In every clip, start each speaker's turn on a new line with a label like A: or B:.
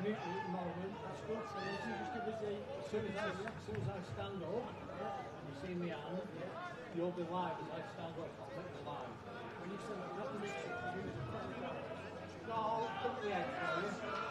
A: mute at the moment. That's good. So if you just give us as soon as I stand up, and you see me hand, you'll be live as I stand up. I'll make you live.
B: When you say that, not the mixture, you use a proper camera.
A: No, I'll put the head for you.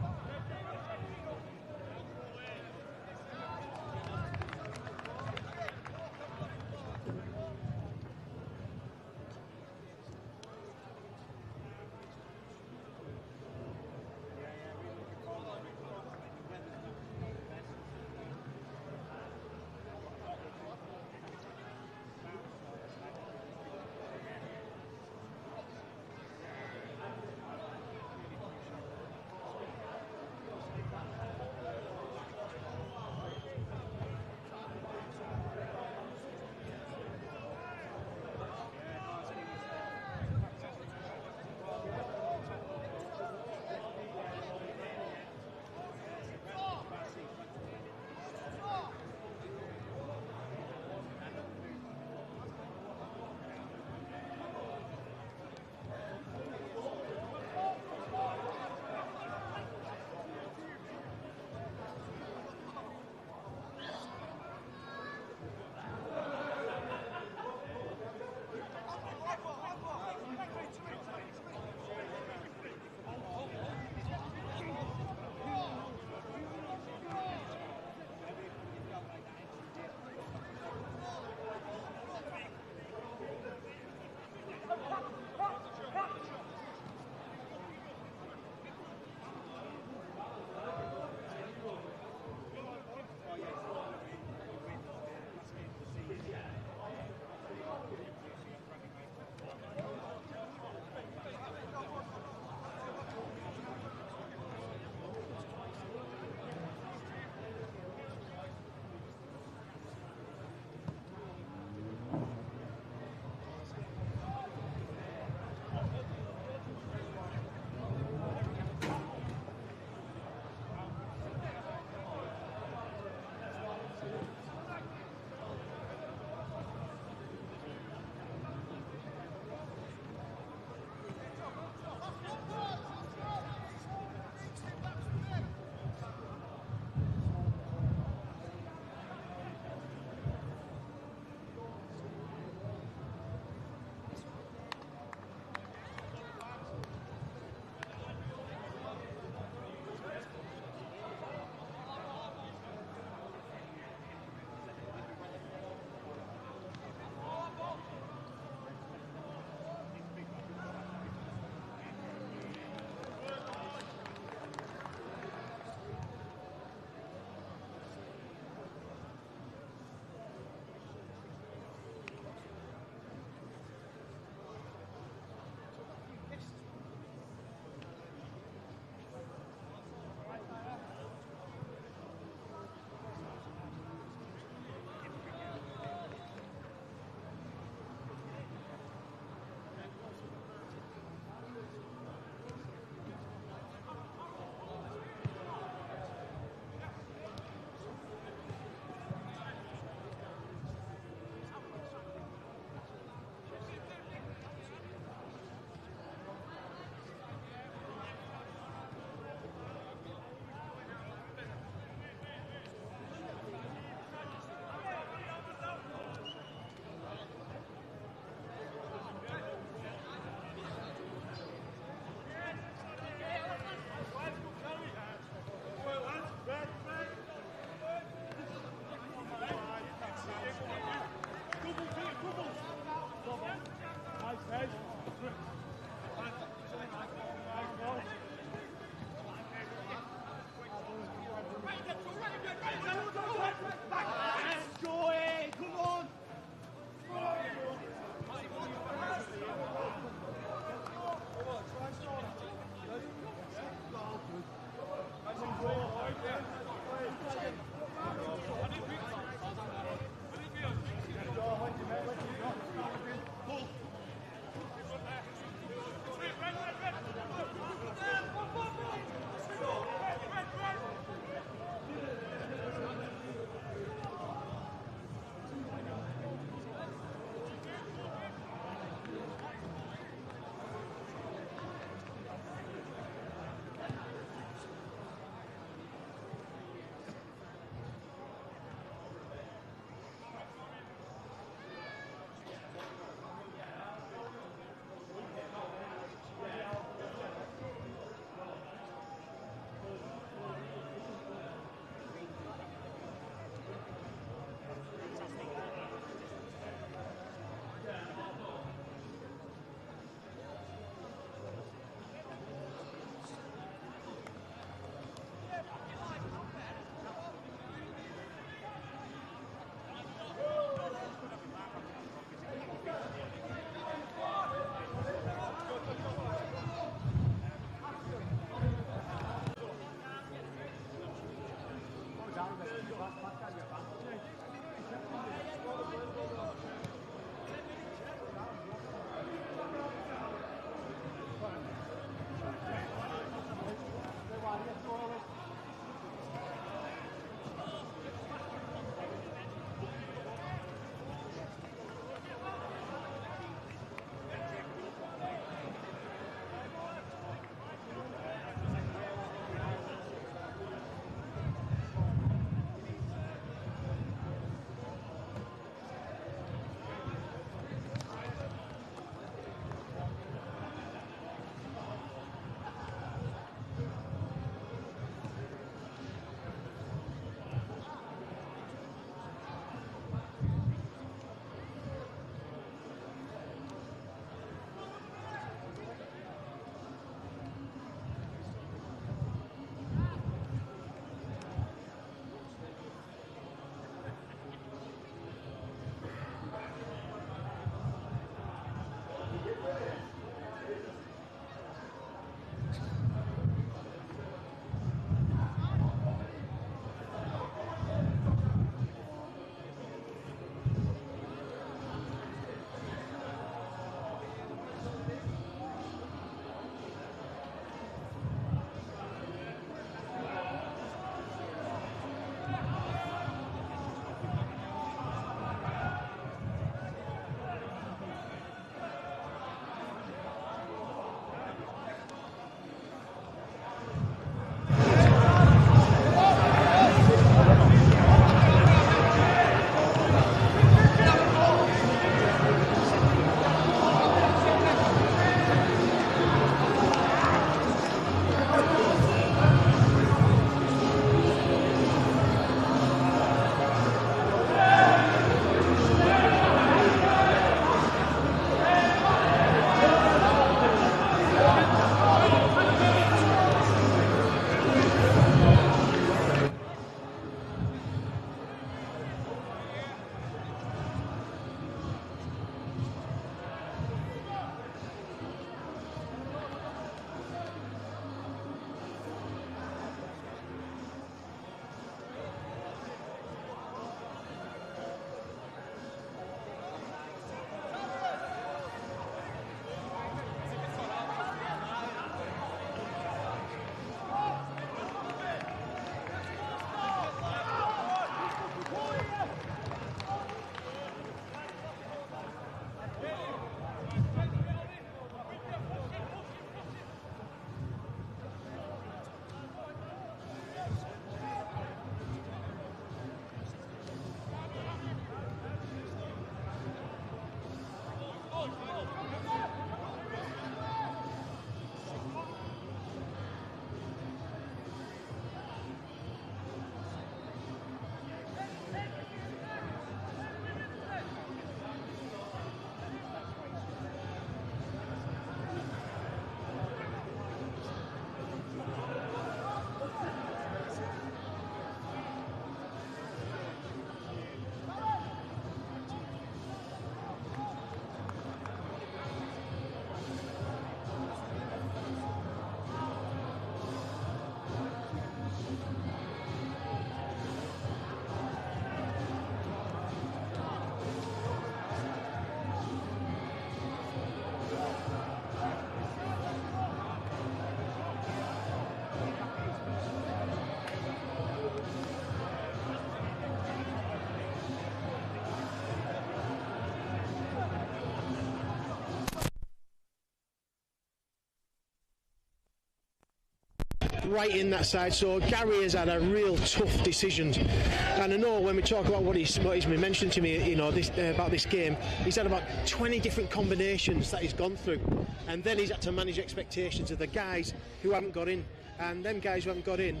C: right in that side. So Gary has had a real tough decision, and I know when we talk about what he's been mentioning to me, you know, this about this game, he's had about 20 different combinations that he's gone through, and then he's had to manage expectations of the guys who haven't got in, and them guys who haven't got in,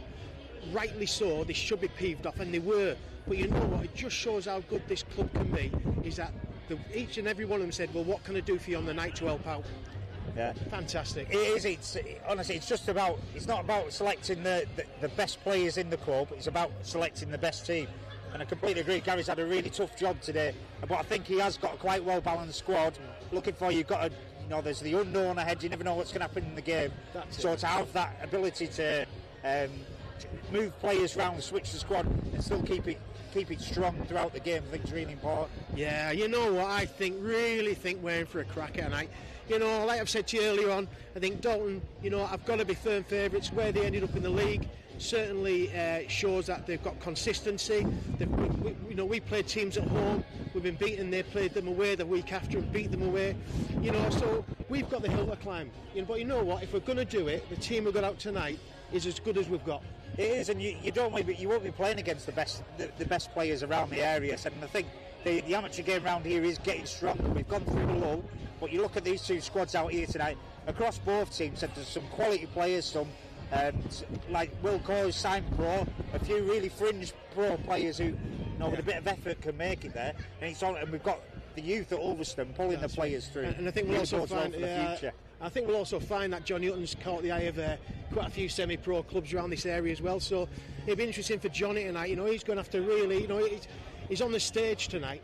C: rightly so, they should be peeved off, and they were. But you know what, it just shows how good this club can be, is that each and every one of them said, well, what can I do for you on the night to help out?
D: Yeah,
C: fantastic.
D: It is. Honestly, it's just about. It's not about selecting the best players in the club. It's about selecting the best team. And I completely agree. Gary's had a really tough job today, but I think he has got a quite well balanced squad. Looking for you've got there's the unknown ahead. You never know what's going to happen in the game. So to have that ability to move players around, switch the squad, and still keep it strong throughout the game, I think is really important.
C: Yeah, you know what, I really think we're in for a cracker tonight. You know, like I've said to you earlier on, I think Dalton, you know, have got to be firm favourites. Where they ended up in the league certainly shows that they've got consistency. We played teams at home, we've been beaten, they played them away the week after and beat them away. You know, so we've got the hill to climb. But you know what, if we're going to do it, the team we got out tonight is as good as we've got.
D: It is, and you won't be playing against the best players around the area. And I think the amateur game around here is getting stronger. We've gone through the lull, but you look at these two squads out here tonight. Across both teams, there's some quality players. Some like Will Coy's signed pro, a few really fringe pro players who, with a bit of effort can make it there. And we've got the youth at Ulverston pulling the players through.
C: And I think we'll also find
D: for the future.
C: I think we'll also find that Johnny Hutton's caught the eye of quite a few semi-pro clubs around this area as well. So it'll be interesting for Johnny tonight. You know, he's going to have to really, he's on the stage tonight,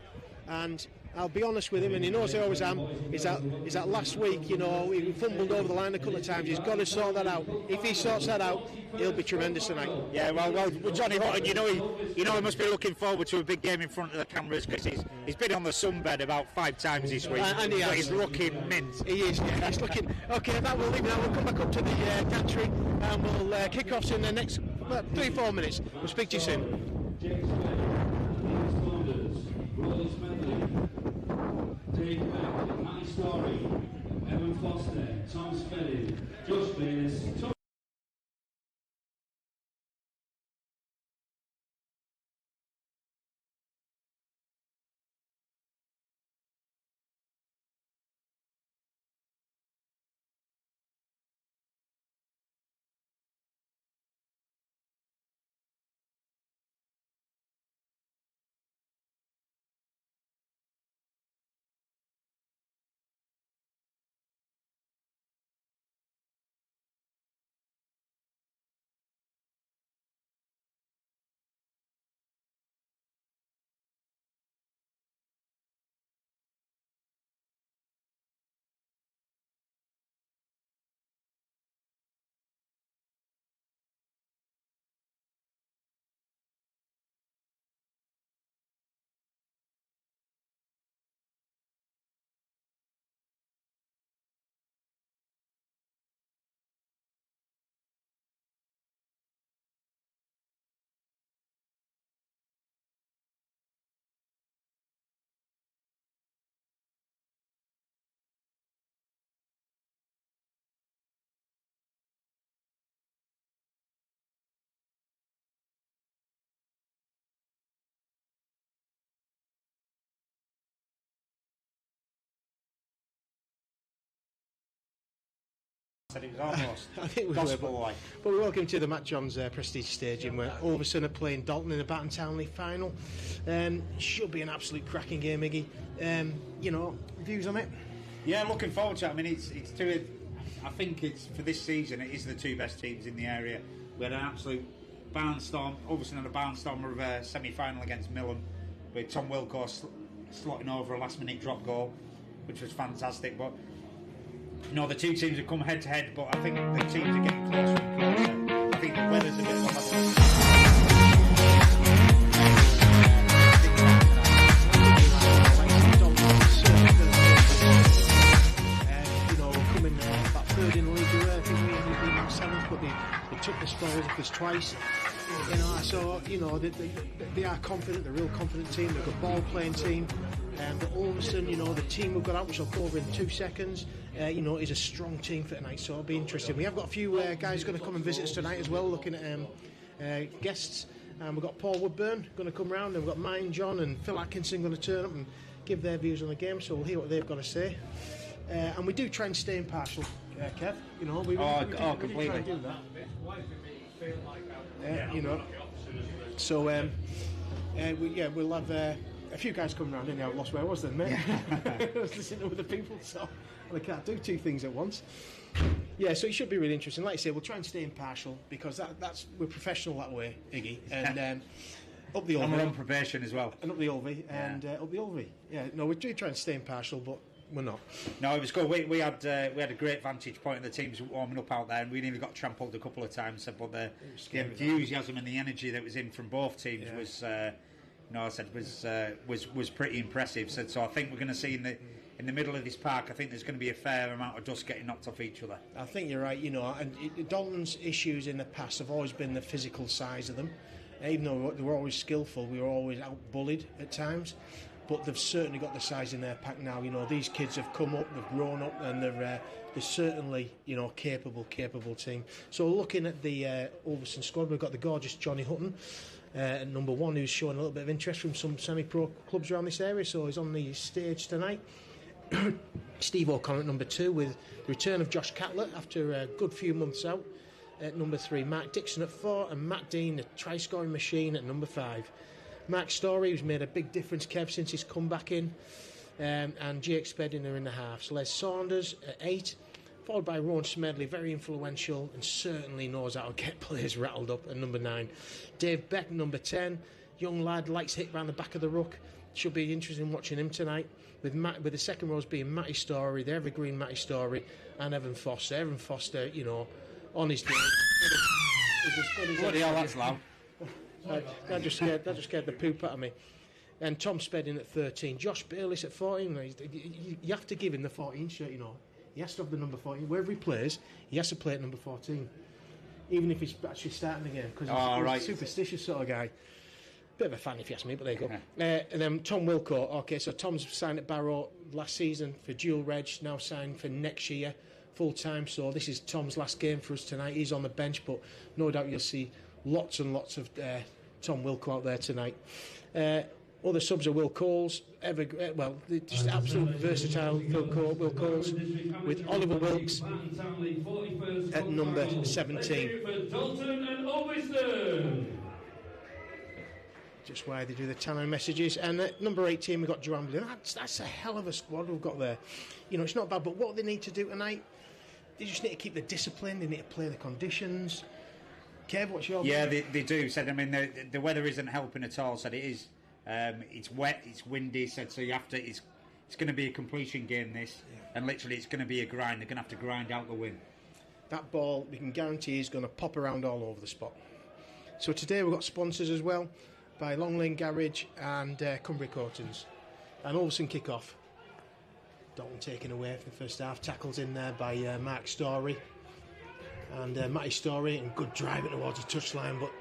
C: and I'll be honest with him, and he knows I always am, is that last week, he fumbled over the line a couple of times. He's got to sort that out. If he sorts that out, he'll be tremendous tonight.
D: Yeah, well, with Johnny Hutton, he must be looking forward to a big game in front of the cameras, because he's been on the sunbed about 5 times this week.
C: And
D: he's looking mint.
C: He is. Yeah, he's looking. Okay, that will leave now. We'll come back up to the gantry, and we'll kick off in the next 3-4 minutes. We'll speak to you soon.
E: Dave Beck, Matty Story, Evan Foster, Tom Spelling, Josh Bayless,
D: It was almost
C: I think we
D: gospel.
C: But we welcome to the Matt Johns Prestige Stadium, where Ulverston are playing Dalton in the Barton Townley final. Should be an absolute cracking game, Iggy. Views on it?
D: Yeah, looking forward to it. I mean, it's two. I think it's for this season. It is the two best teams in the area. We had an absolute barnstorm. Ulverston had a barnstormer of a semi-final against Millom, with Tom Wilcox slotting over a last-minute drop goal, which was fantastic. But the two teams have come head to head, but I think the teams are getting closer and closer. I think the weather's a bit of a
C: coming about third in the league. I think we ended up being 7th, but they took the spoils of us twice. So they are confident. They're a real confident team. They're a good ball playing team. But Ulverston, you know, the team we've got out, which I'll go over in 2 seconds, you know, is a strong team for tonight, so it'll be interesting. We have got a few guys going to come and visit us tonight as well, looking at guests. We've got Paul Woodburn going to come round, and we've got mine, John, and Phil Atkinson going to turn up and give their views on the game, so we'll hear what they've got to say. And we do try and stay impartial, Kev. You know, we
D: completely.
C: try and do that. You know, so we'll have a few guys come round. I lost where I was then, mate. I was listening to other people, so I can't do 2 things at once. Yeah, so it should be really interesting. Like I say, we'll try and stay impartial because that's we're professional that way, Iggy. And up the Ulvey.
D: And we're on probation as well.
C: And up the Ulvey, and up the Ulvey. Yeah, no, we do try and stay impartial, but we're not.
D: No, it was good. We had a great vantage point, and the teams warming up out there, and we nearly got trampled a couple of times. But the enthusiasm and the energy that was in from both teams was, was pretty impressive. So I think we're going to see in the middle of this park, I think there's going to be a fair amount of dust getting knocked off each other.
C: I think you're right. You know, and Dalton's issues in the past have always been the physical size of them. Even though they were always skillful, we were always out-bullied at times. But they've certainly got the size in their pack now. You know, these kids have come up, they've grown up, and they're certainly, you know, capable team. So looking at the Ulverston squad, we've got the gorgeous Johnny Hutton at number 1, who's showing a little bit of interest from some semi-pro clubs around this area. So he's on the stage tonight. Steve O'Connor at number 2, with the return of Josh Catlett after a good few months out at number 3. Mark Dixon at 4, and Matt Dean, the try-scoring machine, at number 5. Mark Story, who's made a big difference, Kev, since he's come back in, and Jake Spedding are in the half. So Les Saunders at 8, followed by Rowan Smedley, very influential and certainly knows how to get players rattled up, at number 9. Dave Beck, number 10, young lad, likes hit round the back of the ruck. Should be interesting watching him tonight, with the second rows being Matty Story, the evergreen Matty Story, and Evan Foster. Evan Foster, you know, on his day.
D: Bloody hell, that's loud.
C: That just scared the poop out of me. And Tom Spedding at 13. Josh Bayliss at 14. You have to give him the 14 shirt, you know. He has to have the number 14. Wherever he plays, he has to play at number 14. Even if he's actually starting the game. Because he's a superstitious sort of guy. Bit of a fan if you ask me, but there you go. And then Tom Wilcourt. Okay, so Tom's signed at Barrow last season for dual reg, now signed for next year full time. So this is Tom's last game for us tonight. He's on the bench, but no doubt you'll see lots and lots of Tom Wilco out there tonight. Other subs are Will Coles, just absolute versatile Will Coles, with Oliver Wilkes at number 17. Just why they do the talent messages. And at number 18 we've got Joanne Blue. That's a hell of a squad we've got there. You know, it's not bad, but what they need to do tonight, they just need to keep the discipline, they need to play the conditions. Kev, what's your
D: opinion? They do. Said, I mean, the weather isn't helping at all. Said it is. It's wet, it's windy. Said so. You have to. It's going to be a completion game. This, and literally, it's going to be a grind. They're going to have to grind out the win.
C: That ball, we can guarantee, is going to pop around all over the spot. So today we've got sponsors as well, by Long Lane Garage and Cumbria Coatings, and Ulverston kick-off. Dalton taken away for the first half. Tackles in there by Mark Story. And Matty Story, and good driving towards the touchline, but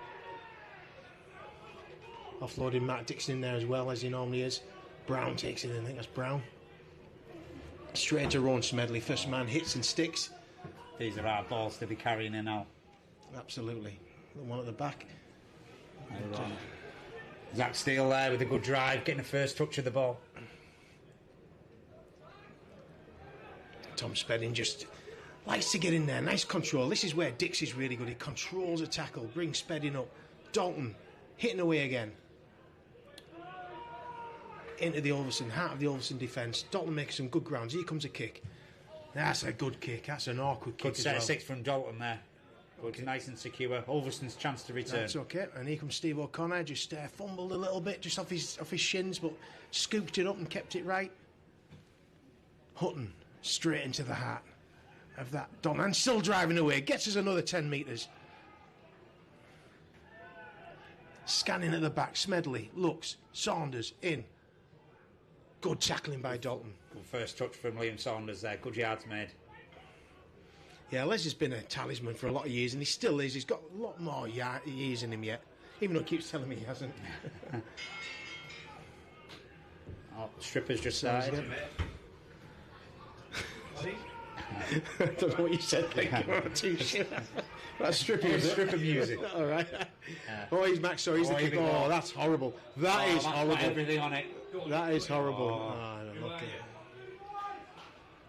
C: offloading Matt Dixon in there as well, as he normally is. Brown takes it in, I think that's Brown. Straight to Rowan Smedley, first man hits and sticks.
D: These are our balls to be carrying in now.
C: Absolutely. The one at the back.
D: Zach Steele there with a good drive, getting the first touch of the ball.
C: Tom Spedding just likes to get in there, nice control. This is where Dix is really good. He controls a tackle, brings Spedding up. Dalton hitting away again. Into the Ulverston, heart of the Ulverston defence. Dalton makes some good grounds. Here comes a kick. That's a good kick. That's an awkward kick.
D: Good set of 6 from Dalton there. Good, nice and secure. Ulverston's chance to return.
C: That's okay. And here comes Steve O'Connor. Just fumbled a little bit, just off his shins, but scooped it up and kept it right. Hutton straight into the heart of that Don, and still driving away. Gets us another 10 metres. Scanning at the back. Smedley looks. Saunders in. Good tackling by Dalton.
D: Good first touch from Liam Saunders there. Good yards made.
C: Yeah, Les has been a talisman for a lot of years, and he still is. He's got a lot more years in him yet, even though he keeps telling me he hasn't.
D: Oh, strippers just started.
C: I don't know what you said. Thank you. I'm too sure. That's stripper
D: music.
C: All right. Oh, he's Max. Sorry, he's the kick. Oh, that's horrible. That is horrible.
D: Everything on it.
C: That is horrible. Unlucky.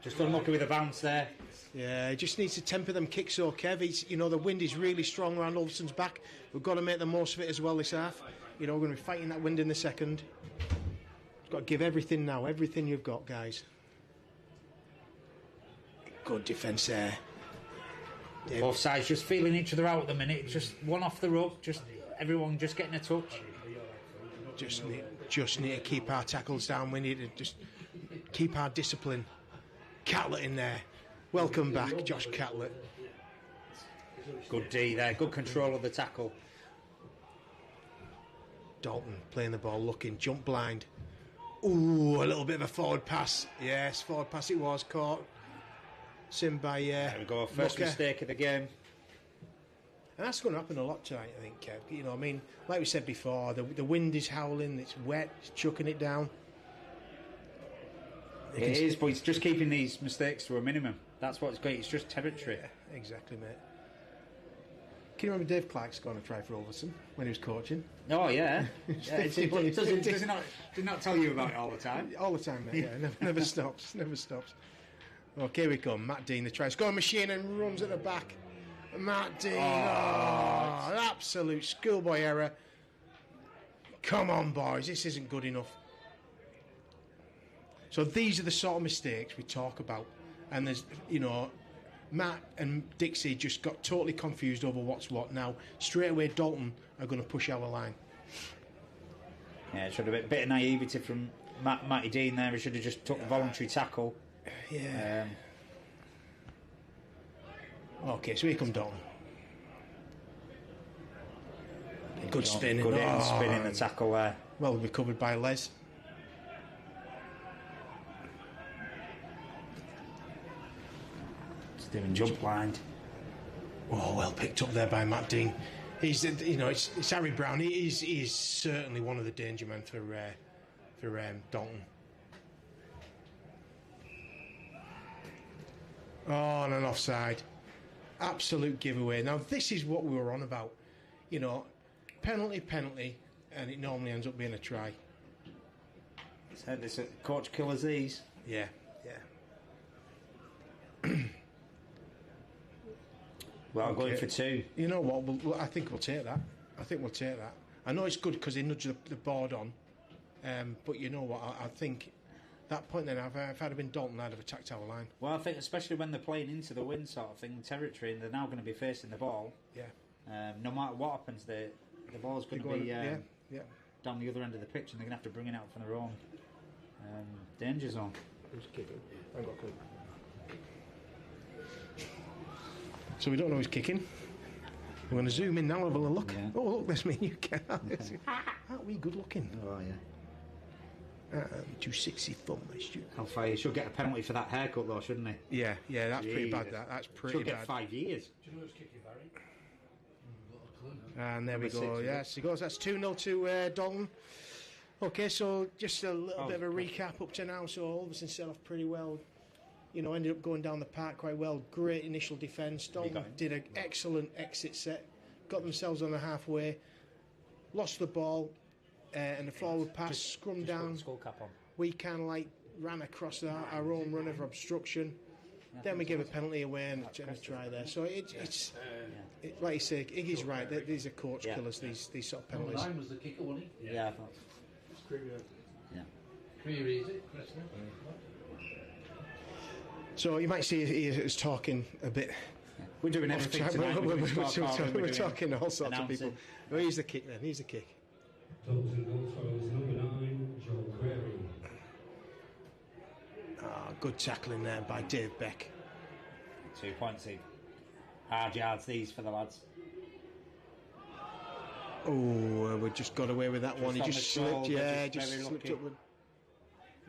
D: Just unlucky with a bounce there.
C: Yeah, he just needs to temper them kicks, so Kev. The wind is really strong around Ulverston's back. We've got to make the most of it as well this half. We're going to be fighting that wind in the second. You've got to give everything now, everything you've got, guys. Good defence there.
D: Both sides just feeling each other out at the minute. Just one off the ruck. Just everyone just getting a touch.
C: Just need to keep our tackles down. We need to just keep our discipline. Catlett in there. Welcome back, Josh Catlett.
D: Good D there. Good control of the tackle.
C: Dalton playing the ball, looking, jump blind. Ooh, a little bit of a forward pass. Yes, forward pass it was, caught. Sim by
D: there we go, first
C: Rucker.
D: mistake of the game.
C: And that's going to happen a lot tonight, I think, Kev. Like we said before, the wind is howling, it's wet, it's chucking it down.
D: It is, but it's just keeping these mistakes to a minimum. That's what's great. It's just territory.
C: Yeah, exactly, mate. Can you remember Dave Clark's going to try for Ulverston when he was coaching?
D: Oh, yeah. Does he not tell you about it all the time?
C: All the time, mate, yeah. Never stops, never stops. Okay, here we come. Matt Dean, the try. Scoring machine and runs at the back. Matt Dean. An absolute schoolboy error. Come on, boys. This isn't good enough. So these are the sort of mistakes we talk about. And there's, Matt and Dixie just got totally confused over what's what. Now, straight away, Dalton are going to push our line.
D: Yeah, it should have been a bit of naivety from Matty Dean there. He should have just took the voluntary tackle.
C: Yeah. Okay, so here comes Dalton. Good spin.
D: Good spin in the tackle there.
C: Well recovered by Les.
D: Doing jump blind.
C: Oh, well picked up there by Matt Dean. He's, it's Harry Brown. He is certainly one of the danger men for Dalton. Oh, and an offside. Absolute giveaway. Now, this is what we were on about. Penalty, and it normally ends up being a try.
D: So this coach killers these.
C: Yeah.
D: Well, I'm going for two.
C: You know what? I think we'll take that. I know it's good because they nudged the board on. But you know what? I think that point then, if I'd have been Dalton, I'd have attacked our line.
D: Well, I think especially when they're playing into the wind sort of thing, territory, and they're now going to be facing the ball.
C: Yeah.
D: No matter what happens, the ball's going to be down the other end of the pitch, and they're going to have to bring it out from their own danger zone.
C: Who's kicking? I haven't got a clue. So we don't know who's kicking. We're going to zoom in now and have a look.
D: Yeah.
C: Oh, look, there's me. You can. Aren't we good looking?
D: Oh, yeah.
C: Too sexy for my student.
D: Alfie, he should get a penalty for that haircut, though, shouldn't he?
C: Yeah, that's pretty bad. That's pretty
D: bad. Should get 5 years.
B: Do you know who's kicking, Barry?
C: And there we go. Yes, he goes. That's 2-0 to Dalton. Okay, so just a little bit of a recap up to now. So Ulverston set off pretty well. Ended up going down the park quite well. Great initial defence. Dalton did an excellent exit set. Got themselves on the halfway. Lost the ball. And the forward pass, scrum down.
D: Skull cap on.
C: We kind of ran across our own run of obstruction. Then we gave a penalty away and a try there. So it's like you say, Iggy's right. These are coach killers. These sort of penalties.
B: Line was the kicker, wasn't he?
D: Yeah, I thought.
B: Pretty easy.
C: So you might see us talking a bit.
D: We're doing everything tonight.
C: We're talking to all sorts of people. Oh, here's the kick then. Here's the kick.
E: Dalton goal throws number 9, Joe Query.
C: Good tackling there by Dave Beck.
D: 2 points. Hard yards these for the lads.
C: Oh, we just got away with that one. He
D: on
C: just
D: the
C: slipped.
D: shoulder,
C: Yeah,
D: just
C: just
D: very
C: slipped
D: lucky.
C: up with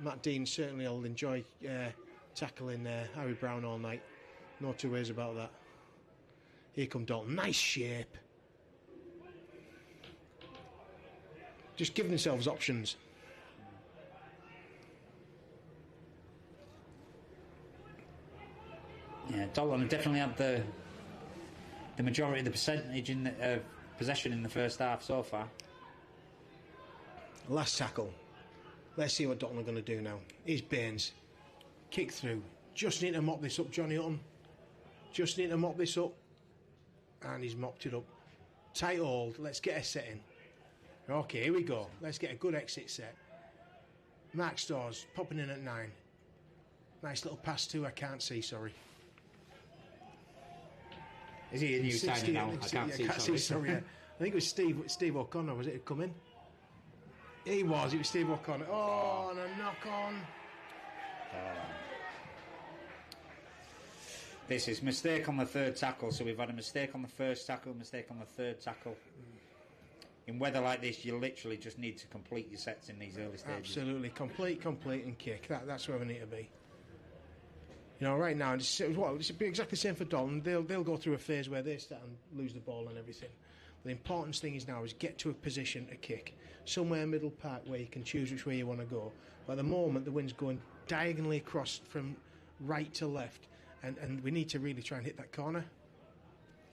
C: Matt Dean. Certainly, I'll enjoy tackling Harry Brown all night. No two ways about that. Here come Dalton. Nice shape. Just give themselves options.
D: Dalton have definitely had the majority of the percentage in the possession in the first half so far.
C: Last tackle. Let's see what Dalton are going to do now. Here's Baines. Kick through. Just need to mop this up, Johnny Hutton. Just need to mop this up. And he's mopped it up. Tight hold. Let's get a set in. Okay, here we go. Let's get a good exit set. Mark Storrs popping in at 9. Nice little pass to, I can't see, sorry.
D: Is he a new signing now? I can't see,
C: sorry. Yeah. I think it was Steve O'Connor, was it, who'd come in? It was Steve O'Connor. Oh, and a knock on.
D: This is mistake on the third tackle, so we've had a mistake on the first tackle, mistake on the third tackle. In weather like this, you literally just need to complete your sets in these early stages.
C: Absolutely, complete, and kick. That's where we need to be. You know, right now, it's exactly the same for Dalton. They'll go through a phase where they start and lose the ball and everything. The important thing is now is get to a position to kick. Somewhere middle park where you can choose which way you want to go. But at the moment, the wind's going diagonally across from right to left. And we need to really try and hit that corner.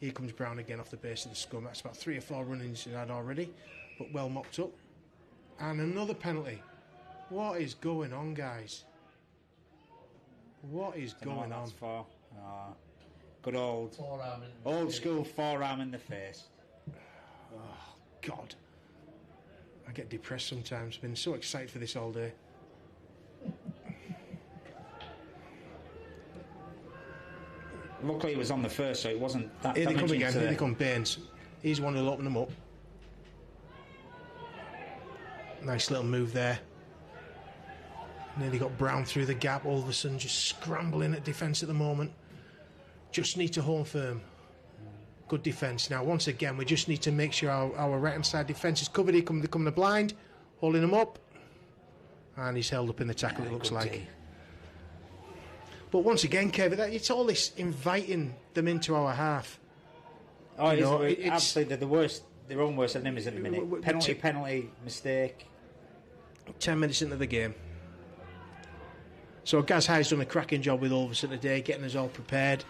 C: Here comes Brown again off the base of the scrum. That's about 3 or 4 run-ins he had already, but well mopped up. And another penalty. What is going on, guys? What is going on?
D: For good old school forearm in the face.
C: Oh, God. I get depressed sometimes. I've been so excited for this all day.
D: Luckily it was on the first, so it wasn't that
C: Here they come
D: damaging.
C: again. Here they come, Baines. He's one who'll open them up. Nice little move there. Nearly got Brown through the gap. Ulverston just scrambling at defence at the moment. Just need to hold firm. Good defence. Now, once again, we just need to make sure our right-hand side defence is covered. Here come the blind, holding him up. And he's held up in the tackle, it looks like. But once again, Kev, it's all this inviting them into our half.
D: Oh, it's absolutely the worst, their own worst enemies at the minute. Penalty, mistake.
C: 10 minutes into the game. So Gaz Hyde's done a cracking job with Ulverston today, getting us all prepared.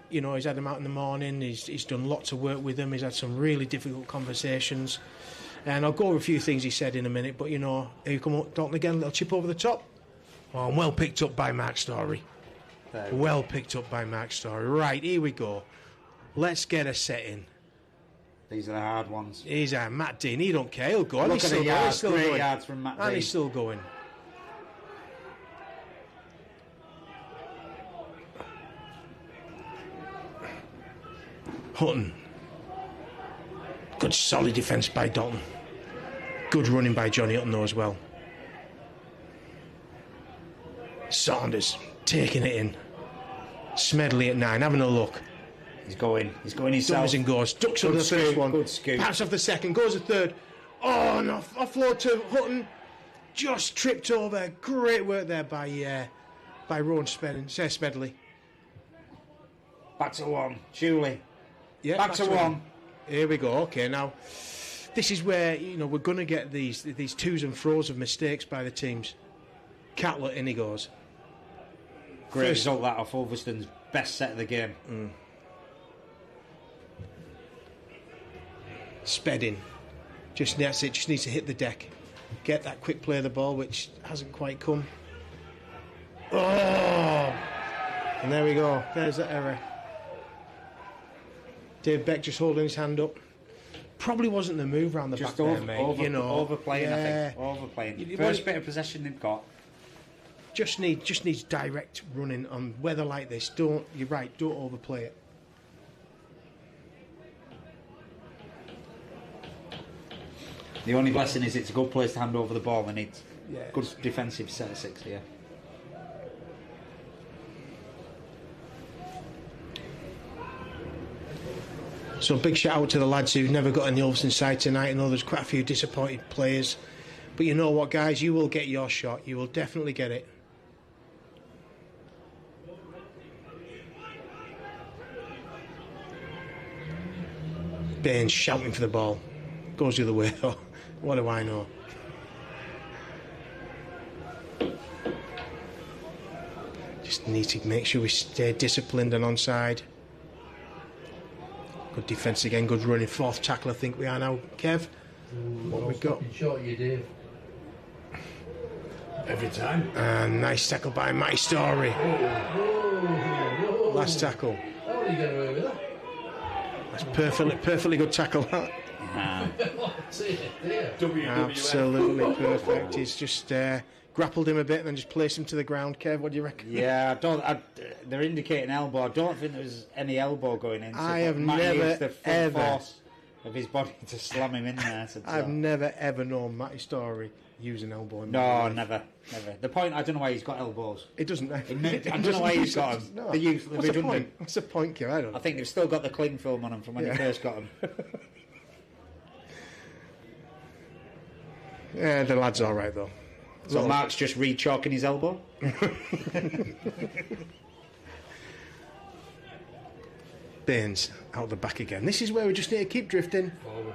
C: You know, he's had them out in the morning. He's done lots of work with them. He's had some really difficult conversations. And I'll go over a few things he said in a minute. But, you know, here you come up, Dalton again, a little chip over the top. Oh, and well picked up by Mark Story. Well picked up by Mark Story. Right, here we go. Let's get a set in.
D: These are the hard ones.
C: He's Matt Dean. He don't care. He'll go.
D: Look at the yards. Great yards from Matt Dean.
C: And he's still going. Hutton. Good solid defence by Dalton. Good running by Johnny Hutton though as well. Saunders taking it in. Smedley at 9, having a look.
D: He's going himself.
C: Does and goes. Ducks on the first one.
D: Good scoop.
C: Pats off the second. Goes the third. Oh, and offload to Hutton. Just tripped over. Great work there by Rowan Smedley.
D: Back to 1. Julie.
C: Yeah,
D: back to 1.
C: Here we go. Okay, now this is where, you know, we're going to get these twos and fro's of mistakes by the teams. Catlett, in he goes.
D: Great result that off Ulverston's best set of the game.
C: Spedding. Just needs to hit the deck. Get that quick play of the ball, which hasn't quite come. Oh! And there we go. There's that error. Dave Beck just holding his hand up. Probably wasn't the move round the back there, mate.
D: Overplaying, I think. Overplaying. First bit of possession they've got.
C: Just needs direct running on weather like this. You're right, don't overplay it.
D: The only blessing is it's a good place to hand over the ball and it's good defensive set of 6 here.
C: So big shout out to the lads who've never got on the Ulverston side tonight. I know there's quite a few disappointed players. But you know what, guys? You will get your shot. You will definitely get it. Baines shouting for the ball. Goes the other way. What do I know? Just need to make sure we stay disciplined and onside. Good defence again, good running. 4th tackle I think we are now, Kev. What have we got?
B: Short you, Dave.
E: Every time.
C: And nice tackle by Matty Story.
B: Whoa.
C: Last tackle.
B: How did you get away with that?
C: That's perfectly good tackle. That. Absolutely perfect. He's just grappled him a bit and then just placed him to the ground. Kev, what do you reckon?
D: Yeah, they're indicating elbow. I don't think there was any elbow going in. So
C: I have
D: Matty
C: never
D: used the full
C: ever
D: force of his body to slam him in there.
C: I've never ever known Matty Story use an elbow. In my
D: No,
C: life.
D: never. The point, I don't know why he's got elbows.
C: It doesn't.
D: I don't know why he's got them.
C: No.
D: What's
C: the point? What's the point, Kev? I don't know.
D: I think they've still got the cling film on them from when he first got them.
C: Yeah, the lad's all right though.
D: So Mark's just re-chalking his elbow.
C: Baines out the back again. This is where we just need to keep drifting.
B: Forward.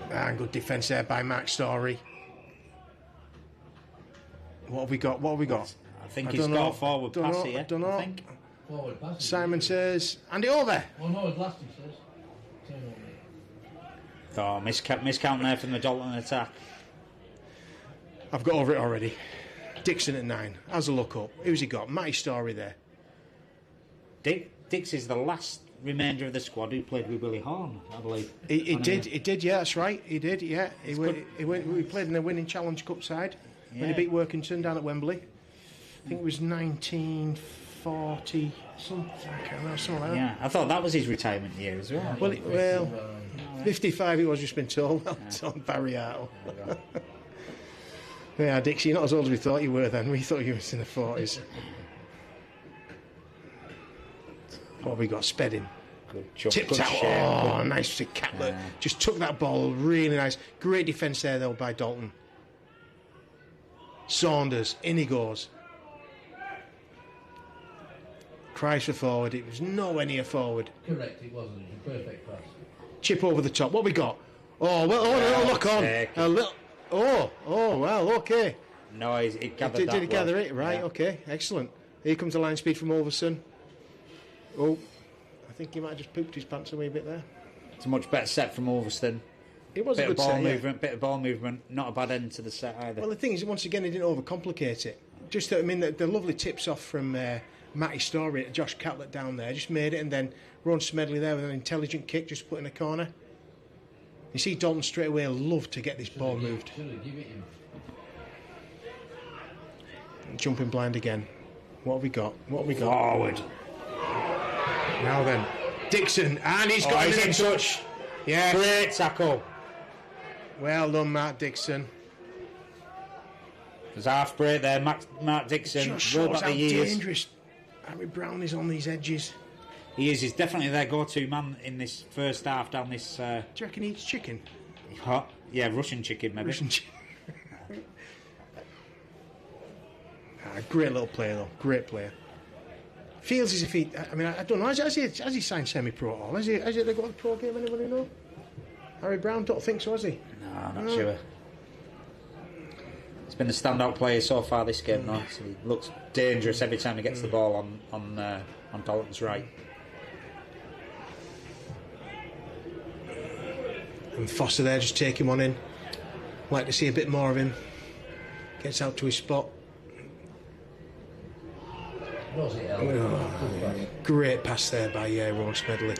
C: And good defence there by Mark Story. What have we got?
D: I think he's got a forward pass here.
C: I don't know.
D: I think.
B: Forward pass.
C: Simon says, hand it over.
B: Oh no, it's last he says.
D: Oh, miscount there from the Dalton attack.
C: I've got over it already. Dixon at 9. How's a look up? Who's he got? Matty Story there.
D: Dix is the last remainder of the squad who played with Willie Horn, I believe.
C: He did, yeah, that's right. He did, yeah. He played in the winning Challenge Cup side when he beat Workington down at Wembley. I think it was 1940 something. I can't remember, something like that.
D: Yeah, I thought that was his retirement year as well.
C: Well, 55 he was, just been told. Well done, Barry Artle. Yeah, Dixie, you're not as old as we thought you were then. We thought you were in the 40s. What have we got? Spedding. Tipped out. Oh, nice to Catler. Just took that ball. Really nice. Great defence there, though, by Dalton. Saunders. In he goes. Cries for forward. It was nowhere near forward.
B: Correct, it wasn't. It was a perfect pass.
C: Chip over the top. What we got? Oh, well, look on. A little. Oh, well, okay.
D: No, he gathered that.
C: Did he gather
D: well.
C: it? Right,
D: Yeah.
C: okay, excellent. Here comes the line speed from Ulverston. Oh, I think he might have just pooped his pants a wee bit there.
D: It's a much better set from Ulverston.
C: It was
D: Bit
C: a good
D: of ball
C: set, yeah.
D: movement, bit of ball movement. Not a bad end to the set either.
C: Well, the thing is, once again, he didn't overcomplicate it. Just, the lovely tips off from Matty Story to Josh Catlett down there, just made it, and then Ron Smedley there with an intelligent kick, just put in a corner. You see Dalton straight away loved to get this ball moved.
B: Give it him.
C: Jumping blind again. What have we got?
D: Forward.
C: Now then, Dixon, and he's got
D: He's
C: it
D: in touch.
C: Yeah.
D: Great tackle.
C: Well done, Matt Dixon.
D: There's half break there. Mark Dixon.
C: Just
D: Roll
C: shows
D: back
C: how
D: the years.
C: dangerous Harry Brown is on these edges.
D: He is. He's definitely their go-to man in this first half down this.
C: Do you reckon he eats chicken?
D: Russian chicken maybe.
C: Russian chicken. Great little player though. Great player. Feels as if he. I mean, I don't know. Has he signed semi-pro at all? Has he got a pro game? Anybody know? Harry Brown, don't think so, has he?
D: No, not sure. He's been a standout player so far this game, though. So he looks dangerous every time he gets the ball on Dalton's right.
C: And Foster there, just take him on in. Like to see a bit more of him. Gets out to his spot.
B: Was it
C: Great pass there by Ron Smedley.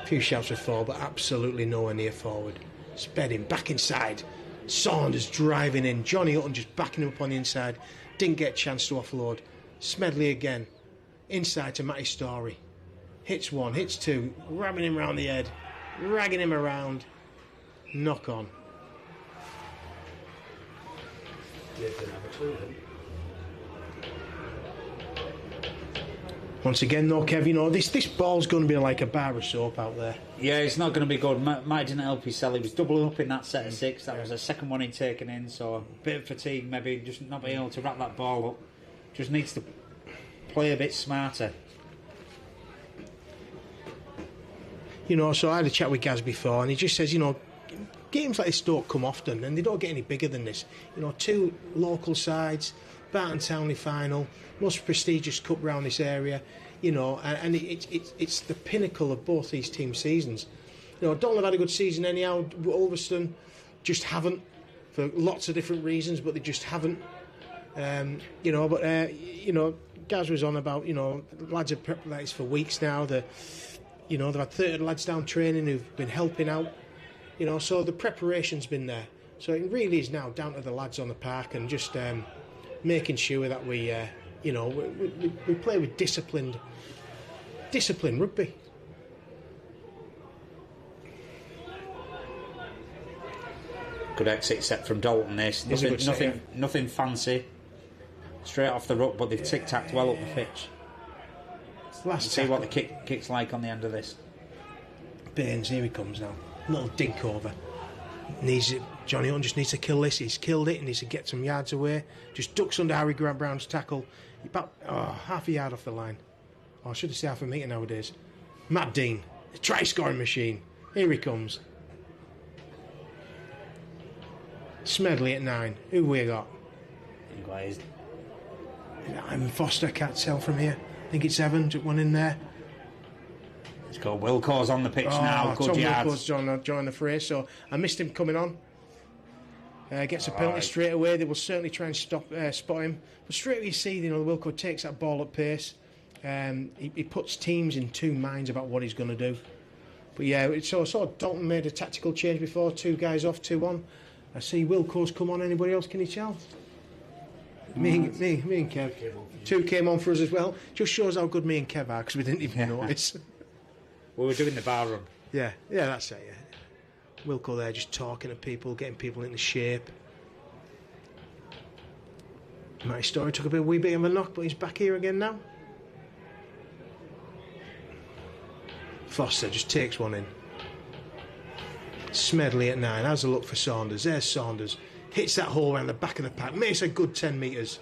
C: A few shouts for forward, but absolutely nowhere near forward. Sped him back inside. Saunders driving in. Johnny Hutton just backing him up on the inside. Didn't get a chance to offload. Smedley again. Inside to Matty Story. Hits one, hits two. Ramming him round the head. Ragging him around. Knock on. Once again, though, Kev, this ball's going to be like a bar of soap out there.
D: Yeah, it's not going to be good. Mike didn't help his sell. He was doubling up in that set of six. That was the second one he'd taken in, so a bit of fatigue, maybe just not being able to wrap that ball up. Just needs to play a bit smarter.
C: So I had a chat with Gaz before, and he just says, games like this don't come often, and they don't get any bigger than this. You know, 2 local sides, Barton Townley final, most prestigious cup round this area. You know, and it's the pinnacle of both these team seasons. You know, Dalton have had a good season anyhow. Ulverston just haven't, for lots of different reasons, but they just haven't. You know, but you know, Gaz was on about, you know, the lads have prepped like this for weeks now. You know, they've had 30 lads down training who've been helping out. You know, so the preparation's been there. So it really is now down to the lads on the park and just making sure that we, you know, we play with disciplined rugby.
D: Good exit set from Dalton. This nothing fancy. Straight off the ruck, but they've tic-tacked well up the pitch. See what the kick's like on the end of this.
C: Baines, here he comes now. Little dink over. Needs it. Johnny Hunt just needs to kill this. He's killed it and needs to get some yards away. Just ducks under Harry Grant Brown's tackle. About half a yard off the line. I should have said half a metre nowadays. Matt Dean, the try-scoring machine. Here he comes. Smedley at 9. Who have we got?
D: Glazed.
C: I'm Foster, can't tell from here. I think it's Evans, one in there.
D: It's got Wilco's on the pitch now. Good
C: Tom
D: yards.
C: Wilco's joined the fray, so I missed him coming on. Gets a penalty straight away. They will certainly try and spot him. But straight away you see, you know, Wilco takes that ball at pace. He puts teams in 2 minds about what he's going to do. But yeah, so Dalton made a tactical change before. 2 guys off, 2 on. I see Wilco's come on. Anybody else? Can you tell? Me and Kev. 2 came on for us as well. Just shows how good me and Kev are because we didn't even notice.
D: We were doing the bar run.
C: Yeah, that's it. Yeah. Wilco there just talking to people, getting people into shape. Matty Story took a wee bit of a knock, but he's back here again now. Foster just takes one in. Smedley at 9. How's the look for Saunders? There's Saunders. Hits that hole around the back of the pack. Makes a good 10 metres.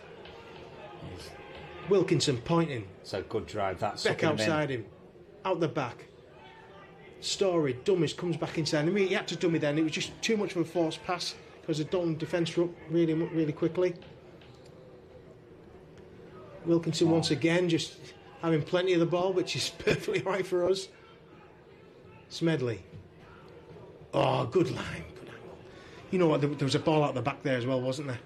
C: Wilkinson pointing.
D: It's a good drive. That's
C: back outside him. Out the back. Story, dummies, comes back inside. I mean, he had to dummy then. It was just too much of a forced pass because the Dalton defence were up really quickly. Wilkinson once again just having plenty of the ball, which is perfectly right for us. Smedley. Oh, good line. Good angle. You know what? There was a ball out the back there as well, wasn't there?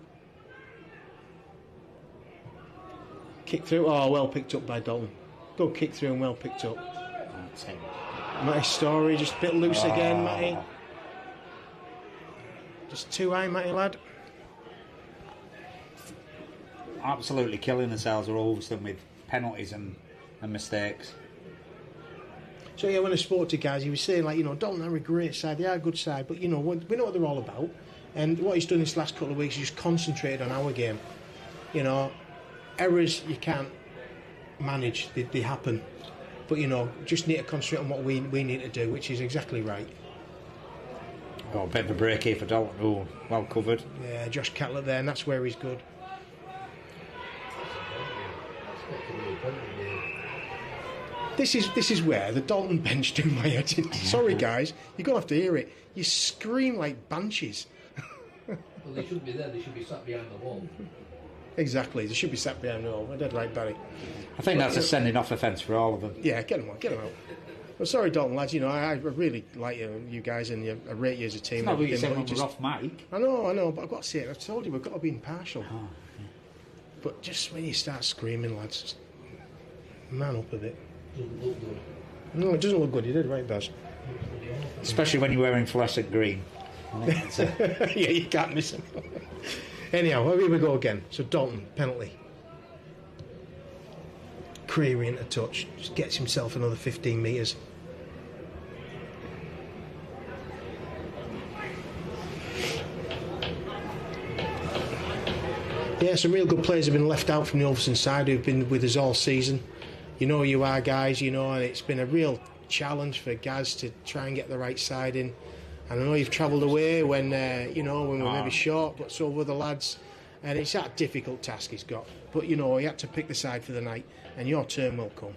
C: Kick through. Oh, well picked up by Dalton. Good kick through and well picked up. Matty Story just a bit loose again, Matty. Just too high, Matty lad.
D: Absolutely killing themselves at Ulverston with penalties and mistakes.
C: So yeah, when I spoke to guys, he was saying, like, you know, Dalton are a great side, they are a good side, but you know, we know what they're all about. And what he's done this last couple of weeks is just concentrated on our game. You know, errors you can't manage, they happen. But you know, just need to concentrate on what we need to do, which is exactly right.
D: Oh, a bit of a break here for Dalton. Oh, well covered.
C: Yeah, Josh Catlett there, and that's where he's good. This is where the Dalton bench do my head in. Sorry guys, you're going to have to hear it. You scream like banshees.
B: Well, they shouldn't be there, they should be sat behind the wall.
C: Exactly, they should be sat behind the wall. I did right, Barry.
D: I think that's a sending off offence for all of them.
C: Yeah, get them out. Well, sorry, Dalton lads, you know, I really like you guys, and I rate you as a team.
D: It's not what you said when we're off mic.
C: I know, but I've got to say it. I've told you, we've got to be impartial.
D: Oh, yeah.
C: But just when you start screaming, lads, just man up a bit.
B: Doesn't look good.
C: No, it doesn't look good. You did right, Baz.
D: Especially when you're wearing fluorescent green.
C: Yeah, you can't miss him. Anyhow, here we go again. So Dalton, penalty. Creary into touch. Just gets himself another 15 metres. Yeah, some real good players have been left out from the Ulverston side who've been with us all season. You know you are, guys, you know, and it's been a real challenge for Gaz to try and get the right side in. And I know you've travelled away when we're maybe short, but so have other lads. And it's that difficult task he's got. But, you know, he had to pick the side for the night, and your turn will come.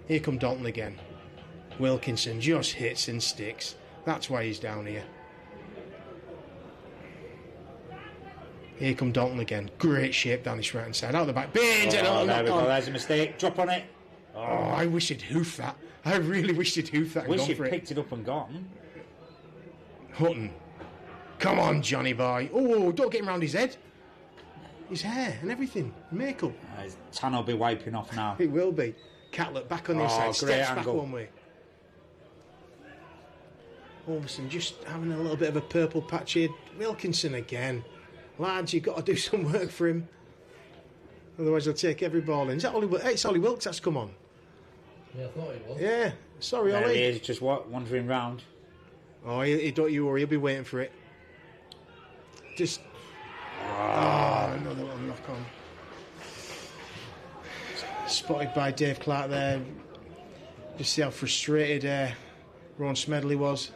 C: Here come Dalton again. Wilkinson just hits and sticks. That's why he's down here. Here come Dalton again. Great shape down his right hand side. Out the back. Baines and all
D: there we go.
C: on.
D: There's a mistake. Drop on it.
C: Oh, I wish he'd hoofed that. I really wish he'd hoofed that.
D: Wish he'd picked it up and gone.
C: Hutton. Come on, Johnny boy. Oh, don't get him round his head. His hair and everything. Makel.
D: His tan will be wiping off now.
C: It will be. Catlett back on the inside. Steps back one way. Ulverston just having a little bit of a purple patch here. Wilkinson again. Lads, you've got to do some work for him. Otherwise, he'll take every ball in. Is that Ollie? It's Ollie Wilkes that's come on.
B: Yeah, I thought it was.
C: Yeah. Sorry,
D: There
C: Ollie.
D: he is, just wandering round.
C: Oh, don't you worry. He'll be waiting for it. Just... Oh, another one knock on. Spotted by Dave Clark there. Just see how frustrated Ron Smedley was.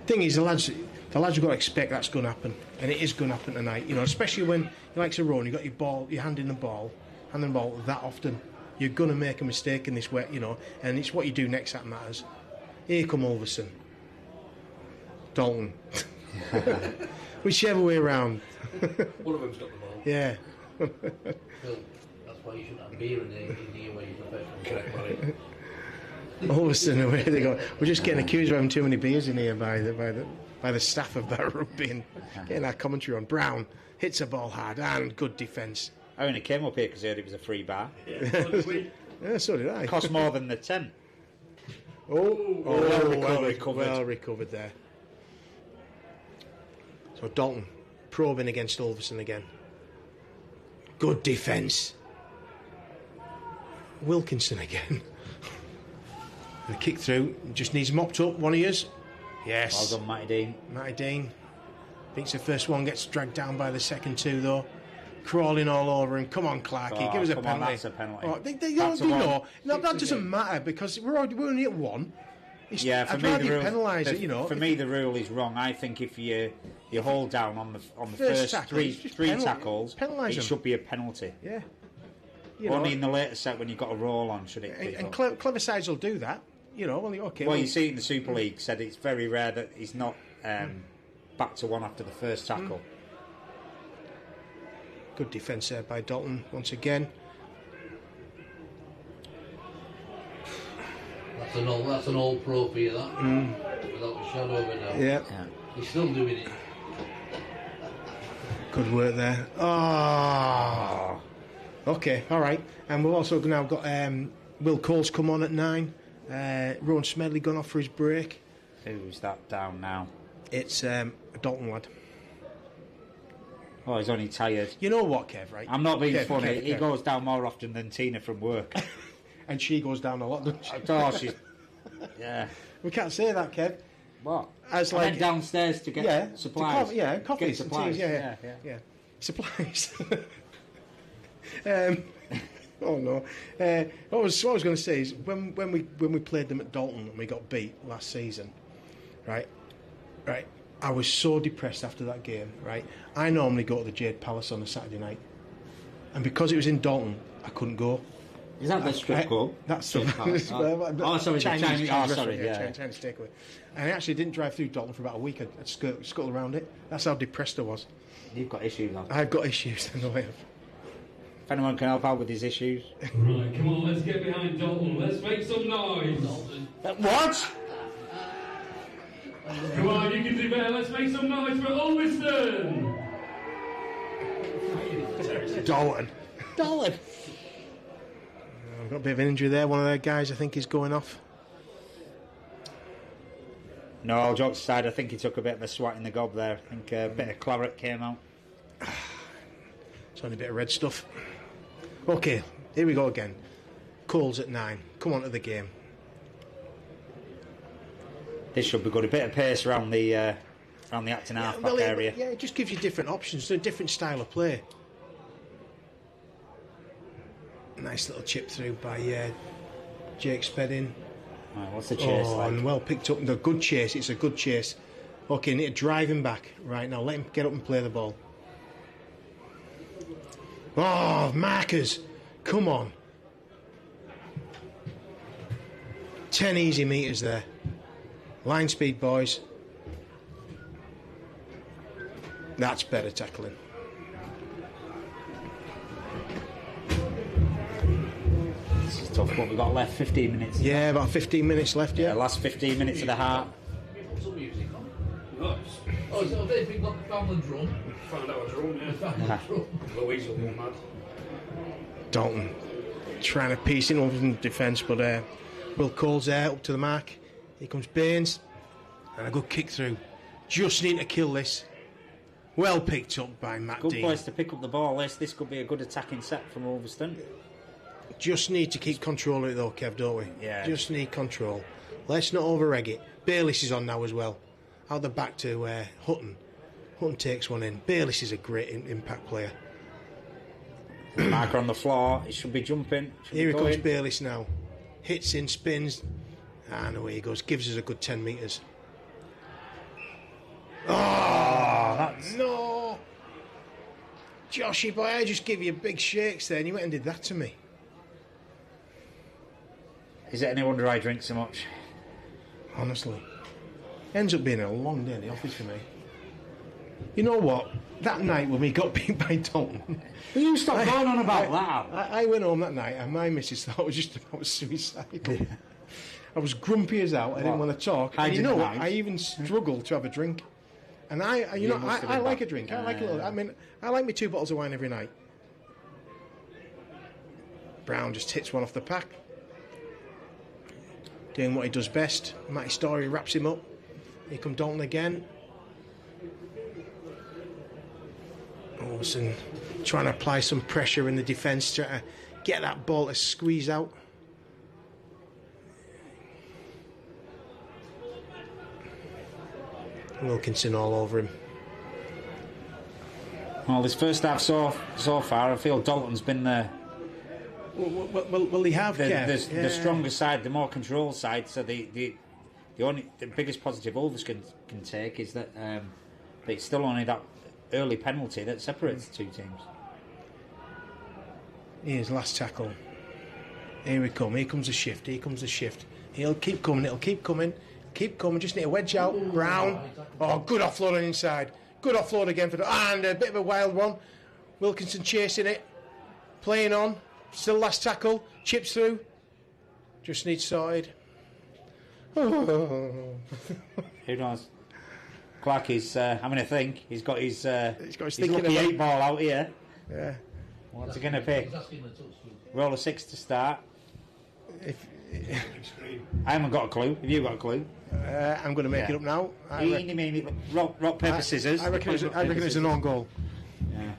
C: Thing is, the lads have got to expect that's going to happen, and it is going to happen tonight. You know, especially when you like to run, you got your hand in the ball that often. You're going to make a mistake in this way, you know, and it's what you do next that matters. Here come Ulverston. Dalton. Whichever way around.
B: One of them's got the ball.
C: Yeah.
B: Phil, that's why you shouldn't have beer in the year where you're professional.
C: Ulverston, away they go. We're just getting accused of having too many beers in here by the staff of Barton Rugby and getting our commentary on. Brown hits a ball hard and good defence.
D: I only came up here because I heard it was a free bar.
C: Yeah, so did I.
D: Cost more than the 10.
C: Well
D: recovered.
C: recovered there. So Dalton probing against Ulverston again. Good defence. Wilkinson again. The kick through just needs mopped up. One of yours. Yes.
D: Well done, Matty Dean.
C: Matty Dean. Thinks the first one gets dragged down by the second two though. Crawling all over him. Come on, Clarky, give us a penalty.
D: That's a penalty.
C: Oh, they know. No, that doesn't matter because we're only at one.
D: For me the rule.
C: Penalise it, you know.
D: For me, the rule is wrong. I think if you hold down on the first
C: tackle,
D: three tackles,
C: penalise
D: it
C: them.
D: should be a penalty.
C: Yeah.
D: Only in the later set when you've got a roll on should it be.
C: And clever sides will do that. You know,
D: Well, you see it in the Super League said it's very rare that he's not back to one after the first tackle.
C: Good defence there by Dalton once again.
B: That's an old pro for you, that. Without a shadow of a doubt.
C: Yeah.
B: He's still doing it.
C: Good work there. Oh. Okay, all right. And we've also now got Will Cole's come on at 9. Rowan Smedley gone off for his break.
D: Who's that down now?
C: It's a Dalton lad.
D: Oh, he's only tired.
C: You know what, Kev, right?
D: I'm not being
C: Kev,
D: funny.
C: Kev.
D: He goes down more often than Tina from work.
C: And she goes down a lot, doesn't she?
D: Oh, she's... Yeah.
C: We can't say that, Kev.
D: What?
C: As
D: I went downstairs to get supplies.
C: Coffee,
D: get supplies.
C: Yeah. Supplies. Oh no. What I was going to say is when we played them at Dalton and we got beat last season, right. I was so depressed after that game. Right. I normally go to the Jade Palace on a Saturday night, and because it was in Dalton, I couldn't go.
D: Is that the strip club?
C: That's
D: sorry,
C: Chinese
D: Chinese
C: takeaway. And I actually didn't drive through Dalton for about a week. I'd scuttle around it. That's how depressed I was.
D: You've got issues, man.
C: I've got issues. I know I have.
D: If anyone can help out with his issues.
E: Right, come on, let's get behind Dalton. Let's make some noise.
D: What?
E: Come on, you can do better. Let's make some noise for Ulverston.
C: Dalton.
D: Dalton.
C: I've got a bit of an injury there. One of their guys, I think, is going off.
D: No, all jokes aside, I think he took a bit of a swat in the gob there. I think a bit of claret came out.
C: It's only a bit of red stuff. Okay, here we go again. Cole's at 9. Come on to the game.
D: This should be good. A bit of pace around the acting half-back area.
C: Yeah, it just gives you different options, a different style of play. Nice little chip through by Jake Spedding.
D: Right, what's the chase like?
C: And well picked up. The good chase. It's a good chase. Okay, need to drive him back. Right, now let him get up and play the ball. Oh, markers. Come on. 10 easy metres there. Line speed, boys. That's better tackling.
D: This is tough. What we've got left? 15 minutes.
C: Yeah, about 15 minutes left. Yeah.
D: Last 15 minutes of the heart.
B: Put some music on.
E: Nice.
B: Oh, is it a bit? We've got found the drum.
E: Found out a drum, yeah.
B: Found the drum.
E: Louise will go mad.
C: Dalton trying to piece it over in defence, but Will Cole's there up to the mark. Here comes Baines, and a good kick through. Just need to kill this. Well picked up by Matt
D: Good
C: Dean.
D: place to pick up the ball. This could be a good attacking set from Ulverston.
C: Just need to keep control of it though, Kev, don't we?
D: Yeah.
C: Just need control. Let's not over-egg it. Bayliss is on now as well. Out the back to Hutton. Hutton takes one in. Bayliss is a great impact player.
D: Marker on the floor. It should be jumping.
C: Here he comes Bayliss now. Hits in, spins, and away he goes. Gives us a good 10 metres. Oh,
D: that's...
C: no! Joshy boy, I just give you big shakes there and you went and did that to me.
D: Is it any wonder I drink so much?
C: Honestly. Ends up being a long day in the office for me. You know what? That night when we got beat by Dalton...
D: Will you stop going on about that?
C: I went home that night and my missus thought it was just about suicidal. I was grumpy as out. I didn't want to talk. And you know what? I even struggled to have a drink. And I like a drink. I like a little. I mean, I like me 2 bottles of wine every night. Brown just hits one off the pack. Doing what he does best. Matty Story wraps him up. Here come Dalton again. Ulverston trying to apply some pressure in the defence, trying to get that ball to squeeze out. Wilkinson all over him.
D: Well, this first half so far, I feel Dalton's been the
C: Well, they have
D: the stronger side, the more control side. So the biggest positive Ulverston can take is that it's still only that early penalty that separates the two teams.
C: Here's last tackle. Here we come. Here comes the shift. Here comes the shift. He'll keep coming. It'll keep coming. Keep coming. Just need a wedge out. Brown. Oh, good offload on inside. Good offload again for and a bit of a wild one. Wilkinson chasing it. Playing on. Still last tackle. Chips through. Just needs sorted.
D: Who knows? Clark is having a think. He's got his lucky 8 ball out here.
C: Yeah.
D: What's he going to pick? Roll a 6 to start. I haven't got a clue. Have you got a clue?
C: I'm going to make it up now.
D: Rock, paper, scissors.
C: I reckon it's an on goal.
D: Yeah.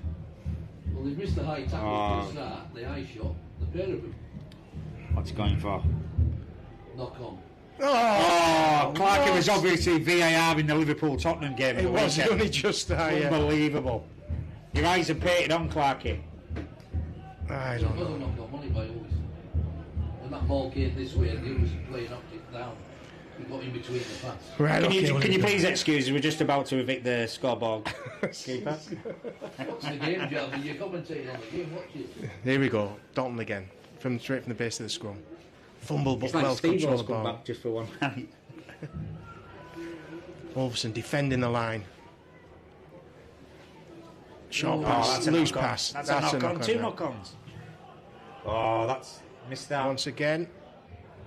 B: Well, they've missed the high tackle to start, the high shot, the pair of them.
D: What's he going for?
B: Knock on.
D: Oh, Clark, it was obviously VAR in the Liverpool-Tottenham game.
C: It was only just
D: unbelievable. Your eyes are painted on, Clarky.
C: I don't know.
B: It was a knock on, money by Ulverston. And that ball came this way and the Ulverston player knocked it down. He got in between the pass.
C: Right,
D: can you please excuse us? We're just about to evict the scoreboard keeper.
B: Watch the game, Jalvin. You're commentating on the game. Watch it.
C: There we go. Dalton again. Straight from the base of the scrum. Fumble, but
D: It's like
C: well controlled the
D: come
C: ball.
D: back just for one night.
C: Ulverston defending the line. Short pass, loose pass.
D: That's a knock-on. 2 knock-ons. Oh, that's missed out.
C: Once again,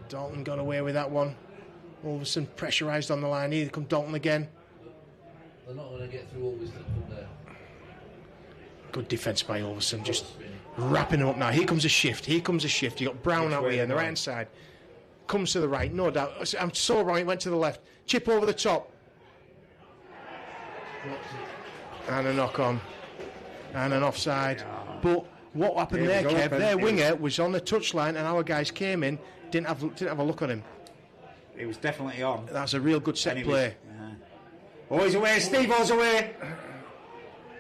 C: Dalton got away with that one. Ulverston pressurised on the line. Here come Dalton again.
B: They're not going to get through Ulverston from there.
C: Good defence by Ulverston, just wrapping him up now. Here comes a shift. You got Brown out here on the right hand side. Comes to the right, no doubt. I'm so wrong. It went to the left. Chip over the top. And a knock on. And an offside. But what happened there, Kev? Their winger was on the touchline, and our guys came in. Didn't have a look on him.
D: It was definitely on.
C: That's a real good set play.
D: Oh, he's away. Steve-O's away.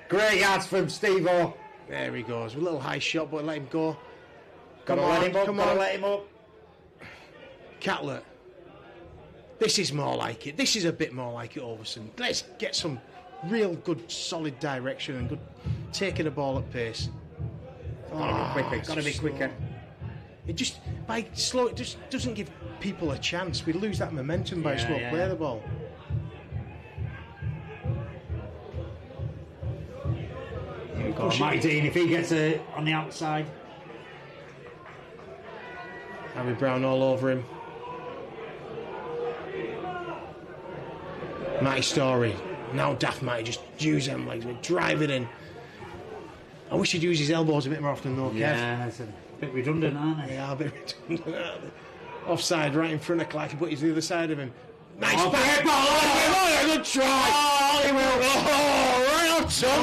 D: Great yards from Steve-O.
C: There he goes. A little high shot, but let him go.
D: Gotta let him up.
C: Catlett. This is more like it. This is a bit more like it, Ulverston. Let's get some real good, solid direction and good taking the ball at pace.
D: Gotta be quicker.
C: It just it just doesn't give people a chance. We lose that momentum by slow play the ball.
D: we go. Matty Dean, if he gets on the outside.
C: Harry Brown all over him. Matty Story. Now daft Matty, just use them legs, drive it in. I wish he'd use his elbows a bit more often though, Kev.
D: Yeah, it's a bit redundant, aren't they?
C: Yeah, a bit redundant, aren't they? Offside, right in front of Clark, but he's the other side of him. Nice back ball! Oh, good try! Oh, he will! Oh, right on Tom,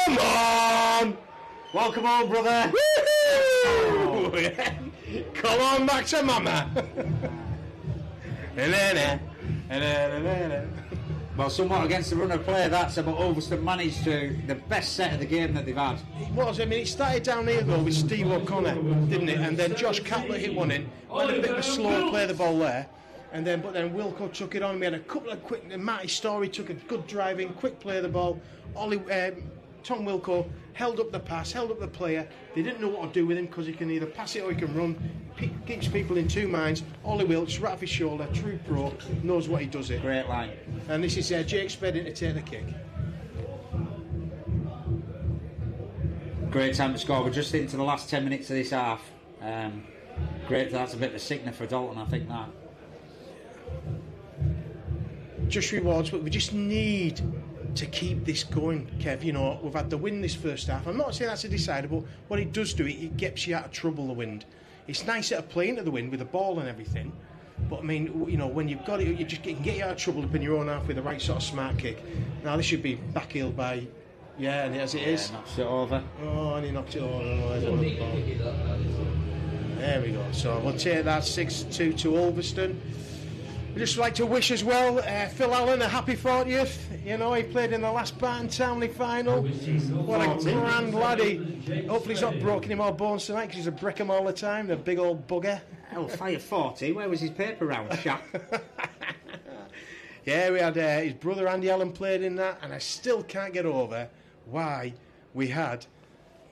C: come on!
D: Welcome home, brother!
C: Oh. Come on back to mama!
D: Well, somewhat against the run of play, that's about Ulverston managed to the best set of the game that they've had.
C: It was. I mean, it started down here though with Steve O'Connor, didn't it? And then Josh Catlett hit one in. Went a bit of a slow play the ball there, and then Wilco took it on. We had a couple of quick. Matty Story took a good drive in, quick play of the ball. Tom Wilco held up the pass, held up the player. They didn't know what to do with him because he can either pass it or he can run. Keeps people in two minds. Ollie Wilkes, right off his shoulder, true pro, knows what he does it.
D: Great line.
C: And this is Jake Spedding to take the kick.
D: Great time to score. We're just into the last 10 minutes of this half. Great, that's a bit of a sickener for Dalton, I think that.
C: Just rewards, but we just need to keep this going, Kev. You know, we've had the wind this first half. I'm not saying that's a decider, but what it does do, it gets you out of trouble, the wind. It's nice at a play into the wind with the ball and everything, but I mean, you know, when you've got it, it can get you out of trouble up in your own half with the right sort of smart kick. Now this should be backheeled by, yeah, and as it is.
D: Knocks it over.
C: Oh, and he knocked it over. There we go. So we'll take that 6-2 to Ulverston. We'd just like to wish as well Phil Allen a happy 40th. You know, he played in the last Barton Townley final. What a grand laddie. Hopefully he's not broken him all bones tonight because he's a Breckham all the time, the big old bugger.
D: Hellfire 40, where was his paper round, chap?
C: Yeah, we had his brother Andy Allen played in that, and I still can't get over why we had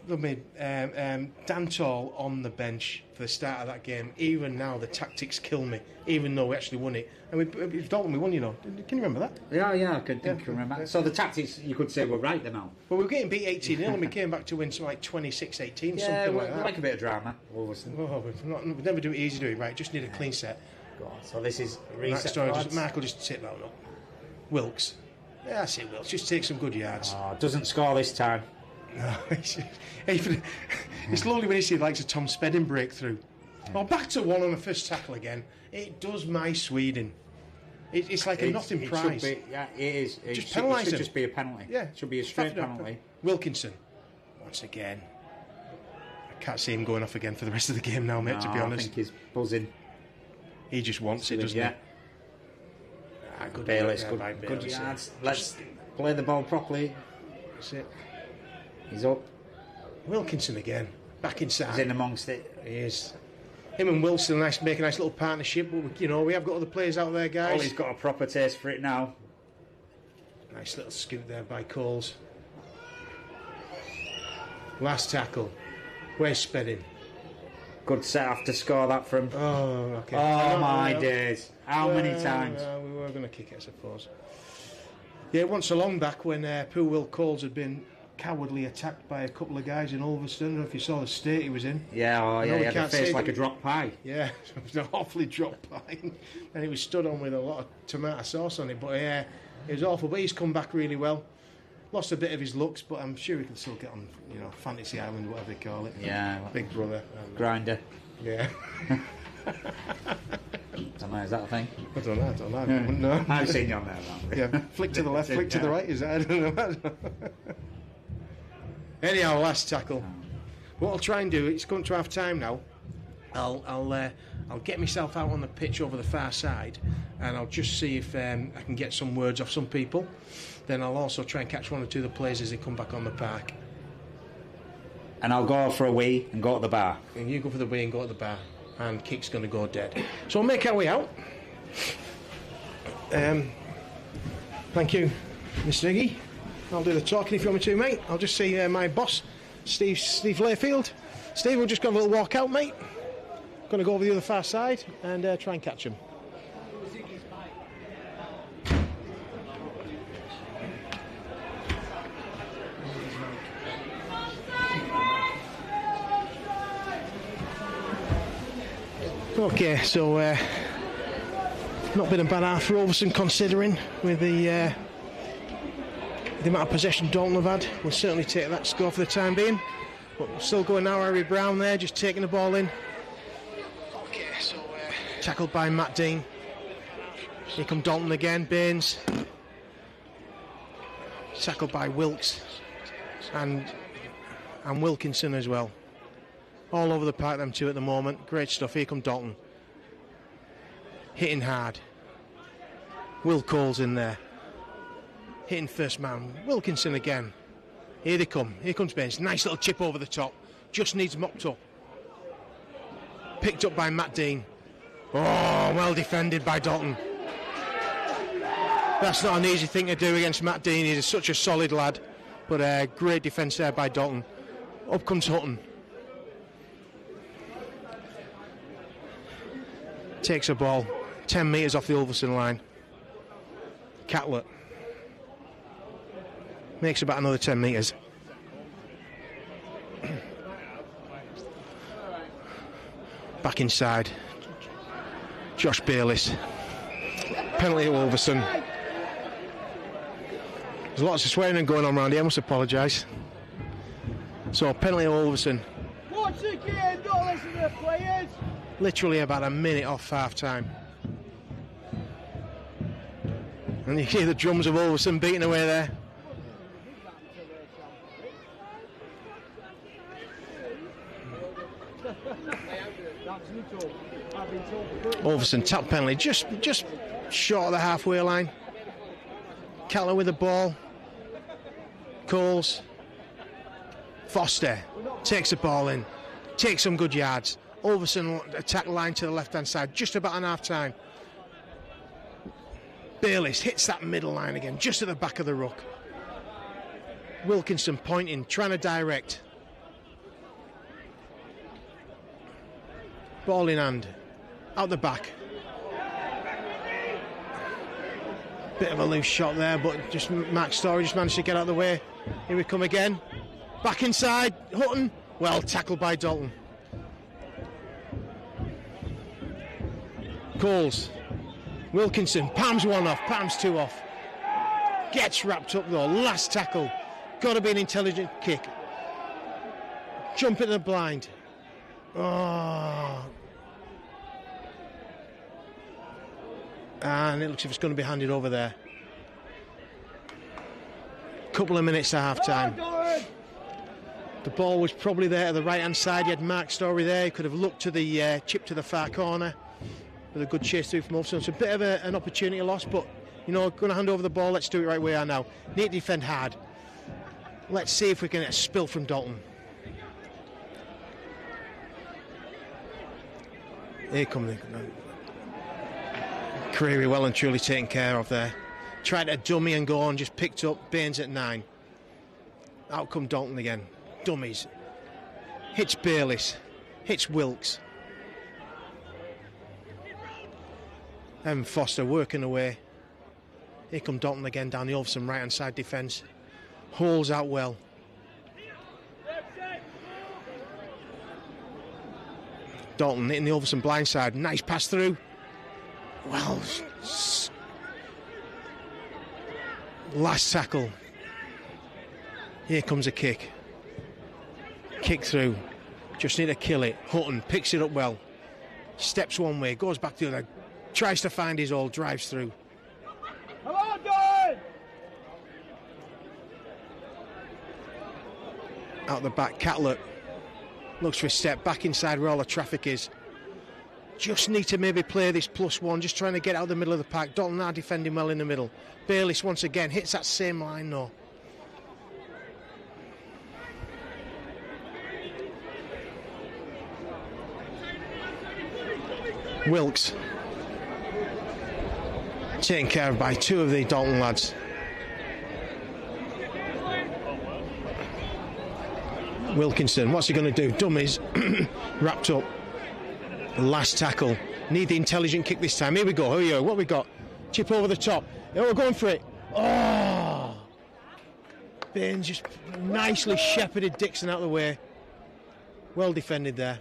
C: Dan Tall on the bench for the start of that game. Even now, the tactics kill me, even though we actually won it. And we won, you know. Can you remember that?
D: Yeah, I can remember. So the tactics, you could say, were right then now.
C: Well, we were getting beat 18-0 and we came back to win something like 26-18, something like that.
D: Like a bit of drama.
C: Oh, we never do it easy, do we? Right, just need a clean set.
D: Go on, so this is reset.
C: Mark will just take that one up. Wilkes. Yeah, that's it, Wilkes. Just take some good yards.
D: Oh, doesn't score this time.
C: No, it's lovely when you see the likes of Tom Spedding breakthrough. Well, back to one on the first tackle again. It does my Sweden. It's like a nothing prize.
D: Should be, yeah, it is.
C: Just penalise him.
D: It should just be a penalty.
C: Yeah,
D: it should be a straight penalty.
C: Wilkinson, once again. I can't see him going off again for the rest of the game now, mate. To be honest,
D: I think he's buzzing.
C: He just wants it, doesn't he?
D: Good Bayless, good yards. Let's play the ball properly.
C: That's it.
D: He's up.
C: Wilkinson again, back inside.
D: He's in amongst it.
C: He is. Him and Wilson make a nice little partnership. But we have got other players out there, guys.
D: Ollie's got a proper taste for it now.
C: Nice little scoot there by Coles. Last tackle. Where's Spedding?
D: Good set off to score that from.
C: Oh, okay.
D: Oh my days! How many times?
C: We were going to kick it, I suppose. Yeah, once along back when poor Will Coles had been cowardly attacked by a couple of guys in Ulverston. I don't know if you saw the state he was in.
D: Yeah, he had a face like a dropped pie.
C: Yeah, it was an awfully dropped pie. And he was stood on with a lot of tomato sauce on it. But yeah, it was awful. But he's come back really well. Lost a bit of his looks, but I'm sure he can still get on, Fantasy Island, whatever they call it.
D: Yeah.
C: Big brother.
D: Grinder.
C: Yeah.
D: Don't know, is that a thing?
C: I don't know. I wouldn't know.
D: I've seen you on there, man.
C: Yeah, flick to the left, flick to the right, is that? I don't know. Anyhow, last tackle. What I'll try and do, it's going to half time now. I'll get myself out on the pitch over the far side, and I'll just see if I can get some words off some people. Then I'll also try and catch one or two of the players as they come back on the park.
D: And I'll go for a wee and go to the bar.
C: And you go for the wee and go to the bar. And Kick's going to go dead. So we'll make our way out. Thank you, Mr. Iggy. I'll do the talking if you want me to, mate. I'll just see my boss, Steve Layfield. Steve, we'll just go a little walk out, mate. Going to go over the other far side and try and catch him. Okay, so not been a bad half for Ulverston considering with the amount of possession Dalton have had. We'll certainly take that score for the time being. But we're still going now. Harry Brown there, just taking the ball in. Okay, so tackled by Matt Dean. Here come Dalton again. Baines. Tackled by Wilkes and Wilkinson as well. All over the park, them two at the moment. Great stuff. Here come Dalton. Hitting hard. Will Cole's in there. Hitting first man. Wilkinson again. Here they come. Here comes Baines. Nice little chip over the top. Just needs mopped up. Picked up by Matt Dean. Oh, well defended by Dalton. That's not an easy thing to do against Matt Dean. He's such a solid lad. But great defence there by Dalton. Up comes Hutton. Takes a ball. 10 metres off the Ulverston line. Catlett. Makes about another 10 metres. Back inside. Josh Bayliss. Penalty to Ulverston. There's lots of swearing going on around here, I must apologise. So, penalty to Ulverston.
A: Watch the game, don't listen to the players.
C: Literally about a minute off half time. And you hear the drums of Ulverston beating away there. Ulverston tap penalty, just short of the halfway line. Keller with the ball. Coles. Foster takes the ball in, takes some good yards. Ulverston attack line to the left hand side, just about an half time. Bayliss hits that middle line again, just at the back of the ruck. Wilkinson pointing, trying to direct. Ball in hand, out the back. Bit of a loose shot there, but just Mark Story just managed to get out of the way. Here we come again. Back inside, Hutton. Well tackled by Dalton. Coles. Wilkinson, palms one off, palms two off. Gets wrapped up though, last tackle. Got to be an intelligent kick. Jump in the blind. Oh. And it looks as if it's going to be handed over there. Couple of minutes to half time. The ball was probably there to the right hand side. You had Mark Story there. He could have looked to the chip to the far corner with a good chase through from Ulverston. It's a bit of an opportunity loss, but you know, going to hand over the ball. Let's do it right where we are now. Need to defend hard. Let's see if we can get a spill from Dalton. Here come the Creary, well and truly taken care of there. Tried to dummy and go on, just picked up. Baines at 9. Out come Dalton again. Dummies. Hits Bayliss. Hits Wilkes. And Foster working away. Here come Dalton again down the Ulverston right hand side defence. Hauls out well. Dalton hitting the Ulverston blind side. Nice pass through. Well, last tackle. Here comes a kick. Kick through. Just need to kill it. Hutton picks it up well. Steps one way, goes back the other. Tries to find his hole, drives through.
A: Come on, Dalton!
C: Out the back, Catlett looks for a step back inside where all the traffic is. Just need to maybe play this +1, just trying to get out of the middle of the pack. Dalton now defending well in the middle. Bayliss once again hits that same line though. Wilkes taken care of by two of the Dalton lads. Wilkinson, what's he going to do? Dummies. Wrapped up. Last tackle. Need the intelligent kick this time. Here we go. Here we go. What we got? Chip over the top. Oh, we're going for it. Oh! Baines just nicely shepherded Dixon out of the way. Well defended there.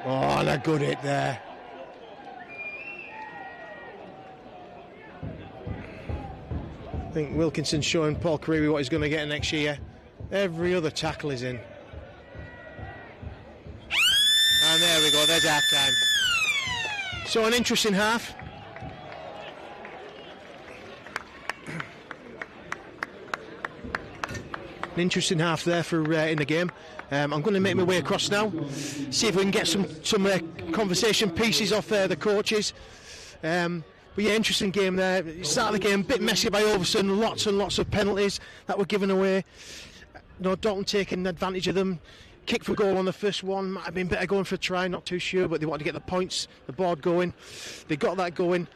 C: Oh, and a good hit there. I think Wilkinson's showing Paul Carewy what he's going to get next year. Every other tackle is in. And there we go, there's half time. So an interesting half. An interesting half there for in the game. I'm going to make my way across now, see if we can get some conversation pieces off the coaches. But yeah, interesting game there. Start of the game, a bit messy by Ulverston, lots and lots of penalties that were given away. Dalton taking advantage of them. Kick for goal on the first one, might have been better going for a try, not too sure, but they wanted to get the points, the board going. They got that going.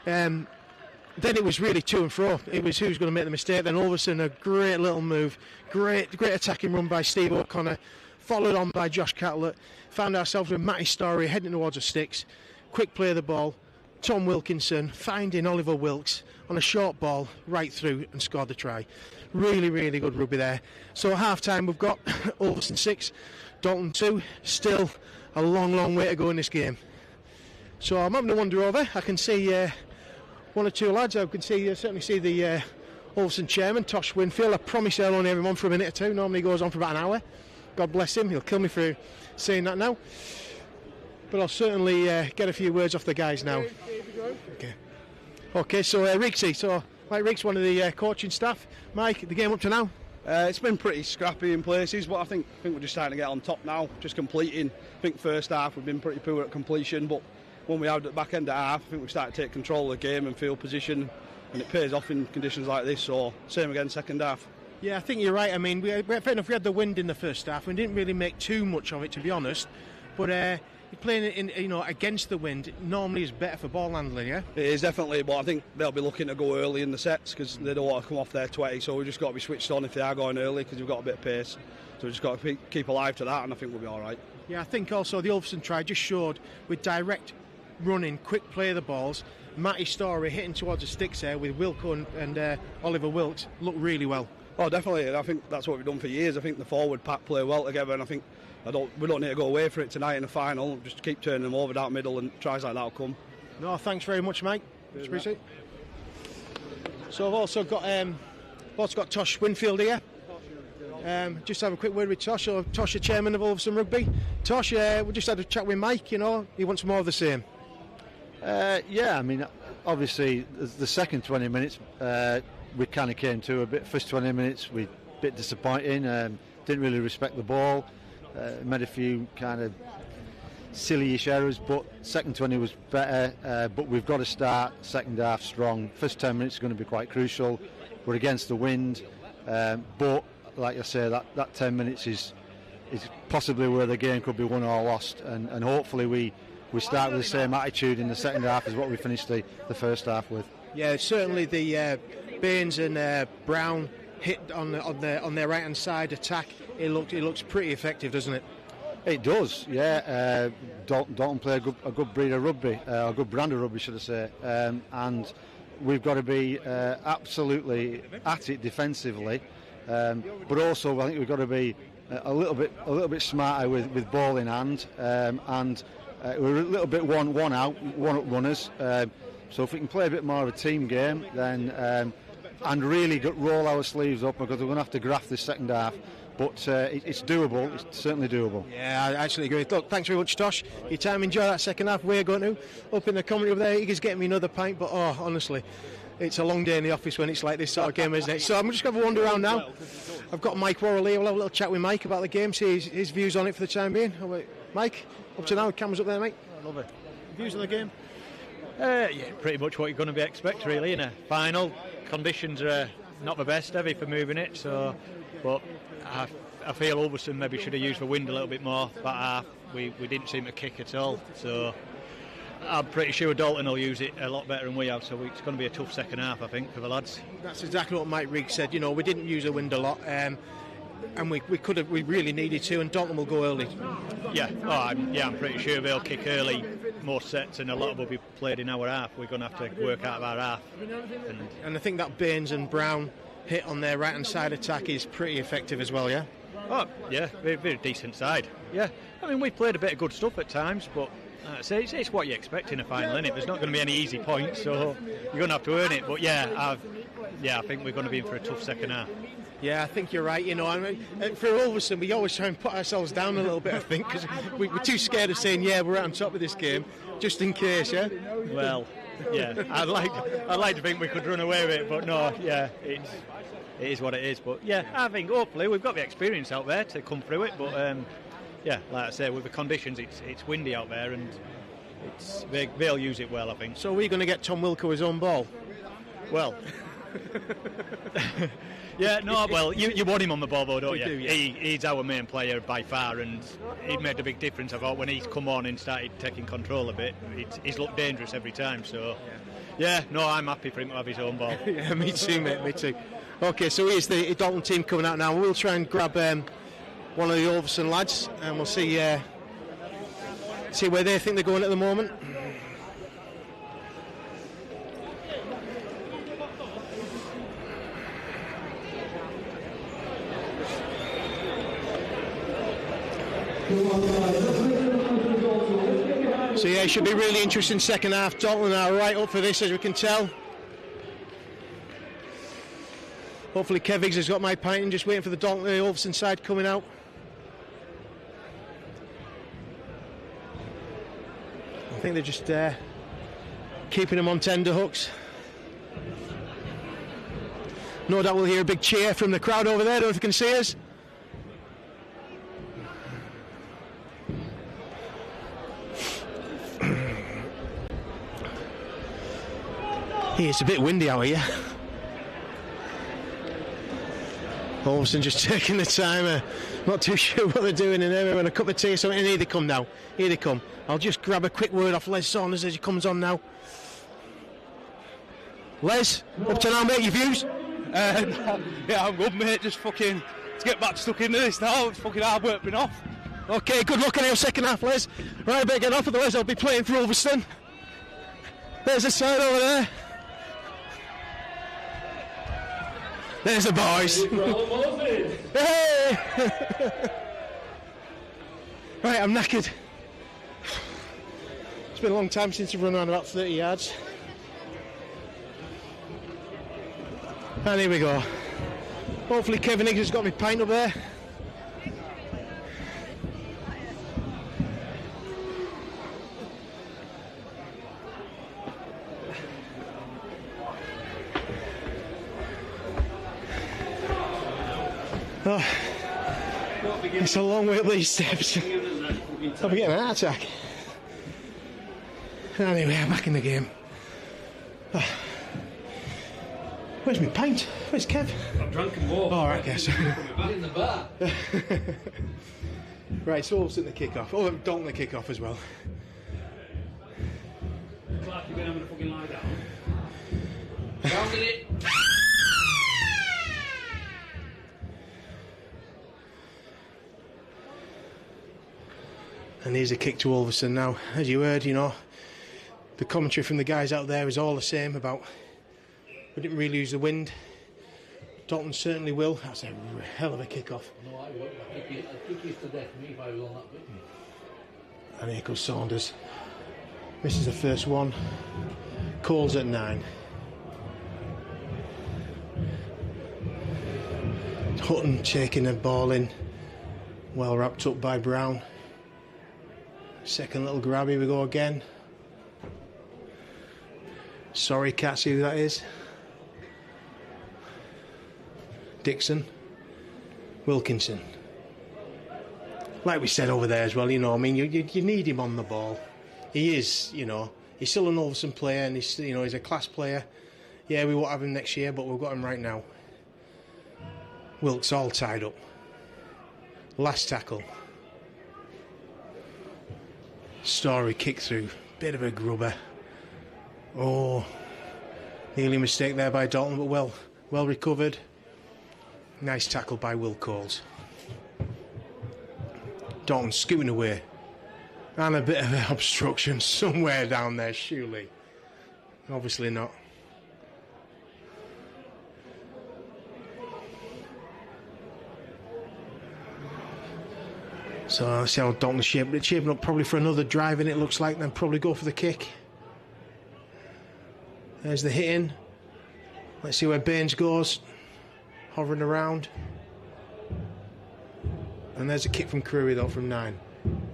C: Then it was really to and fro. It was who's going to make the mistake. Then Ulverston, a great little move, great attacking run by Steve O'Connor, followed on by Josh Catlett. Found ourselves with Matty Story heading towards the sticks. Quick play of the ball. Tom Wilkinson finding Oliver Wilkes on a short ball right through and scored the try. Really, really good rugby there. So at half time we've got Ulverston 6, Dalton 2. Still a long, long way to go in this game. So I'm having to wander over. I can see one or two lads. I can certainly see the Ulverston chairman, Tosh Winfield. I promise I'll only have him on for a minute or two. Normally he goes on for about an hour. God bless him. He'll kill me for saying that now. But I'll certainly get a few words off the guys now. Okay, so Rixie. So Mike Riggs, one of the coaching staff. Mike, the game up to now?
F: It's been pretty scrappy in places, but I think we're just starting to get on top now, just completing. I think first half we've been pretty poor at completion, but when we had at the back end of half, I think we started to take control of the game and field position, and it pays off in conditions like this, so same again second half.
C: Yeah, I think you're right. I mean, fair enough, we had the wind in the first half, we didn't really make too much of it, to be honest, but playing it in, against the wind normally is better for ball handling, yeah? It
F: is definitely, but I think they'll be looking to go early in the sets because they don't want to come off their 20, so we've just got to be switched on if they are going early because we've got a bit of pace. So we've just got to keep alive to that, and I think we'll be all right.
C: Yeah, I think also the Ulverston try just showed with direct running, quick play of the balls, Matty Story hitting towards the sticks there with Wilco and Oliver Wilkes looked really well.
F: Oh, definitely. I think that's what we've done for years. I think the forward pack play well together, and I think we don't need to go away for it tonight in the final. Just keep turning them over that middle, and tries like that will come.
C: No, thanks very much, Mike. Appreciate it. So I've also got Tosh Winfield here. Just have a quick word with Tosh. So Tosh, the chairman of Ulverston Rugby. Tosh, we just had a chat with Mike. He wants more of the same.
G: Yeah, I mean, obviously the second 20 minutes we kind of came to a bit. First 20 minutes we a bit disappointing. Didn't really respect the ball. Made a few kind of silly-ish errors, but second 20 was better. But we've got to start second half strong. First 10 minutes is going to be quite crucial. We're against the wind, but like I say, that 10 minutes is possibly where the game could be won or lost, and hopefully we start with the same attitude in the second half as what we finished the first half with.
C: Yeah, certainly the Baines and Brown hit on their right hand side attack. It looks pretty effective, doesn't it?
G: It does, yeah. Dalton play a good breed of rugby, a good brand of rugby, should I say, and we've got to be absolutely at it defensively, but also I think we've got to be a little bit smarter with ball in hand, and we're a little bit one out, one up runners. So if we can play a bit more of a team game, then and really roll our sleeves up, because we're going to have to graft this second half. But it's doable. It's certainly doable.
C: Yeah, I actually agree. Look, thanks very much, Tosh. Your time. Enjoy that second half. We're going to up in the commentary over there. Higgs getting me another pint, but honestly, it's a long day in the office when it's like this sort of game, isn't it? So I'm just going to have a wander around now. I've got Mike Worrell here. We'll have a little chat with Mike about the game, see his views on it for the time being. Mike, up to now, cameras up there, mate.
H: I love it.
C: Views on the game?
H: Yeah, pretty much what you're going to be expect, really, in a final. Conditions are not the best, heavy for moving it, so, but I feel Ulverston maybe should have used the wind a little bit more. That half, we didn't seem to kick at all, so I'm pretty sure Dalton will use it a lot better than we have, so it's going to be a tough second half, I think, for the lads.
C: That's exactly what Mike Riggs said. We didn't use the wind a lot, and we really needed to, and Dalton will go early.
H: Yeah, I'm pretty sure they'll kick early, more sets, and a lot will be played in our half. We're going to have to work out of our half.
C: And I think that Baines and Brown hit on their right hand side attack is pretty effective as well, yeah?
H: Oh, yeah, they're a decent side. Yeah, I mean, we've played a bit of good stuff at times, but it's what you expect in a final, isn't it? There's not going to be any easy points, so you're going to have to earn it. But I think we're going to be in for a tough second half.
C: Yeah, I think you're right. You know, I mean, for Ulverston, we always try and put ourselves down a little bit, I think, because we're too scared of saying, yeah, we're out on top of this game, just in case, yeah?
H: Well, yeah, I'd like to think we could run away with it, but no, yeah, it is what it is. But yeah, I think hopefully we've got the experience out there to come through it. But yeah, like I say, with the conditions, it's windy out there, and they'll use it well, I think.
C: So we're going to get Tom Wilco his own ball?
H: Well, yeah, no, well, you want him on the ball, though, don't you?
C: Do, yeah.
H: He's our main player by far, and he made a big difference, I thought, when he's come on and started taking control a bit. He's looked dangerous every time, so yeah, no, I'm happy for him to have his own ball.
C: Yeah, me too, mate, me too. Okay, so here's the Dalton team coming out now. We'll try and grab one of the Ulverston lads, and we'll see where they think they're going at the moment. So yeah, it should be really interesting second half. Dalton are right up for this, as we can tell. Hopefully Kev Higgs has got my pint and just waiting for the Dalton Ulverston side coming out. I think they're just keeping them on tender hooks. No doubt we'll hear a big cheer from the crowd over there. Don't know if you can see us. It's a bit windy out here. Ulverston just taking the time, not too sure what they're doing in there. Having a cup of tea or something. And here they come now. Here they come. I'll just grab a quick word off Les Saunders as he comes on now. Les, up to now, mate, your views?
F: Yeah, I'm good, mate. Just fucking to get back stuck into this now. It's fucking hard work been off.
C: Okay, good luck in your second half, Les. Right, I better get off, otherwise I'll be playing for Ulverston. There's the side over there. There's the boys. Hey! Right, I'm knackered. It's been a long time since I've run around about 30 yards. And here we go. Hopefully Kevin Higgs has got me pint up there. Oh, it's a long way up these steps. I'll be getting an heart attack. Anyway, I'm back in the game. Oh. Where's my pint? Where's Kev?
E: I've drunk them both.
C: Oh, right, yes.
B: In the bar.
C: Right, so Ulverston the kick-off. Oh, Dalton the kick-off as well.
E: Clark, you've been having a fucking lie down.
B: Rounded it.
C: And here's a kick to Ulverston now. As you heard, you know, the commentary from the guys out there is all the same about we didn't really use the wind. Dalton certainly will. That's a hell of a kick-off.
B: No, I won't. I'd kick you to death, me, if I was on that bit.
C: And here goes Saunders. Misses the first one. Calls at 9. Hutton taking the ball in. Well wrapped up by Brown. Second little grab, here we go again. Sorry, can't see who that is. Dixon. Wilkinson. Like we said over there as well, you know, I mean, you need him on the ball. He is, you know, he's still an Ulverston player and he's, you know, he's a class player. Yeah, we won't have him next year, but we've got him right now. Wilkes all tied up. Last tackle. Story kick through, bit of a grubber. Oh, nearly a mistake there by Dalton, but well recovered. Nice tackle by Will Coles. Dalton scooting away, and a bit of an obstruction somewhere down there, surely. Obviously not. So let's see how Dalton's shaping. It's shaping up probably for another drive in, it looks like, then probably go for the kick. There's the hit in. Let's see where Baines goes. Hovering around. And there's a kick from Crewe though from 9.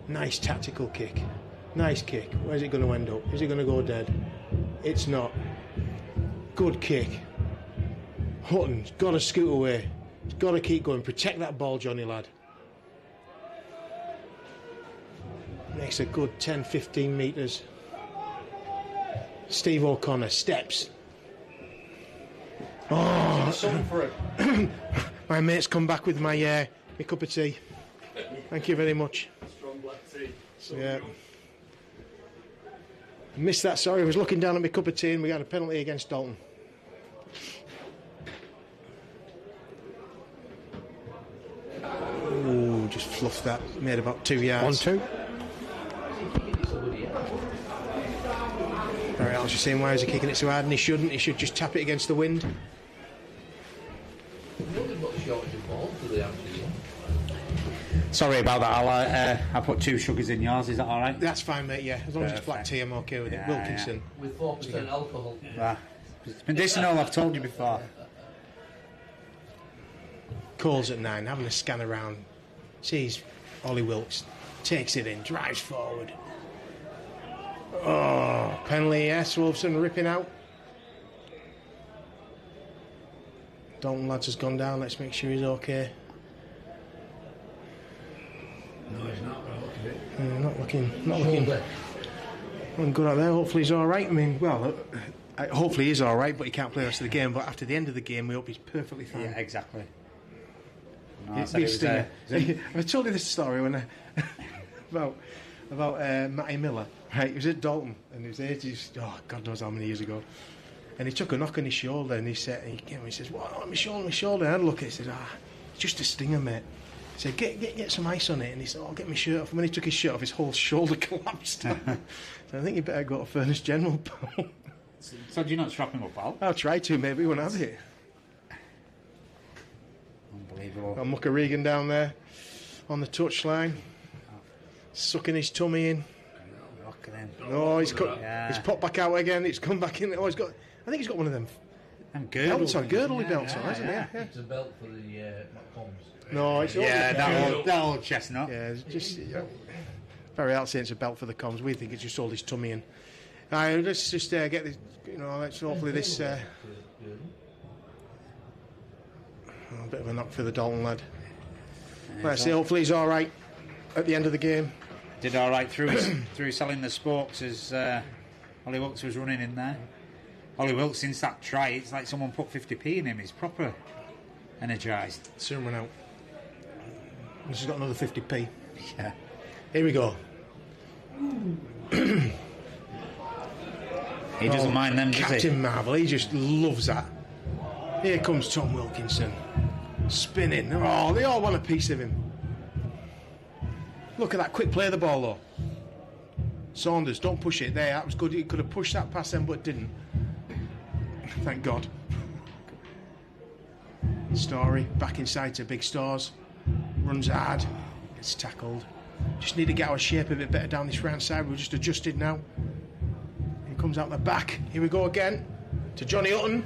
C: Nice tactical kick. Nice kick. Where's it going to end up? Is it going to go dead? It's not. Good kick. Hutton's got to scoot away. He's got to keep going. Protect that ball, Johnny lad. Makes a good 10-15 metres. Steve O'Connor steps. Oh, my mate's come back with my cup of tea. Thank you very much.
I: Strong black tea.
C: Yeah. Missed that, sorry. I was looking down at my cup of tea and we got a penalty against Dalton. Ooh, just fluffed that. Made about 2 yards.
D: 1-2.
C: Alright, I was just saying, why is he kicking it so hard? And he shouldn't. He should just tap it against the wind.
D: Sorry about that. I put 2 sugars in yours. Is that all right?
C: That's fine, mate. Yeah, as long as it's black tea, I'm okay with it. Wilkinson.
B: With 4% alcohol.
D: It's medicinal. I've told you before.
C: Calls at 9, having a scan around. Sees Ollie Wilkes, takes it in, drives forward. Oh, penalty, yes. Ulverston ripping out. Dalton lads has gone down. Let's make sure he's okay.
I: No, he's not.
C: Not looking good out there. Hopefully he's all right. I mean, well, hopefully he's all right, but he can't play the rest of the game. But after the end of the game, we hope he's perfectly fine.
D: Yeah, exactly. No,
C: I told you this story when about Matty Miller. Right, he was at Dalton, and he was 80s. Oh, God knows how many years ago. And he took a knock on his shoulder, and he came. He says, "What? My shoulder." And I had a look at it. He says, "It's just a stinger, mate." He said, "Get some ice on it." And he said, "I'll get my shirt off." And when he took his shirt off, his whole shoulder collapsed. So I think you better go to Furnace General, pal.
D: So do you not strap him up, pal?
C: I'll try to, maybe he won't have it.
D: Unbelievable.
C: Got Mucker Regan down there on the touchline, sucking his tummy in. No, he's popped back out again. It's come back in. Oh, I think he's got one of them.
D: And
C: girdly belts on, hasn't he? Yeah.
B: It's a belt for the McCombs.
C: No, it's
D: that old chestnut.
C: Yeah, it's just very out saying it's a belt for the comms. We think it's just all his tummy in. Let's just get this. Let's hopefully this. A bit of a knock for the Dalton lad. Let's see. Hopefully he's all right at the end of the game.
D: Did all right through selling the spokes as Ollie Wilkes was running in there. Ollie Wilkes, since that try, it's like someone put 50p in him. He's proper energised.
C: Soon run out. This has got another 50p.
D: Yeah.
C: Here we go.
D: He doesn't mind them, does he?
C: Captain Marvel, he just loves that. Here comes Tom Wilkinson. Spinning. Oh, they all want a piece of him. Look at that quick play of the ball, though. Saunders, don't push it. There, that was good. He could have pushed that past them, but didn't. Thank God. Story, back inside to Big Stores. Runs hard. Gets tackled. Just need to get our shape a bit better down this round side. We're just adjusted now. He comes out the back. Here we go again. To Johnny Hutton.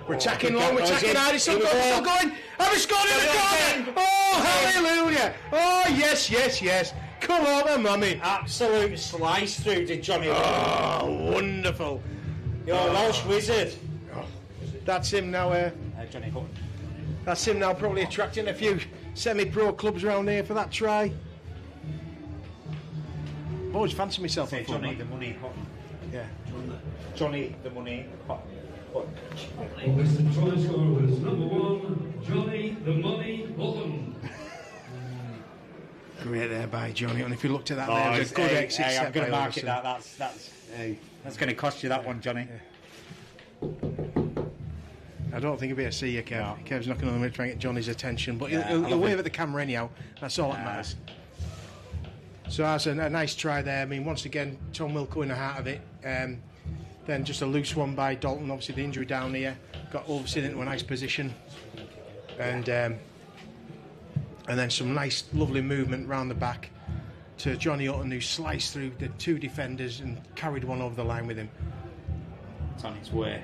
C: We're attacking long, we're attacking hard. It's still going. Have we scored in the corner? Oh, hallelujah. Oh, yes. Come on, then, mummy.
D: Absolute slice through to Johnny Hutton.
C: Oh, wonderful.
D: You're a Welsh wizard.
C: That's him now.
D: Johnny Hutton.
C: That's him now, probably attracting a few semi-pro clubs around here for that try. I've always fancied myself.
D: Say Johnny the Money Hutton.
C: Yeah.
D: Johnny the Money Hutton.
E: Ulverston try scorer was number 1, Johnny the Money Hutton.
C: Great there by Johnny. And if you looked at that, there was a good exit set.
D: I'm going to mark it. That's going to cost you that one, Johnny.
C: Yeah. I don't think he'll be able to see you, Kev. No. Kev's not going to try and get Johnny's attention, but he'll wave at the camera anyhow. That's all that matters. So that's a nice try there. I mean, once again, Tom Wilco in the heart of it. Then just a loose one by Dalton. Obviously, the injury down here got Ulverston into a nice position, and then some nice, lovely movement round the back. to Johnny Hutton, who sliced through the 2 defenders and carried one over the line with him.
D: It's on its way.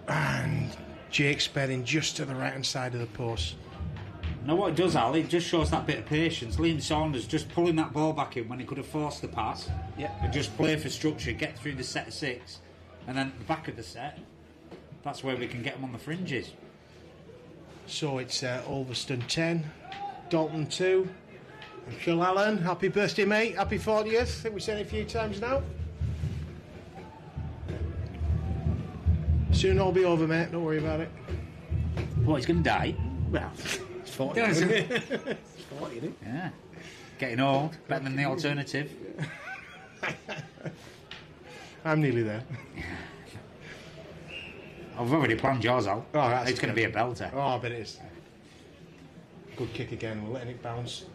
C: And Jake Spedding just to the right-hand side of the post.
D: Now what it does, Al, it just shows that bit of patience. Liam Saunders just pulling that ball back in when he could have forced the pass.
C: Yeah.
D: And just play for structure, get through the set of 6. And then at the back of the set, that's where we can get them on the fringes.
C: So it's Ulverston 10, Dalton 2. And Phil Allen, happy birthday, mate. Happy 40th. I think we've said it a few times now. Soon it'll be over, mate. Don't worry about it.
D: What, he's going to die?
C: Well, it's 40, isn't it? It's 40, isn't it?
D: Yeah. Getting old, better than the alternative.
C: I'm nearly there.
D: I've already planned yours, Al.
C: Oh, that's
D: it's going to be a belter.
C: Oh, I bet it is. Good kick again. We're letting it bounce.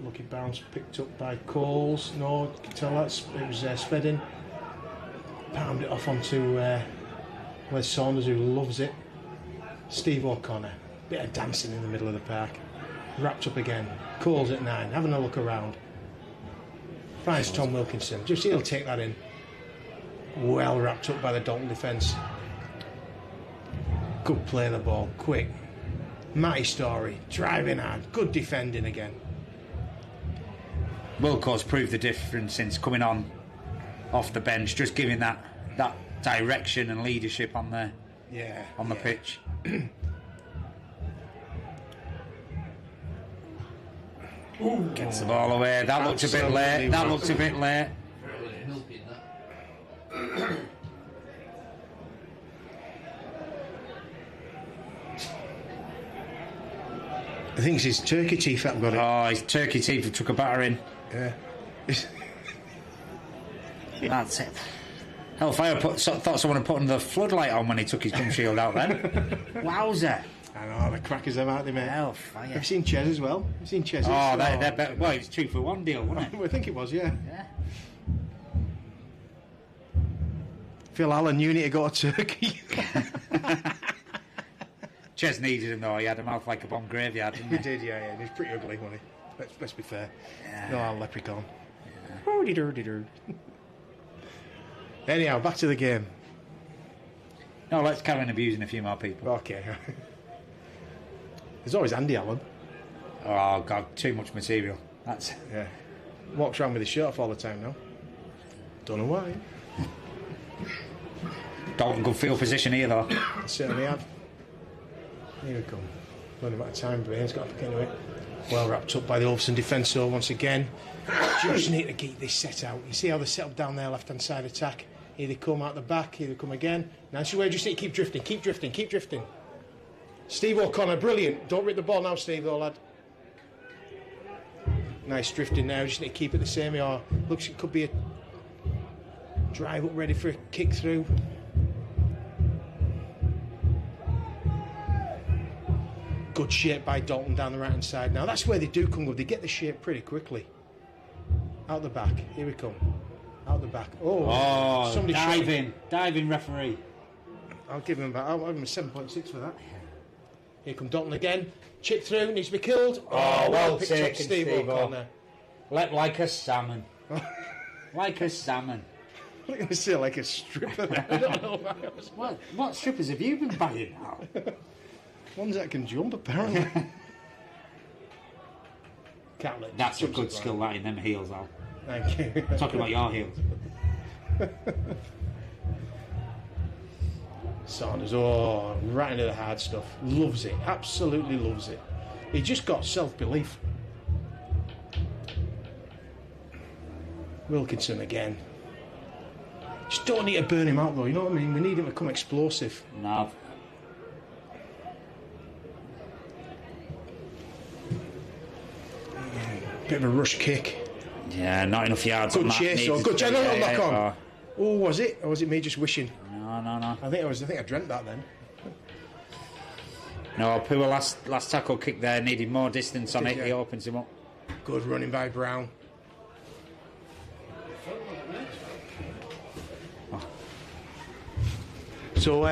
C: Lucky bounce picked up by Coles. No, you can tell it was Spedding. Palmed it off onto Wes Saunders, who loves it. Steve O'Connor. Bit of dancing in the middle of the park. Wrapped up again. Coles at 9. Having a look around. Finds Tom Wilkinson. Just he'll take that in. Well wrapped up by the Dalton defence. Good play of the ball. Quick. Matty Story. Driving hard. Good defending again.
D: Wilco's proved the difference since coming on off the bench, just giving that direction and leadership on the pitch. Gets the ball away. That looked a bit late. That looked a bit late.
C: I think it's his turkey teeth that got it.
D: Oh, his turkey teeth took a battering.
C: Yeah.
D: That's it. Hellfire thought someone had put the floodlight on when he took his gum shield out then. Wowzer.
C: I know, the crackers them out there, mate.
D: Hellfire.
C: Have you seen Ches as well? Have you seen Ches?
D: Oh, they're better. Well, it was 2-for-1 deal, wasn't it?
C: I think it was, yeah.
D: Yeah.
C: Phil Allen, you need to go to Turkey.
D: Ches needed him though. He had a mouth like a bomb graveyard, didn't he?
C: He did, yeah. He's pretty ugly, wasn't he? Let's be fair.
D: Yeah.
C: No, leprechaun. Yeah. Anyhow, back to the game.
D: No, let's carry on abusing a few more people.
C: Okay. There's always Andy Allen.
D: Oh God, too much material. That's
C: yeah. Walks around with his shirt off all the time now. Don't know why.
D: Dalton good field position here though.
C: They certainly have. Here we come. Only about time, Bain's got to pick into it. Well wrapped up by the Ulverston defence, so once again, just need to keep this set out. You see how they set up down there, left hand side attack. Here they come out the back, here they come again. Nice way, just need to keep drifting. Steve O'Connor, brilliant. Don't rip the ball now, Steve, though, lad. Nice drifting now, just need to keep it the same. Or looks it could be a drive up ready for a kick through. Good shape by Dalton down the right hand side. Now that's where they do come good. They get the shape pretty quickly. Out the back. Here we come. Out the back. Oh, somebody
D: diving referee.
C: I'll give him a 7.6 for that. Here come Dalton again. Chip through, needs to be killed.
D: Oh, well
C: picked
D: taken,
C: up Steve O'Connor.
D: Leapt like a salmon. Like a salmon.
C: I'm going to say like a stripper. I don't know
D: what strippers have you been buying now?
C: Ones that can jump, apparently.
D: That's a good skill, that in them heels, Al.
C: Thank you.
D: Talking about your heels.
C: Saunders, right into the hard stuff. Loves it, absolutely loves it. He just got self-belief. Wilkinson again. Just don't need to burn him out though, you know what I mean? We need him to come explosive.
D: No.
C: Bit of a rush kick.
D: Yeah, not enough yards.
C: Good chase though, good chase. No, knock on. Oh, was it? Or was it me just wishing?
D: No.
C: I think I dreamt that then.
D: No, poor last tackle kick there, needed more distance on it. He opens him up.
C: Good running by Brown. So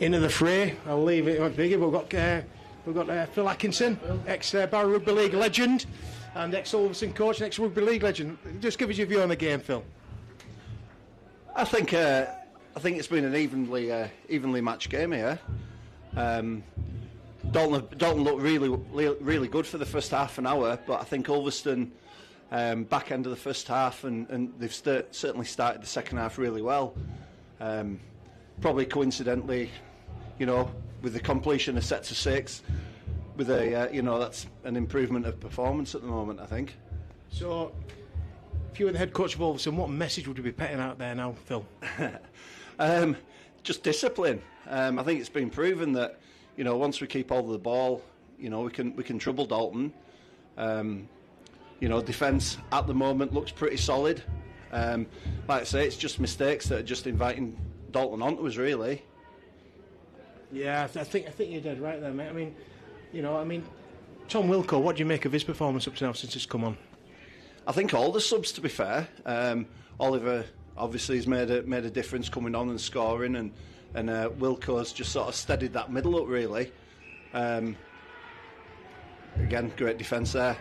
C: into the fray, I'll leave it bigger. We've got Phil Atkinson, ex Barrow Rugby League legend. and ex-Ulverston coach and ex-rugby league legend. Just give us your view on the game, Phil.
J: I think it's been an evenly matched game here. Dalton looked really good for the first half an hour, but I think Ulverston back end of the first half, and they've certainly started the second half really well. Probably coincidentally, with the completion of set to 6, with that's an improvement of performance at the moment, I think.
C: So, if you were the head coach of Ulverston, what message would you be putting out there now, Phil?
J: Just discipline. I think it's been proven that once we keep hold of the ball, we can trouble Dalton. Defence at the moment looks pretty solid. Like I say, it's just mistakes that are just inviting Dalton onto us, really.
C: Yeah, I think you're dead right there, mate. I mean, Tom Wilco, what do you make of his performance up to now since he's come on?
J: I think all the subs, to be fair. Oliver obviously has made a difference coming on and scoring, and Wilco's just sort of steadied that middle up, really. Again, great defence there.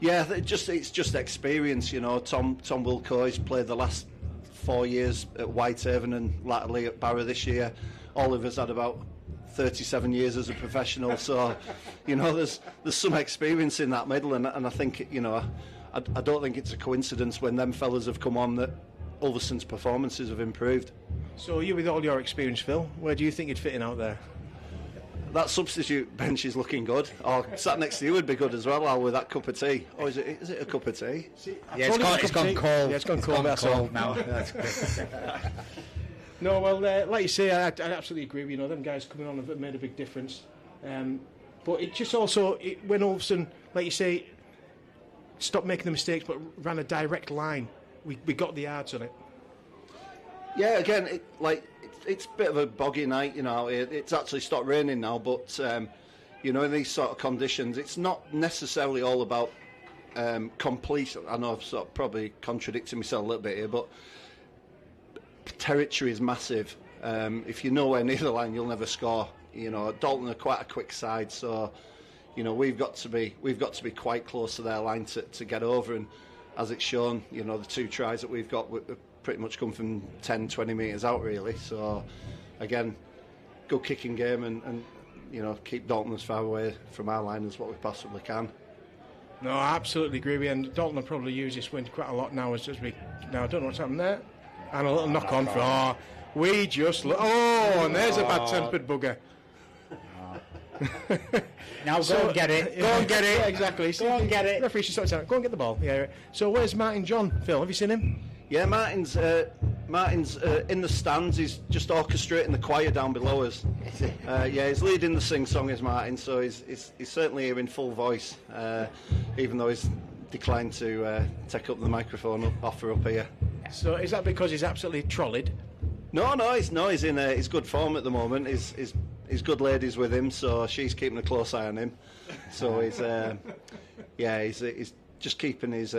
J: It's just experience, Tom Wilco has played the last 4 years at Whitehaven and latterly at Barrow this year. Oliver's had about 37 years as a professional, so there's some experience in that middle, and I think I don't think it's a coincidence when them fellas have come on that Ulverston's performances have improved.
C: So you, with all your experience, Phil, where do you think you'd fit in out there?
J: That substitute bench is looking good. Or sat next to you would be good as well, Al, with that cup of tea. Oh, is it a cup of tea?
D: Yeah, it's gone cold.
C: Yeah, it's gone cold. That's all
D: now.
C: No, well, like you say, I absolutely agree with you. Them guys coming on have made a big difference. But it just also, when Ulverston, like you say, stopped making the mistakes but ran a direct line, we got the yards on it.
J: Yeah, again, it's a bit of a boggy night, It's actually stopped raining now, but in these sort of conditions, it's not necessarily all about complete. I know I've sort of probably contradicting myself a little bit here, but territory is massive. If you're nowhere near the line, you'll never score. Dalton are quite a quick side, so we've got to be quite close to their line to get over. And as it's shown, the 2 tries that we've got pretty much come from 10-20 metres out, really. So again, good kicking game, and keep Dalton as far away from our line as what we possibly can.
C: No, I absolutely agree with you, and Dalton will probably use this win quite a lot now. I don't know what's happened there. And a little knock on for and there's a bad-tempered bugger.
D: Now go and get it.
C: Go and get it. Exactly.
D: Go and get it.
C: Referee should sort it out. Go and get the ball. Yeah. So where's Martin John, Phil? Have you seen him?
J: Yeah, Martin's in the stands. He's just orchestrating the choir down below us. He's leading the sing-song as Martin, so he's certainly here in full voice, even though he's declined to take up the microphone offer up here.
C: So is that because he's absolutely trolleyed?
J: No, he's in his good form at the moment. His good lady's with him, so she's keeping a close eye on him. So he's just keeping his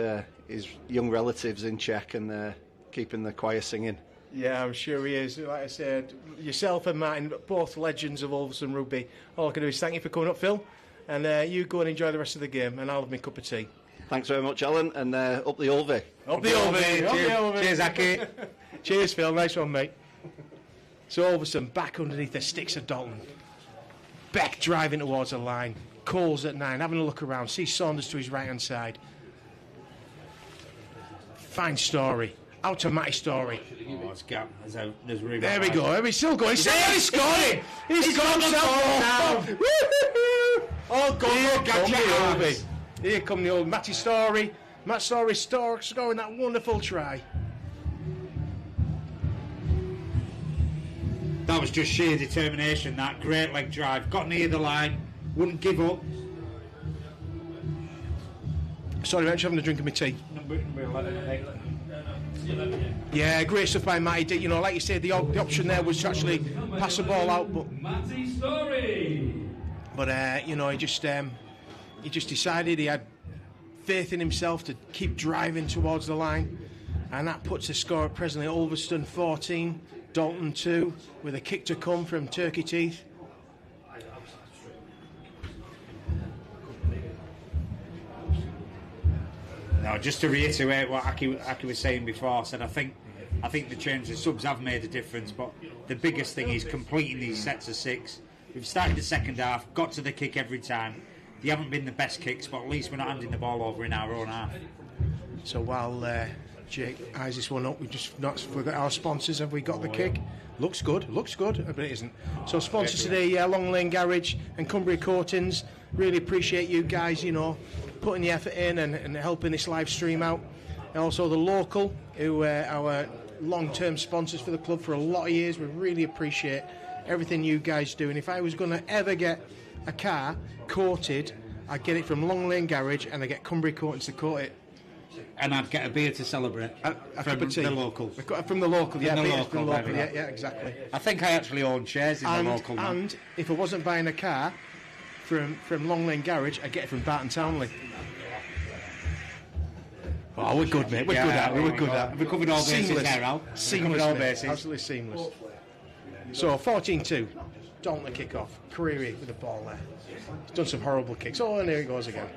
J: young relatives in check and keeping the choir singing.
C: Yeah, I'm sure he is. Like I said, yourself and Martin, both legends of Ulverston rugby. All I can do is thank you for coming up, Phil, and you go and enjoy the rest of the game, and I'll have my cup of tea.
J: Thanks very much, Alan, and up the Ulvie.
C: Up the Ulvie.
D: Cheers, Aki.
C: Cheers, Phil. Nice one, mate. So Ulverston back underneath the sticks of Dalton. Beck driving towards the line. Coles at 9, having a look around. See Saunders to his right-hand side. Fine Story. Out to Matty Story.
D: Oh, it's gap. There's room.
C: There we go. He's still going. He's scoring. He's got himself down. Oh, God. Here come the old Matty Story. Matt Story scoring that wonderful try.
D: That was just sheer determination, that great leg drive. Got near the line, wouldn't give up.
C: Sorry, I'm just having a drink of my tea.
D: Number 11.
C: Yeah, great stuff by Matty. Like you said, the option there was to actually pass the ball out, but
E: Matty Story.
C: But he just decided he had faith in himself to keep driving towards the line, and that puts the score at presently Ulverston 14, Dalton 2, with a kick to come from Turkey Teeth.
D: No, just to reiterate what Aki was saying before, I said I think the change of subs have made a difference, but the biggest thing is completing these sets of 6. We've started the second half, got to the kick every time. They haven't been the best kicks, but at least we're not handing the ball over in our own half.
K: So while Jake eyes this one up, we've got our sponsors. Have we got the kick? Looks good, but it isn't. So sponsors today, Long Lane Garage and Cumbria Coatings. Really appreciate you guys, putting the effort in and helping this live stream out. And also the local, who are our long-term sponsors for the club for a lot of years. We really appreciate everything you guys do. And if I was going to ever get a car coated, I'd get it from Long Lane Garage and I'd get Cumbria Coatings to coat it.
D: And I'd get a beer to celebrate from the local.
K: From the local, yeah. From the local,
D: yeah,
K: exactly.
D: I think I actually own shares in the local.
K: And if I wasn't buying a car from Long Lane Garage, I'd get it from Barton Townley. Oh, we're good, mate. We're good at it.
D: We've covered all bases there, Al.
K: Seamless, absolutely seamless. So 14-2, Dalton kick off. Careery with the ball there. He's done some horrible kicks. Oh, and here he goes again.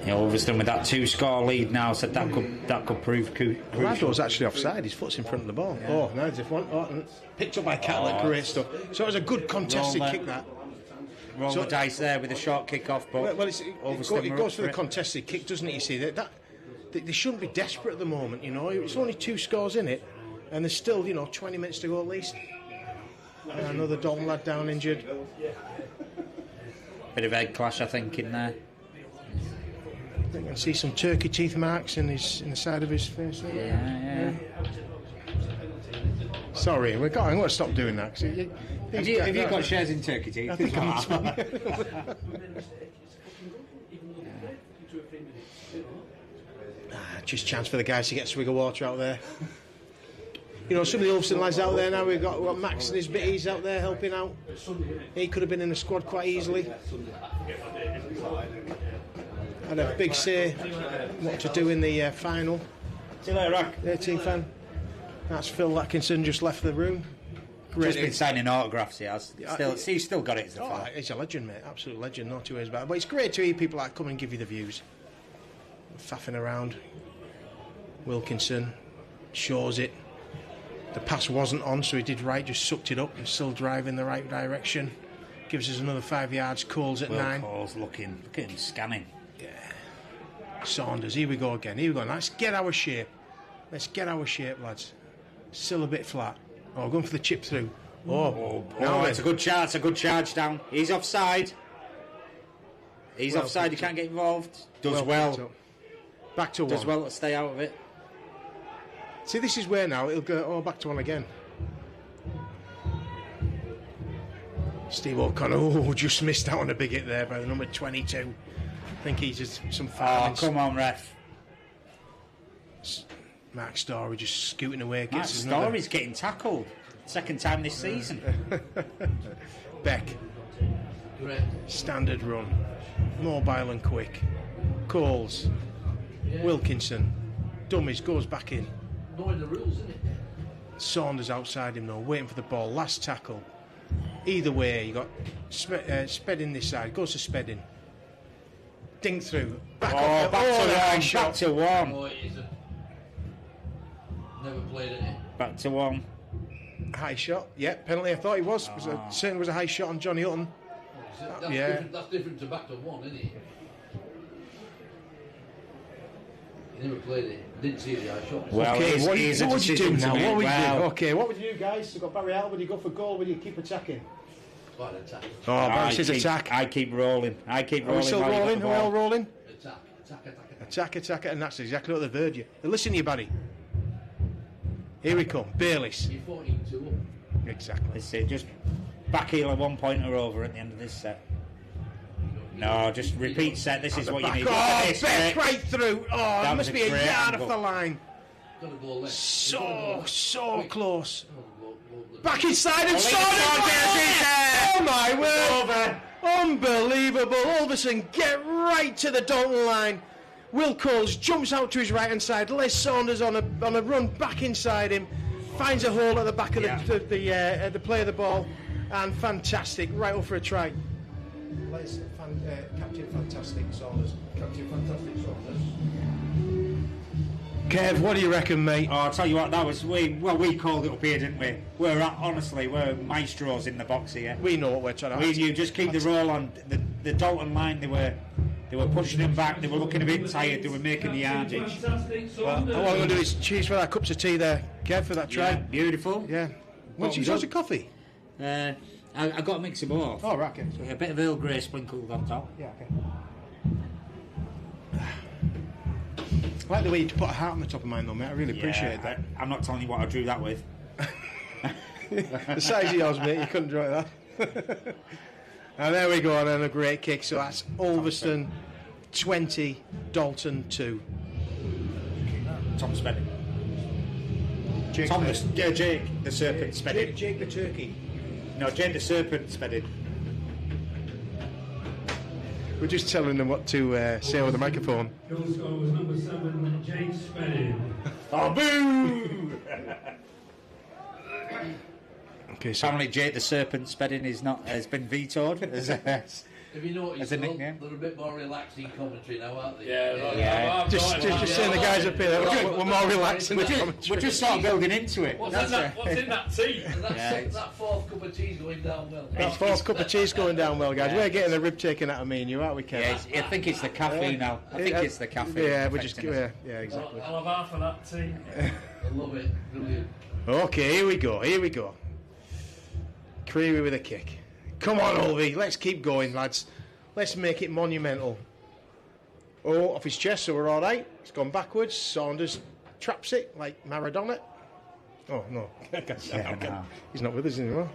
D: Ulverston with that 2-score lead now, said that could prove crucial.
K: Rado's actually offside. His foot's in front of the ball. Yeah. Oh, now it's one. Oh, picked up by Catlett. Great stuff. So it was a good contested kick, that.
D: Roll the dice there with a short kick-off, but
K: it goes for the contested kick, doesn't it? You see that they shouldn't be desperate at the moment. It's only 2 scores in it, and there's still 20 minutes to go at least. And another Dalton lad down injured.
D: Bit of head clash, I think, in there.
K: I think I can see some turkey teeth marks in the side of his face.
D: Yeah.
K: Sorry, I'm going to stop doing that.
D: Have you got shares in turkey teeth?
K: I think just chance for the guys to get a swig of water out there. Some of the Ulverston lads out there now. We've got Max and his bitties out there helping out. He could have been in the squad quite easily. Had a big say what to do in the final.
D: See you later, Rock.
K: 18 fan. That's Phil Atkinson just left the room. Great.
D: Just been signing autographs, he has. He's still got it as a fan.
K: He's a legend, mate. Absolute legend. No 2 ways about it. But it's great to hear people like come and give you the views. Faffing around. Wilkinson shows it. The pass wasn't on, so he did right. Just sucked it up and still driving the right direction. Gives us another 5 yards. Cole's at 9.
D: Cole's looking. Look at him scanning.
K: Saunders, here we go again. Let's get our shape. Lads. Still a bit flat. Oh, going for the chip through.
D: It's a good charge. It's a good charge down. He's offside. He's offside. He can't get involved. Does well.
K: Back to 1.
D: Does well to stay out of it.
K: See, this is where now it'll go. Back to 1 again. Steve O'Connor. Just missed out on a big hit there by the number 22. I think he's just some fans.
D: Come on, ref.
K: Mark Story just scooting away.
D: Mark Story's getting tackled. Second time this season.
K: Beck. Standard run. Mobile and quick. Coles. Wilkinson. Dummies goes back in.
B: Knowing the rules, isn't it?
K: Saunders outside him though, waiting for the ball. Last tackle. Either way, you got Spedding this side. Goes to Spedding. Ding through. Back
D: to 1.
B: Oh, it isn't. Never played it.
D: Back to 1.
K: High shot. Yeah, penalty. I thought he was. Certainly was a high shot on Johnny Hutton.
B: That's different to back to 1, isn't it? He never played it. Didn't see the high shot.
K: Well, okay, what would you do now? What would you do? Okay, what would you do, guys? You've got Barry out. Would you go for goal? Would you keep attacking?
B: Attack.
K: Oh, Barry says attack.
D: I keep rolling.
K: Are we still rolling? Are we all rolling?
B: Attack.
K: And that's exactly what they've heard you. They listen to you, Barry. Here we come. Bayliss.
B: You're 14-2 up.
K: Exactly.
D: That's it. Just back heel a 1-pointer over at the end of this set. No, just repeat set. This is what you need.
K: Oh, Beck right through. Oh, it must be a yard off the line. So close. Back inside and oh my word! Unbelievable. Ulverston get right to the Dalton line. Will Coles jumps out to his right hand side. Les Saunders on a run back inside him. finds a hole at the back of the play of the ball, and fantastic, right up for a try. Captain Fantastic Saunders. Captain Fantastic Saunders. Kev, what do you reckon, mate?
D: Oh, I'll tell you what, that was we called it up here, didn't we? We're maestros in the box here.
K: We know what we're trying to do.
D: You just keep the roll on. The Dalton line, they were pushing him back, they were looking a bit tired, they were making the yardage.
K: Well, what I'm going to do is cheers for that cups of tea there, Kev, for that try.
D: Yeah, beautiful.
K: Yeah. What's your sauce of coffee?
D: I got to mix them both.
K: Oh, right, okay.
D: So a bit of Earl Grey sprinkled on top.
K: Yeah, okay. I like the way you put a heart on the top of mine, though, mate. I really appreciate that.
D: I'm not telling you what I drew that with.
K: The size of yours, mate, you couldn't draw it that. And there we go, and then a great kick. So that's Ulverston 20, Dalton 2.
D: Tom Spedding. Jake the Serpent Spedding.
K: Jake the Turkey.
D: No, Jake the Serpent Spedding.
K: We're just telling them what to say over the microphone.
E: Goal scorer was number 7, Jake Spedding.
D: Oh, boo!
K: Okay, so
D: apparently Jake the Serpent Spedding has been vetoed as
B: Have you noticed
D: as a nickname?
B: They're a bit more relaxed in commentary now, aren't they?
E: Yeah.
K: Just saying the guys up here, we're more relaxed in the commentary.
D: We're just sort of building into it.
E: What's in that tea?
B: That fourth cup of tea's going down well.
K: That fourth cup of tea's going down well, guys. We're getting the rib taken out of me and you, aren't we, Ken?
D: Yeah, I think it's the caffeine now. I think it's the caffeine.
K: Yeah, we're just yeah, exactly.
E: I'll have half of that tea.
B: I love it. Brilliant.
K: Okay, here we go. Creevy with a kick. Come on, Ulvie, let's keep going, lads. Let's make it monumental. Oh, off his chest, so we're all right. It's gone backwards. Saunders traps it like Maradona. Oh, no. He's not with us anymore.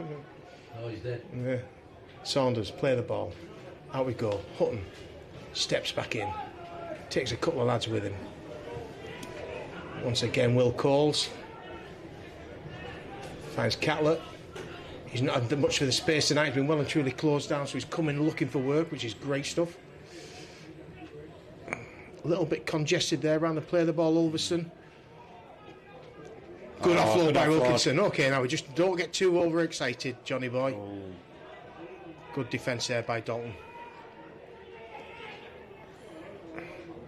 B: No, he's dead.
K: Yeah. Saunders, play the ball. Out we go. Hutton steps back in. Takes a couple of lads with him. Once again, Will calls. Finds Catlett. He's not had much for the space tonight. He's been well and truly closed down, so he's coming looking for work, which is great stuff. A little bit congested there around the play of the ball, Ulverston. Good offload by Wilkinson. Okay, now we just don't get too overexcited, Johnny boy. Oh. Good defence there by Dalton.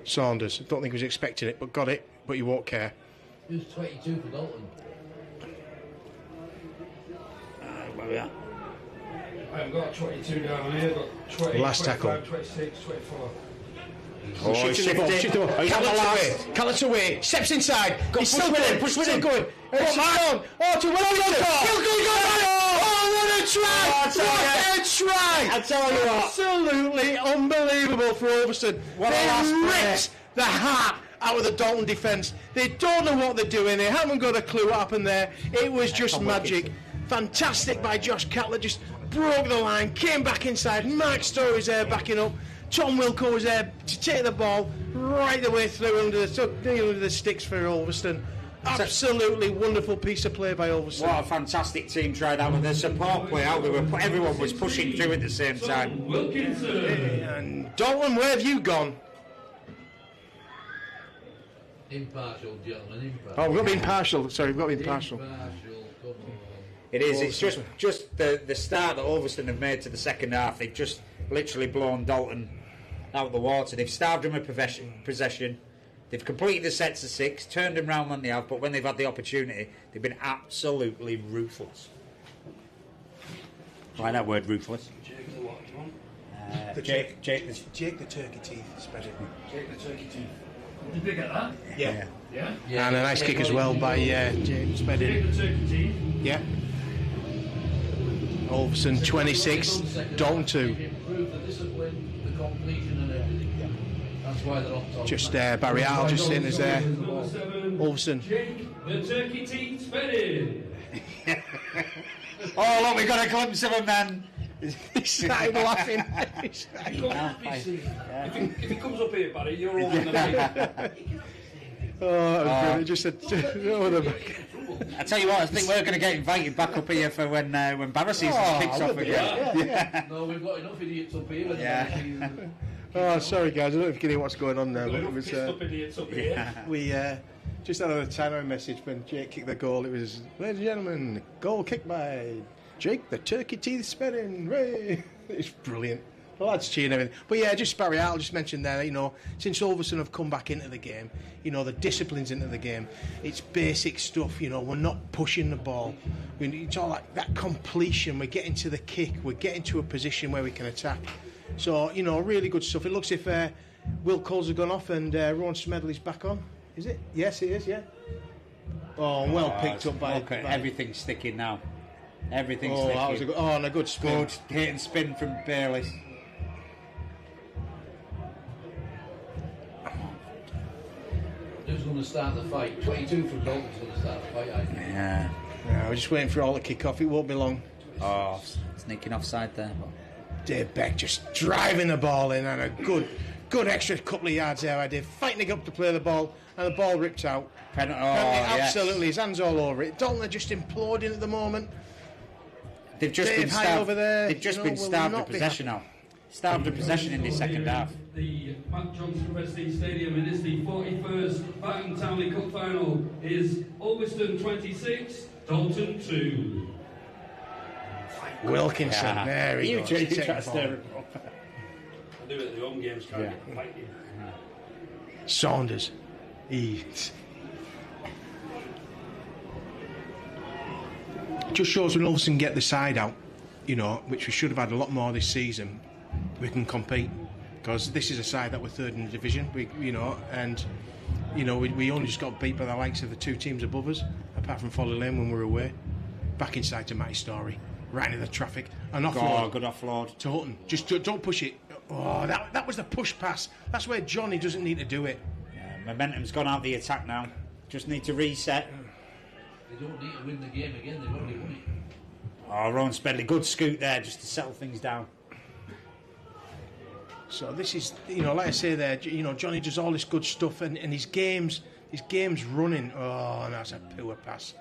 K: Saunders, I don't think he was expecting it, but got it, but you won't care.
B: Who's 22 for Dalton?
D: Where we at?
E: I've got 22 down here, got 20,
K: last
E: 25,
K: tackle.
E: 26, 24.
K: Oh, Callett's away, steps inside. He's still going, push with him, going. Oh, to Wilkinson. Oh, what a try! What a try!
D: I tell you what,
K: absolutely unbelievable for Ulverston. They ripped the heart out of the Dalton defence. They don't know what they're doing. They haven't got a clue what happened there. It was just magic. Fantastic by Josh Catlett. Just broke the line, came back inside. Mark Story's there backing up. Tom Wilco was there to take the ball right the way through under the sticks for Ulverston. Absolutely wonderful piece of play by Ulverston.
D: What a fantastic team tried out with their support play out. Everyone was pushing through at the same time.
E: Wilkinson.
K: And Dalton, where have you gone?
B: Impartial, gentlemen, impartial.
K: Oh, we've got to be impartial. Sorry, we've got to be impartial.
D: It is. It's just the start that Ulverston have made to the second half. They've just literally blown Dalton out of the water. They've starved them of possession. They've completed the sets of 6, turned them round when they have, but when they've had the opportunity, they've been absolutely ruthless. Why that word, ruthless? Jake the
K: turkey teeth.
E: Jake the turkey teeth. Did they get that?
K: Yeah.
E: Yeah.
K: And a nice kick as well by Jake Spedding.
E: Jake the turkey teeth.
K: Yeah. Ulverston 26, Dalton 2. Just Barry Arl just sitting us there. Ulverston.
E: The turkey teeth Spedding.
D: Oh, look, we got a glimpse of him then.
K: He started laughing.
E: If he comes up here, Barry, you're all in the night.
K: Oh, that was brilliant. Just over the back.
D: I tell you what, I think we're going to get invited back up here for when Barra season kicks off again.
K: Yeah.
B: No, we've got enough idiots up here.
K: Oh, sorry guys, I don't know if you can hear what's going on there.
E: We've got enough pissed up idiots up here.
K: We Just another tannoy message when Jake kicked the goal. It was, ladies and gentlemen, goal kicked by Jake, the turkey teeth spinning. Ray. It's brilliant. The lads cheering and everything. But yeah, just Barry, I'll just mention there, since Ulverston have come back into the game, the discipline's into the game. It's basic stuff, we're not pushing the ball. It's all like that completion. We're getting to the kick. We're getting to a position where we can attack. So, really good stuff. It looks if Will Coles has gone off and Rowan Smedley's back on. Is it? Yes, it is, yeah. Oh, well picked up by...
D: Everything's sticking now. Everything's sticking.
K: That was and a good spin.
D: Good hit and spin from Bayliss.
B: Who's going to start the fight? 22 from Dalton's going to start the fight, I think.
D: Yeah.
K: We're just waiting for all the kick off. It won't be long.
D: Oh, sneaking offside there.
K: Dave Beck just driving the ball in, and a good extra couple of yards there. I did fighting up to play the ball, and the ball ripped out.
D: Penalty,
K: absolutely, his hands all over it. Dalton are just imploding at the moment.
D: They've just
K: Dave
D: been
K: high
D: starved.
K: over there.
D: They've just been starved of possession now. Starved of possession in the second half.
E: The Matt Johnson Prestige Stadium, and it's the 41st Barton Townley Cup final. Is Ulverston 26, Dalton 2.
K: Wilkinson, there he goes.
E: I do it at the home games, trying to get the fight in.
K: Saunders. Just shows when Ulverston get the side out, which we should have had a lot more this season, we can compete. Because this is a side that we're third in the division, we only just got beat by the likes of the two teams above us, apart from Folly Lane when we were away. Back inside to Matty Story, right into the traffic, an offload.
D: Good offload
K: to Hutton. Just don't push it. Oh, that was the push pass. That's where Johnny doesn't need to do it.
D: Yeah, momentum's gone out the attack now. Just need to reset.
B: They don't need to win the game again. They've already won it.
D: Oh, Rowan Smedley, good scoot there just to settle things down.
K: So this is, like I say there, Johnny does all this good stuff, and his game's running. Oh, and that's a poor pass.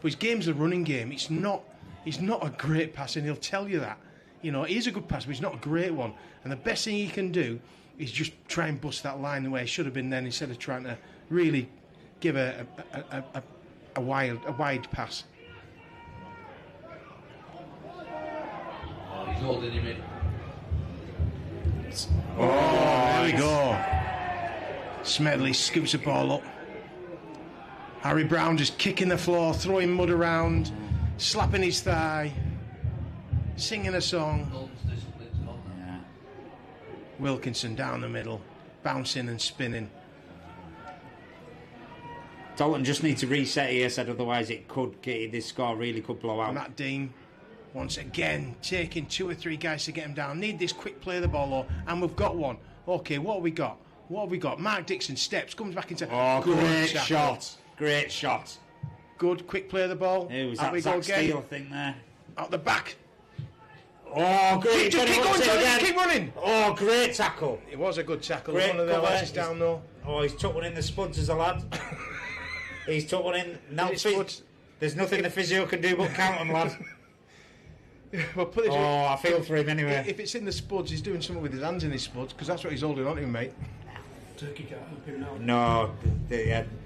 K: But his game's a running game. He's not a great passer, and he'll tell you that. He's a good passer, but he's not a great one. And the best thing he can do is just try and bust that line the way it should have been then, instead of trying to really give a wide pass.
B: Oh, he's holding him in.
K: Oh, there we go. Smedley scoops the ball up. Harry Brown just kicking the floor, throwing mud around, slapping his thigh, singing a song.
B: Yeah.
K: Wilkinson down the middle, bouncing and spinning.
D: Dalton just need to reset here, said otherwise it could get this score really could blow out.
K: Matt Dean once again taking 2 or 3 guys to get him down. Need this quick play of the ball, though, and we've got one. Okay, what have we got? Mark Dixon steps, comes back into.
D: Oh, great shot! Great shot!
K: Good quick play of the ball.
D: It was that Zach Steele thing there.
K: Out the back.
D: Oh, great!
K: Just keep going, Johnny, keep running.
D: Oh, great tackle!
K: It was a good tackle.
D: Great
K: one of the lads down though.
D: Oh, he's took one in the spuds as a lad. He's took one in. Now there's nothing the physio can do but count him, lad.
K: Well, put this
D: I feel for him anyway.
K: If it's in the spuds, he's doing something with his hands in his spuds, because that's what he's holding on to, mate.
E: Turkey can't help him now.
D: No,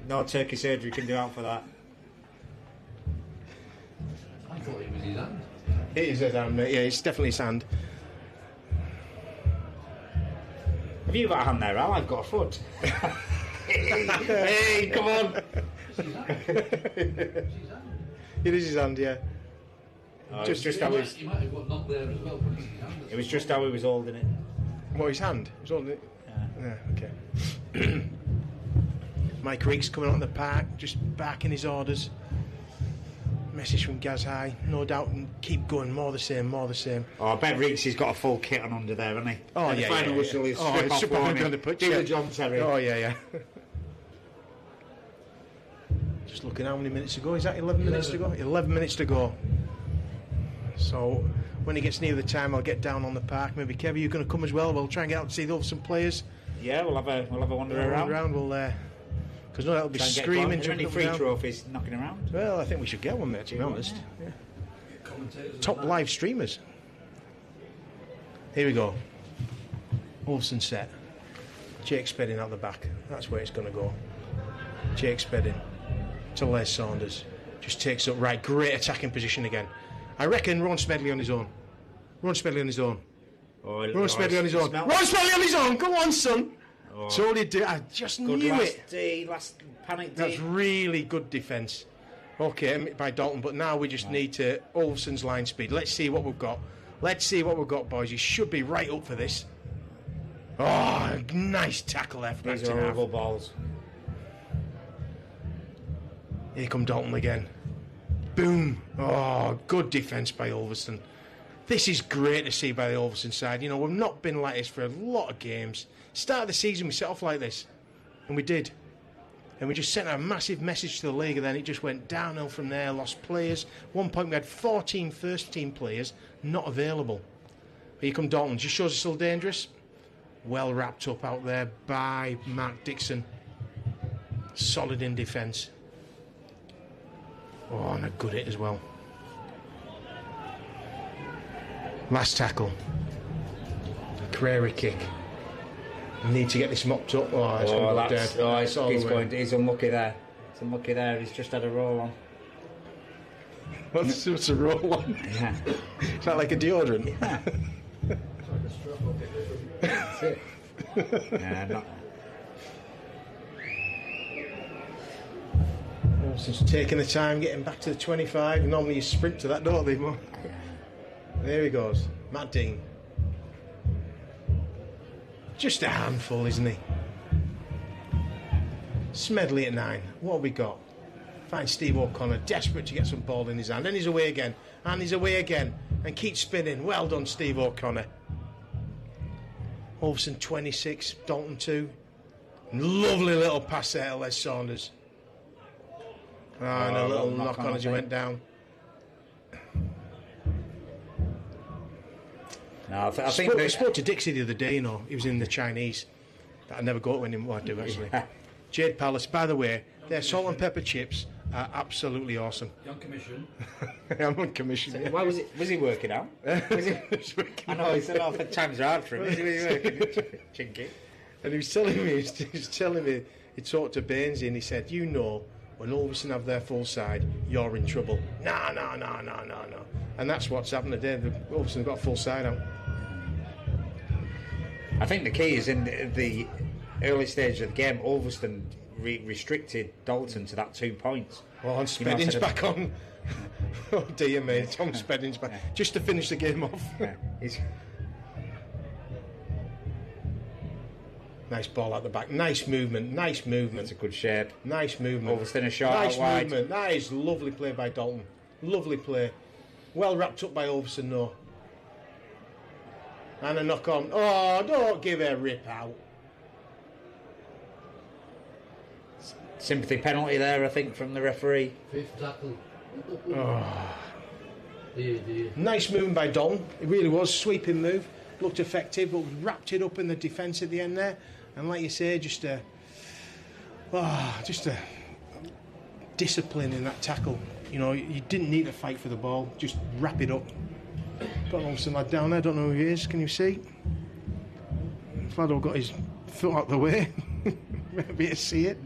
D: no turkey surgery can do out for that.
B: I thought it was his hand.
K: It is his hand, mate. Yeah, it's definitely his hand.
D: Have you got a hand there, Al? I've got a foot. Hey, come on.
K: It is his hand, yeah.
D: Oh,
B: just how he might have got knocked there as well. But
D: it was just how he was holding it.
K: What, his hand? He was holding it? Yeah, okay. Mike Riggs coming on the park, just barking his orders. Message from Gaz High, no doubt, and keep going, more the same.
D: Oh, I bet Riggs has got a full kit on under there, hasn't he?
K: Oh,
D: and
K: yeah,
D: the final whistle is strip off
K: on the pitch.
D: Do the John Terry.
K: Oh, yeah. Just looking how many minutes to go. Is that 11 minutes to go? 11 minutes to go. So when he gets near the time, I'll get down on the park. Maybe Kev, you're going to come as well. We'll try and get out to see some players.
D: Yeah, we'll have a wander around.
K: We'll because no, that'll be screaming.
D: Are there any free trophies knocking around?
K: Well, I think we should get one, mate. To be honest, yeah. Top live streamers. Here we go. Ulverston set. Jake spinning out the back. That's where it's going to go. Jake Spedding to Les Saunders. Just takes up right. Great attacking position again. I reckon Ron Smedley on his own. Ron Smedley on his own. Ron Smedley on his own. Ron Smedley on his own. Go on, son. So did do. I just
D: Good
K: knew
D: last
K: it.
D: D, last panic D.
K: That's really good defence. Okay, by Dalton, but now we just need to Ulverston's line speed. Let's see what we've got. Let's see what we've got, boys. You should be right up for this. Oh, nice tackle left.
D: These are horrible balls.
K: Here come Dalton again. Boom. Oh, good defence by Ulverston. This is great to see by the Ulverston side. You know, we've not been like this for a lot of games. Start of the season, we set off like this. And we did. And we just sent a massive message to the league, and then it just went downhill from there. Lost players. One point we had 14 first-team players not available. Here come Dalton. Just shows it's still dangerous. Well wrapped up out there by Mark Dixon. Solid in defence. Oh, and a good hit as well. Last tackle. Carrera kick. Need to get this mopped up. Oh, it's going to go dead.
D: He's unlucky there. He's unlucky there. He's just had a roll on.
K: What's a roll on?
D: Yeah.
K: Is that like a deodorant?
D: Yeah. That's it. Yeah, not.
K: Since taking the time, getting back to the 25. Normally you sprint to that, don't they? There he goes. Matt Dean. Just a handful, isn't he? Smedley at 9. What have we got? Find Steve O'Connor, desperate to get some ball in his hand. And he's away again. And he's away again. And keeps spinning. Well done, Steve O'Connor. Ulverston 26, Dalton 2. Lovely little pass there to Les Saunders. And a little knock on as he went down.
D: No, I think
K: I spoke to Dixie the other day, you know. He was in the Chinese. I never go to him. Well, I do, actually.
D: Yeah.
K: Jade Palace, by the way, their salt and pepper chips are absolutely awesome.
B: You're on commission.
K: I'm on commission.
D: Why was he working out? Was he? I know, he said, "Oh, times are hard for him." Was he working? Chinky.
K: And he was telling me, he talked to Bainesy and he said, you know, when Ulverston have their full side, you're in trouble. No. And that's what's happened today. Ulverston have got a full side out.
D: I think the key is in the early stage of the game. Ulverston restricted Dalton to that 2 points.
K: Oh, and Spedding's back on. Oh dear me, Tom Spedding's back. Just to finish the game off. Nice ball at the back. Nice movement.
D: It's a good shape.
K: Nice movement.
D: Ulverston a shot
K: nice
D: out wide.
K: Movement. Nice, lovely play by Dalton. Lovely play. Well wrapped up by Ulverston, though. And a knock on. Oh, don't give a rip out.
D: Sympathy penalty there, I think, from the referee.
B: 5th tackle.
K: Oh.
B: Dear.
K: Nice movement by Dalton. It really was. Sweeping move. Looked effective, but wrapped it up in the defence at the end there. And like you say, just a discipline in that tackle. You know, you didn't need to fight for the ball. Just wrap it up. Got an Ulverston lad down there. Don't know who he is. Can you see? Fladdo got his foot out the way. Maybe to see it.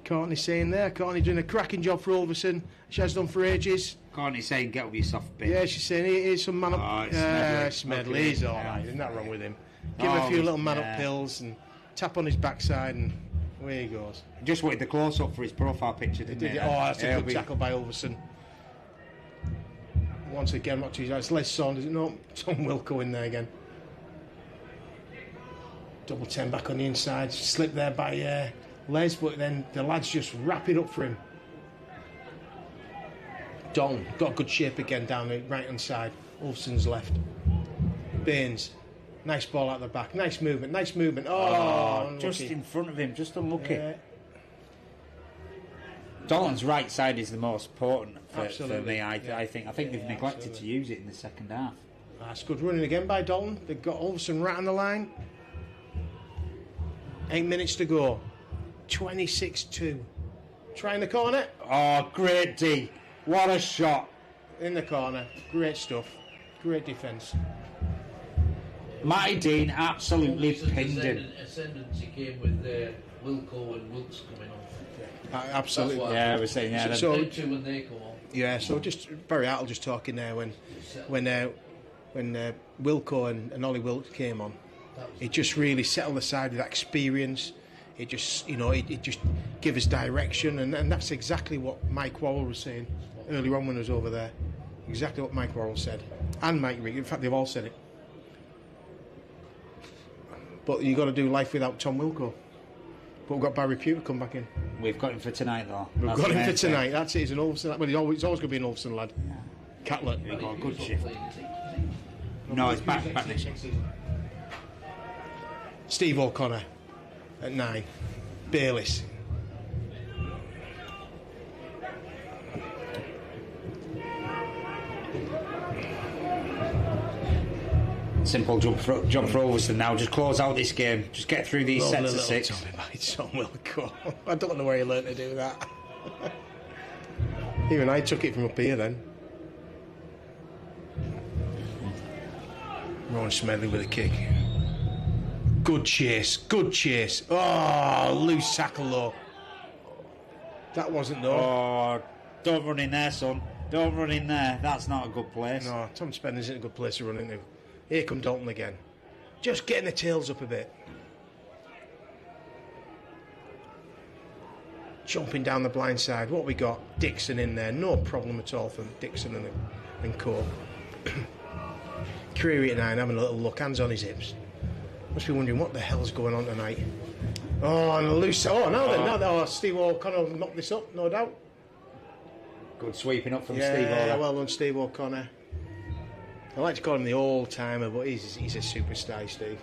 K: Courtney saying there. Courtney doing a cracking job for Ulverston. She has done for ages.
D: Courtney saying, get up your soft bit.
K: Yeah, she's saying, here's some man up. Smedley, he's all right. There's nothing wrong with him. Give him a few little man up pills and tap on his backside, and away he goes.
D: Just wanted the close up for his profile picture, didn't he?
K: Oh, that's a good tackle by Ulverston. Once again, not too easy. It's Les Saunders. No, Tom Wilco in there again. Double 10 back on the inside. Slip there by Les, but then the lads just wrap it up for him. Dalton got good shape again down the right hand side. Ulverston's left. Baines, nice ball out the back. Nice movement. Oh,
D: just in front of him, just unlucky. Yeah. Dalton's right side is the most important for me. I think they've neglected to use it in the second half.
K: That's good running again by Dalton. They've got Ulverston right on the line. 8 minutes to go. 26-2. Trying the corner.
D: Oh, great D. What a shot.
K: In the corner. Great stuff. Great defence.
D: Matty Dean absolutely pinned him.
B: Ascendancy came with Wilco and Wilkes coming on.
K: Absolutely.
B: Yeah,
D: I was saying, yeah.
K: So,
B: them two when they come on.
K: Yeah, so just Barry Hartle just talking there when Wilco and Ollie Wilkes came on, it just really settled aside with that experience. It just, it just gave us direction, and that's exactly what Mike Worrell was saying earlier on when I was over there. Exactly what Mike Worrell said, and Mike Rigg. In fact, they've all said it. But you've got to do life without Tom Wilco. But we've got Barry Pugh to come back in.
D: We've got him for tonight, though.
K: We've got him for tonight. That's it. He's an Ulverston. Well, he's always going to be an Ulverston lad. Yeah. Catlett.
D: We've got a good shift. No, it's back next year.
K: Steve O'Connor at 9. Bayliss.
D: Simple jump for Ulverston now. Just close out this game. Just get through these sets of 6.
K: Tom Wilco. I don't know where he learned to do that. Even I took it from up here then. Ron Smedley with a kick. Good chase. Oh, loose tackle though. That wasn't though.
D: Oh, don't run in there, son. Don't run in there. That's not a good place.
K: No, Tom Spencer isn't a good place to run into. Here come Dalton again. Just getting the tails up a bit. Jumping down the blind side. What we got? Dixon in there. No problem at all for Dixon and co. Creary at 9 having a little look. Hands on his hips. Must be wondering what the hell's going on tonight. Oh, and a loose... Oh, now Steve O'Connor knocked this up, no doubt.
D: Good sweeping up from Steve O'Connor.
K: Yeah, well done, Steve O'Connor. I like to call him the old-timer, but he's a superstar, Steve.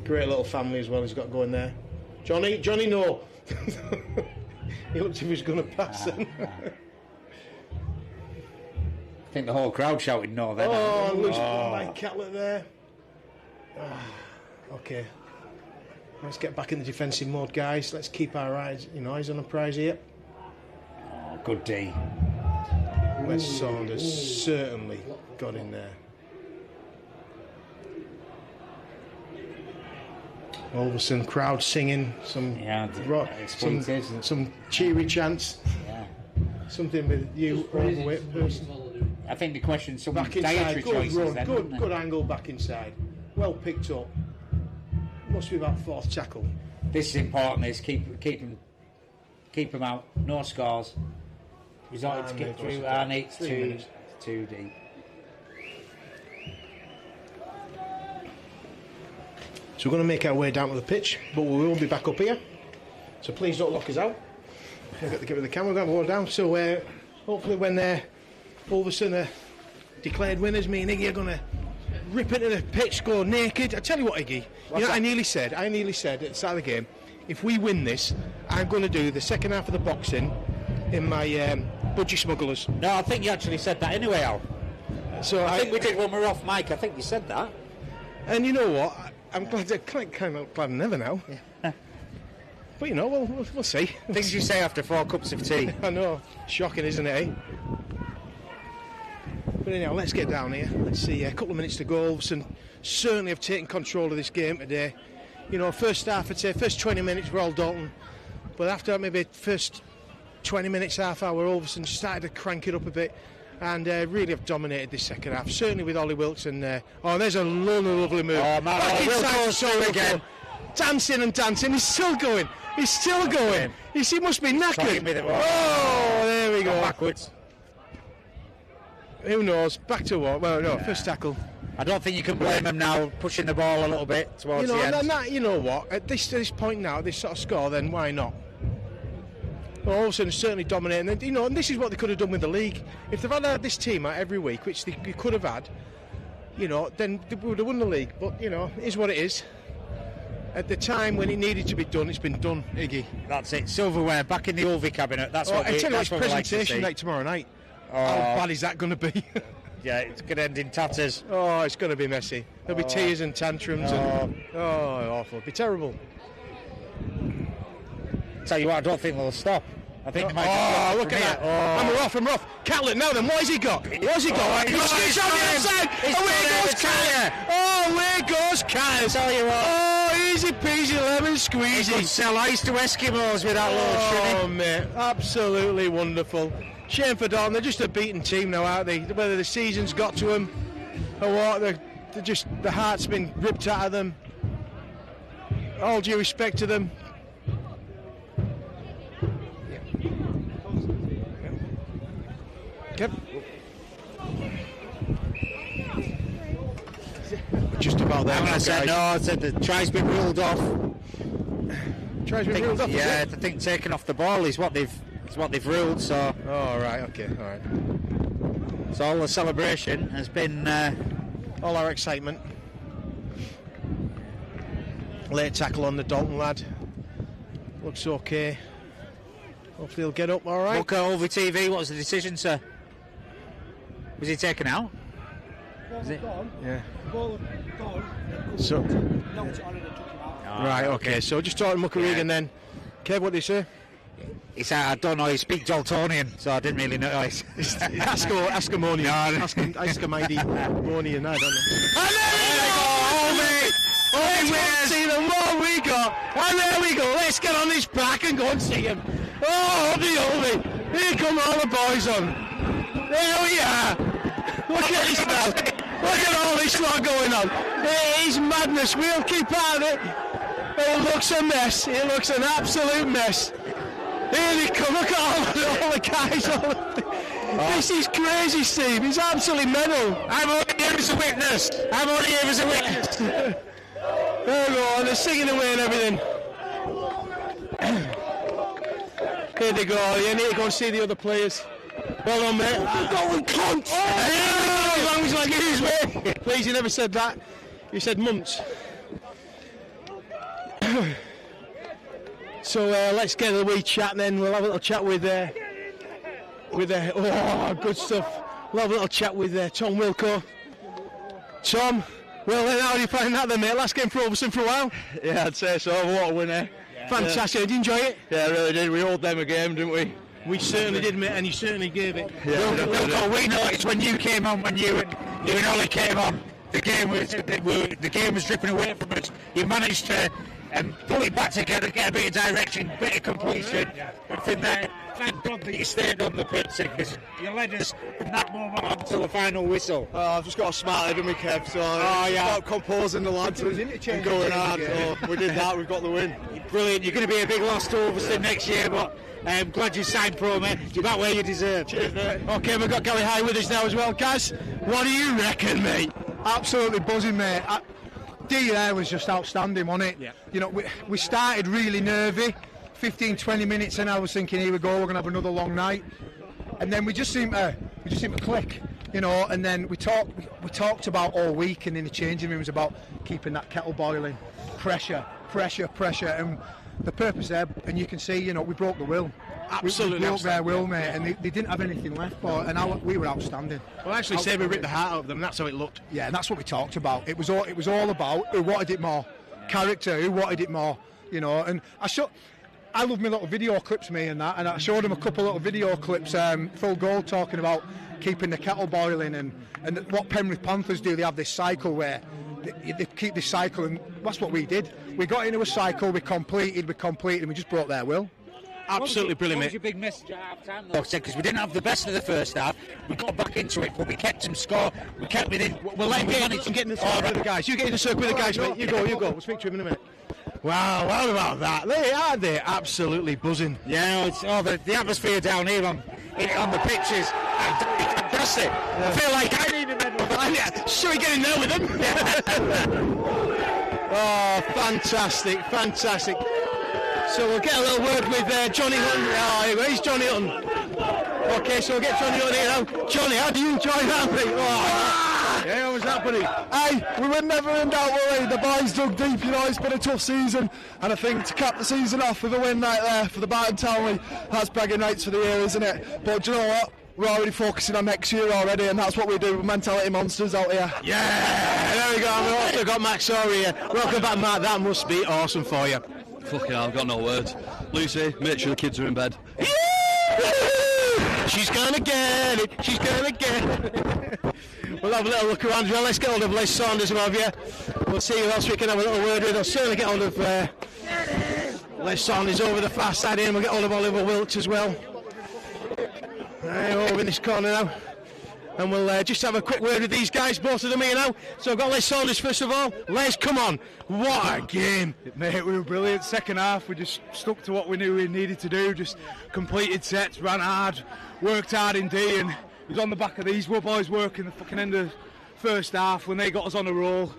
K: Great little family as well he's got going there. Johnny, no. He looked as if he was going to pass him.
D: I think the whole crowd shouted no then.
K: Oh, loose by Catlett there. Okay. Let's get back in the defensive mode, guys. Let's keep our eyes on the prize here.
D: Oh, good D.
K: Wes Saunders certainly got in there. Ulverston crowd singing some rock, some cheery chants.
D: Yeah.
K: Something with you over it.
D: I think the question some
K: back
D: dietary
K: inside.
D: choices
K: Good run,
D: then,
K: good angle back inside. Well picked up. Must be about 4th tackle.
D: This is important. Is keep them out. No scores. Resorted to get through. And it's 2 deep.
K: So we're going to make our way down to the pitch, but we will be back up here. So please don't lock us out. I've got to get rid of the camera. We're going to go down. So hopefully when Ulverston are declared winners, me and Iggy are going to rip into the pitch, go naked. I tell you what, Iggy. I nearly said at the start of the game, if we win this, I'm going to do the second half of the boxing in my budgie smugglers.
D: No, I think you actually said that anyway, Al.
K: So
D: I think we did when we were off mic. I think you said that.
K: And you know what? I'm glad I never know. Yeah. But we'll see.
D: Things you say after 4 cups of tea.
K: I know. Shocking, isn't it? Eh? But anyhow, let's get down here. Let's see. A couple of minutes to go. Ulverston certainly have taken control of this game today. First half, I'd say, first 20 minutes were all Dalton. But after maybe first 20 minutes, half hour, Ulverston started to crank it up a bit and really have dominated this second half. Certainly with Ollie Wilkes and there's a lovely move.
D: Oh, man, Wilkes again.
K: Dancing and dancing. He's still going. You see, he must be knackered. Oh, there we go.
D: Backwards.
K: Who knows? Back to what? Well, no, first tackle.
D: I don't think you can blame him now, pushing the ball a little bit towards the end.
K: You know what? At this point now, this sort of score, then why not? Well, all of a sudden, certainly dominating. And this is what they could have done with the league. If they've had this team out every week, which they could have had, then they would have won the league. But, it is what it is. At the time when it needed to be done, it's been done, Iggy.
D: That's it. Silverware back in the Ulvie cabinet. That's what
K: I tell you,
D: it's
K: presentation night tomorrow night. How bad is that going to be?
D: Yeah, it's going to end in tatters.
K: Oh, it's going to be messy. There'll be tears and tantrums. Awful. It'll be terrible.
D: Tell you what, I don't think they'll stop. I think they might.
K: Look at that. And we're off. Catlett, now then, what has he got? He's on the outside. Away goes Catlett. Away goes Catlett.
D: Tell you what.
C: easy peasy lemon squeezy.
D: He could sell ice to Eskimos with that little shimmy.
C: Mate, absolutely wonderful. Shame for Dalton, they're just a beaten team now, aren't they? Whether the season's got to them or what, they're just, the heart's been ripped out of them. All due respect to them. Kev? Just about there.
D: I said no, I said the try's been ruled off.
C: Try's been ruled off?
D: Yeah, I think taking off the ball is what they've ruled, so...
C: Oh, right, okay, all right.
D: So all the celebration has been...
C: all our excitement. Late tackle on the Dalton lad. Looks okay. Hopefully he'll get up all right.
D: Look over TV, what was the decision, sir? Was he taken out?
C: Is it? Yeah. So, right, okay, so just talking mucker Regan then. Kev, what did he say?
D: He said, I don't know, he speaks Daltonian, so I didn't really know.
C: Ascamonian. Ascamonian, I don't know.
D: And there we go!
C: Let's see them, what we got. And there we go, let's get on his back and go and see him. Oh, Oldie. Here come all the boys on. There we are. Look at this now. Look at all this lot going on. It is madness. We'll keep out of it. It looks a mess. It looks an absolute mess. Here they come. Look at all the guys. This is crazy, Steve. It's absolutely mental.
D: I'm only here as a witness.
C: There we go. They're singing away and everything. Here they go. You need to go and see the other players. Well done, mate. Go and cunt! As long as I get his way. Please, you never said that. You said months. So let's get a wee chat, and then we'll have a little chat with oh, good stuff. We'll have a little chat with Tom Wilco. Tom, well then, how do you find that then, mate? Last game for Ulverston for a while.
L: Yeah, I'd say so. What a winner.
C: Fantastic. Did you enjoy it?
L: Yeah, I really did. We owed them a game, didn't we?
C: We certainly did, mate, and you certainly gave it.
L: Yeah,
D: we noticed when you came on, when you and Ollie came on, the game was dripping away from us. You managed to pull it back together, get a bit of direction, bit of completion. And from there, thank God that you stayed on the pitch, because you led us from that moment on until the final whistle.
L: I've just got a smart head in me, Kev, so about composing the lads and going hard. So we did that, we've got the win.
D: Brilliant, you're going to be a big loss to Ulverston next year, but I'm glad you signed pro, mate. You're back where you deserve.
L: Cheers, mate.
C: Okay, we've got Gary High with us now as well. Gaz, what do you reckon, mate?
M: Absolutely buzzing, mate. D there was just outstanding, wasn't it?
C: Yeah.
M: You know, we started really nervy. 15-20 minutes in, I was thinking, here we go, we're going to have another long night. And then we just seemed to click, you know. And then we talked about all week, and in the changing rooms about keeping that kettle boiling, pressure, and the purpose there. And you can see, you know, we broke the will.
C: Absolutely,
M: we broke their will, mate, and they didn't have anything left for it, and we were outstanding.
C: Well, actually, say we ripped the heart out of them. That's how it looked.
M: Yeah, and that's what we talked about. It was all about who wanted it more, character, who wanted it more, you know. And I love my little video clips, me, and I showed them a couple little video clips, full goal, talking about keeping the kettle boiling, and what Penrith Panthers do. They have this cycle where they keep this cycle, and that's what we did. We got into a cycle, we completed, and we just broke their will.
C: Absolutely brilliant, mate.
D: What was your big message at half time, though? Because we didn't have the best of the first half. We got back into it, but we kept them score. We kept within.
C: We'll let him get in the circle with the guys. You get in the circle with the guys, mate. You go. We'll speak to him in a minute. Wow, what about that? They're absolutely buzzing.
D: Yeah, the atmosphere down here on the pitch is fantastic. I feel like I need a medal.
C: Should we get in there with them? Oh, fantastic. So we'll get a little word with Johnny Hunt. Oh, where's Johnny Hunt? Okay, so we'll get Johnny Hunt here now. Johnny, how do you enjoy that, mate? Oh. Yeah, how was that, buddy?
N: Hey, we were never in doubt, were we? The boys dug deep, you know, it's been a tough season, and I think to cap the season off with a win right there for the Barton Townley, that's bragging rights for the year, isn't it? But do you know what? We're already focusing on next year already, and that's what we do. We're mentality monsters out here.
C: Yeah, there we go. We've also got Max Sorry here. Welcome back, Matt. That must be awesome for you.
L: Fucking hell, I've got no words. Lucy, make sure the kids are in bed.
C: She's gonna get it. We'll have a little look around as well. Let's get hold of Les Saunders above you. We'll see who else we can have a little word with. I'll certainly get hold of Les Saunders over the far side here, and we'll get hold of Oliver Wilkes as well. Right, over in this corner now. And we'll just have a quick word with these guys, both of them here now. So I've got Les Saunders first of all. Les, come on. What a game.
L: Mate, we were brilliant. Second half, we just stuck to what we knew we needed to do. Just completed sets, ran hard, worked hard in D, and it was on the back of these boys working the fucking end of first half when they got us on a roll.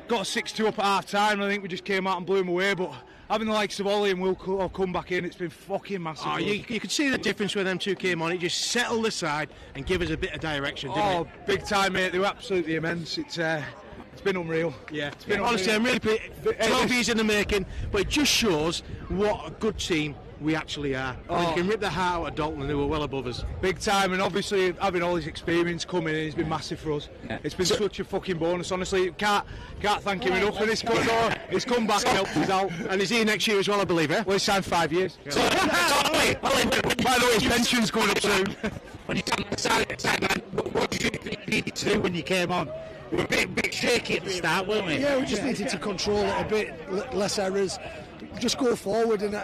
L: Got a 6-2 up at half time, and I think we just came out and blew them away. But having the likes of Ollie and Will come back in, it's been fucking massive.
C: Oh, you could see the difference when them two came on. It just settled the side and gave us a bit of direction, didn't it?
L: Oh, big time, mate. They were absolutely immense. It's been unreal.
C: Yeah,
L: it's been
C: honestly,
L: unreal.
C: I'm really pleased. 12 years in the making, but it just shows what a good team we actually are. We can rip the heart out of Dalton, who are well above us.
L: Big time, and obviously having all his experience coming in has been massive for us. Yeah. It's been such a fucking bonus, honestly. Can't thank him enough for this. He's come back and helped us out.
C: And he's here next year as well, I believe, eh?
L: Well, he's signed 5 years.
C: Yeah. By the way, his pension's coming up soon.
D: When you come on the side, man, what did you think you needed to do when you came on? We were a bit shaky at the start, weren't we?
N: Yeah, we just needed to control it a bit, less errors, just go forward. And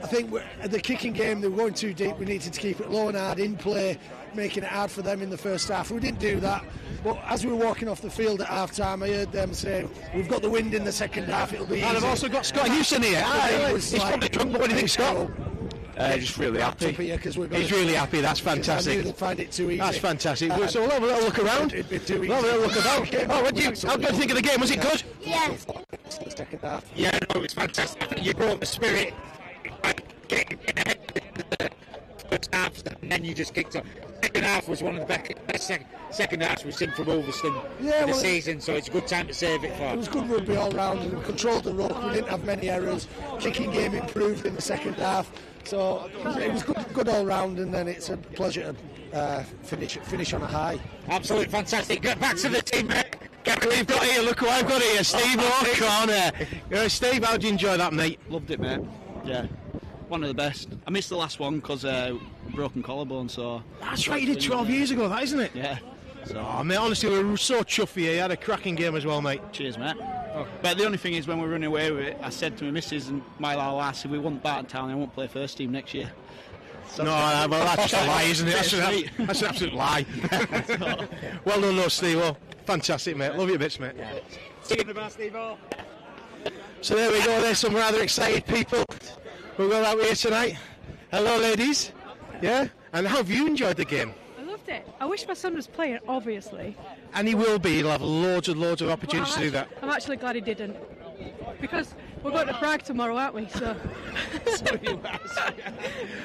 N: I think at the kicking game, they were going too deep. We needed to keep it low and hard in play, making it hard for them in the first half. We didn't do that. But as we were walking off the field at half time, I heard them say, we've got the wind in the second half, it'll be easy.
C: And I've also got Scott Houston here. He's probably drunk, but what do you think, Scott?
N: Just really happy.
C: He's really happy, that's fantastic.
N: I knew they'd find it too easy.
C: That's fantastic. So we'll have a little look around.
N: It'd be too easy.
C: We'll have a little look about. How do you think of the game? Was it good?
O: Yes.
N: The second half.
D: Yeah, no, it's fantastic. I think you brought the spirit. Getting ahead of the first half, and then you just kicked off. Second half was one of the best second halves we've seen from Ulverston in the season, so it's a good time to save it for.
N: It was good rugby all round, and we controlled the ruck. We didn't have many errors. Kicking game improved in the second half, so it was good all round. And then it's a pleasure to finish on a high.
D: Absolutely fantastic. Get back to the team, mate.
C: We've got here. Look who I've got here, Steve O'Connor. Steve, how did you enjoy that, mate?
P: Loved it, mate. Yeah. One of the best. I missed the last one because broken collarbone, so...
C: That's right, you did 12 years ago, that, isn't it?
P: Yeah.
C: So, oh, mate, honestly, we were so chuffed for you. You had a cracking game as well, mate.
P: Cheers, mate. Oh. But the only thing is, when we're running away with it, I said to my missus and my little lass, if we want Barton Townley, I won't play first team next year.
C: So well, that's just a lie, isn't it? That's an absolute lie. Well done, no, Steve. Oh, fantastic, mate. Love you bits, mate.
D: Yeah. See you in the bar, Steve.
C: So there we go. There's some rather excited people who got out here tonight. Hello, ladies. Yeah? And how have you enjoyed the game?
Q: I loved it. I wish my son was playing, obviously.
C: And he will be. He'll have loads of opportunities to do that.
Q: I'm actually glad he didn't. Because we're going to Prague tomorrow, aren't we? So.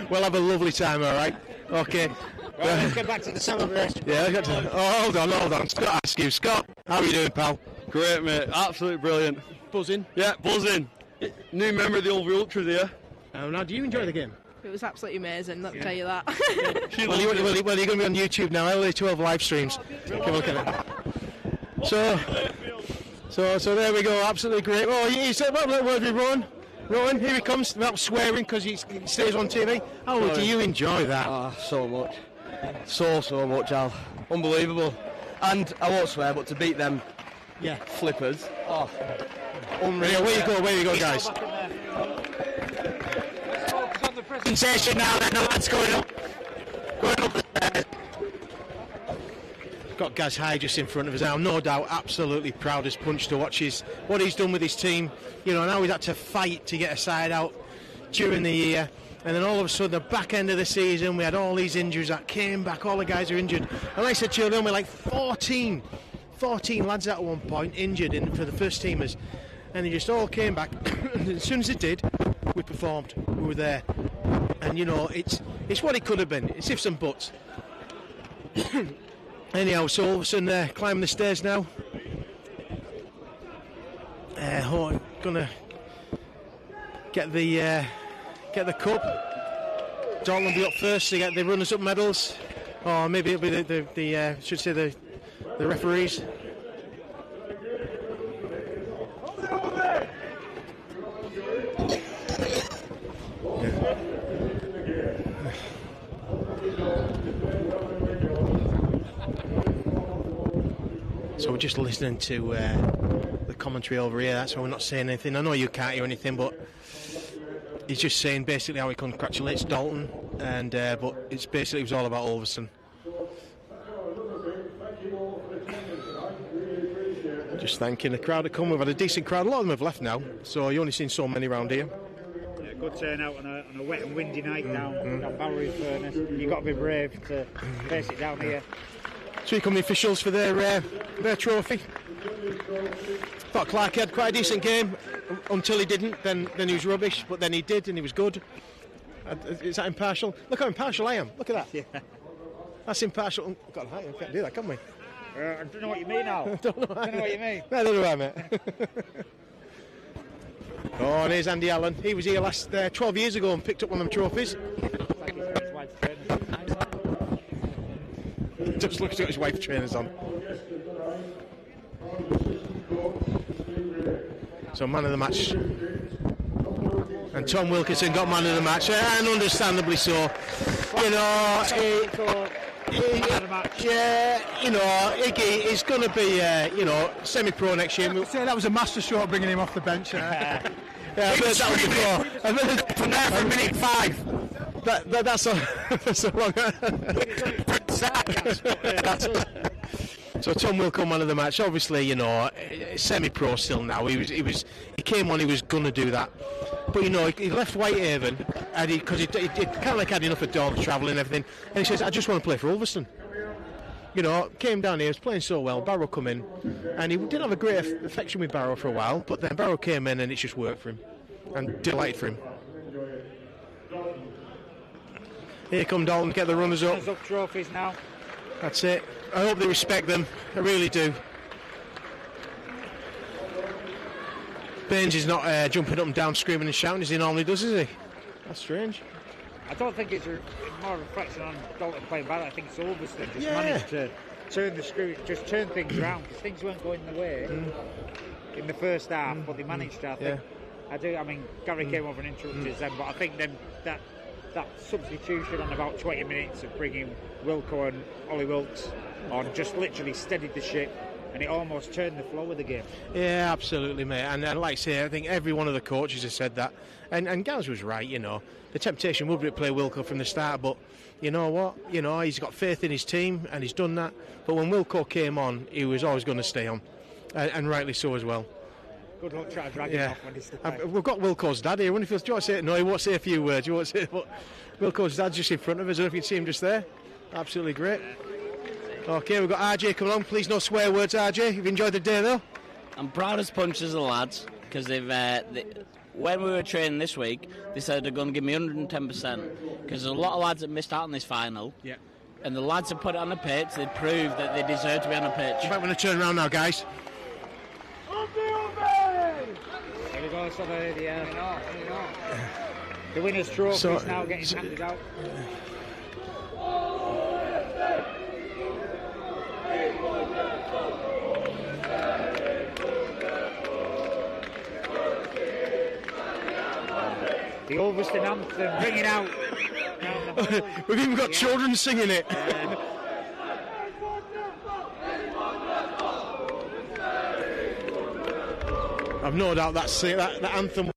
C: We'll have a lovely time, all right? Okay.
D: Well, let's get back to the celebration.
C: Yeah, hold on. Scott, ask you. Scott, how are you doing, pal?
R: Great, mate. Absolutely brilliant.
C: Buzzing?
R: Yeah, buzzing. New member of the Ulver Ultras here.
C: Now, do you enjoy the game?
S: It was absolutely amazing, let me tell you that.
C: Well, you're going to be on YouTube now, LA12 live streams. Come on, look at it. So there we go, absolutely great. Oh, you said, what word with Rowan? Rowan, here he comes, without swearing because he stays on TV. How do you enjoy that?
R: So much. So much, Al. Unbelievable. And I won't swear, but to beat them flippers. Oh,
C: unreal. Where you go, guys.
D: Presentation now, then the lads going up the stairs.
C: Got Gaz High just in front of us now, no doubt absolutely proud as punch to watch what he's done with his team. You know, now he's had to fight to get a side out during the year, and then all of a sudden the back end of the season we had all these injuries that came back, all the guys are injured, and like I said, children, we're like 14 lads at one point injured for the first teamers, and they just all came back. And as soon as it did, we performed, we were there. And you know, it's what it could have been. It's ifs and buts. Anyhow, so Ulverston climbing the stairs now. Gonna get the cup. Dalton will be up first to get the runners-up medals, or maybe it'll be the referees. So we're just listening to the commentary over here. That's why we're not saying anything. I know you can't hear anything, but he's just saying basically how he congratulates Dalton, and but it's basically, it was all about Ulverston. Just thanking the crowd to come. We've had a decent crowd. A lot of them have left now, so you only seen so many around here.
D: Yeah, good turnout on a wet and windy night down Barrow in Furness. You've got to be brave to face it down here.
C: So here come the officials for their trophy. Thought Clark had quite a decent game until he didn't. Then he was rubbish, but then he did and he was good. Is that impartial? Look how impartial I am. Look at that. Yeah. That's impartial. God, I can't do that, can we?
D: I don't know what you mean now.
C: I don't know
D: what you mean.
C: Neither do I, mate. Oh, and here's Andy Allen. He was here 12 years ago and picked up one of them trophies. Just looks at his wife's trainers on. So man of the match. And Tom Wilkinson got man of the match, and understandably so. You know, Iggy is going to be, semi-pro next year.
M: I'd say that was a masterstroke bringing him off the bench.
C: Yeah, I've heard that one before.
D: From there for minute 5.
C: That's a long. So Tom will come man of the match. Obviously, semi-pro still now. He came on. He was going to do that, but he left Whitehaven, and because he kind of had enough of dogs travelling and everything. And he says, "I just want to play for Ulverston." Came down here, was playing so well. Barrow come in, and he didn't have a great affection with Barrow for a while, but then Barrow came in, and it just worked for him, and delighted for him. Here come Dalton, get the runners up.
D: Runners up trophies now.
C: That's it. I hope they respect them. I really do. Baines is not jumping up and down, screaming and shouting as he normally does, is he? That's strange.
D: I don't think it's more a reflection on Dalton playing bad. I think it's Ulverston just managed to turn the screw, just turn things around, because things weren't going the way in the first half, but they managed to. I think. I mean, Gary came over and interrupted us then, but I think then that substitution on about 20 minutes of bringing Wilco and Ollie Wilkes on just literally steadied the ship, and it almost turned the flow of the game. Yeah,
C: absolutely, mate. And like I say, I think every one of the coaches has said that. And Gaz was right, The temptation would be to play Wilco from the start, but you know what? He's got faith in his team, and he's done that. But when Wilco came on, he was always going to stay on, and rightly so as well.
D: Good luck trying to drag him off when he's
C: we've got Wilco's dad here. I wonder if do you want to say it? No, he won't say a few words. You won't say what? Wilco's dad's just in front of us. I don't know if you can see him just there. Absolutely great. Okay, we've got RJ coming along. Please no swear words, RJ. You've enjoyed the day though?
O: I'm proud as punch as the lads, because when we were training this week, they said they're going to give me 110%, because there's a lot of lads that missed out on this final.
C: Yeah.
O: And the lads have put it on the pitch. They proved that they deserve to be on the pitch.
C: I'm going to turn around now, guys.
D: Here we go, the winner's trophy is now getting handed out. The Ulverston anthem, bringing out.
C: We've even got children singing it. I've no doubt that anthem.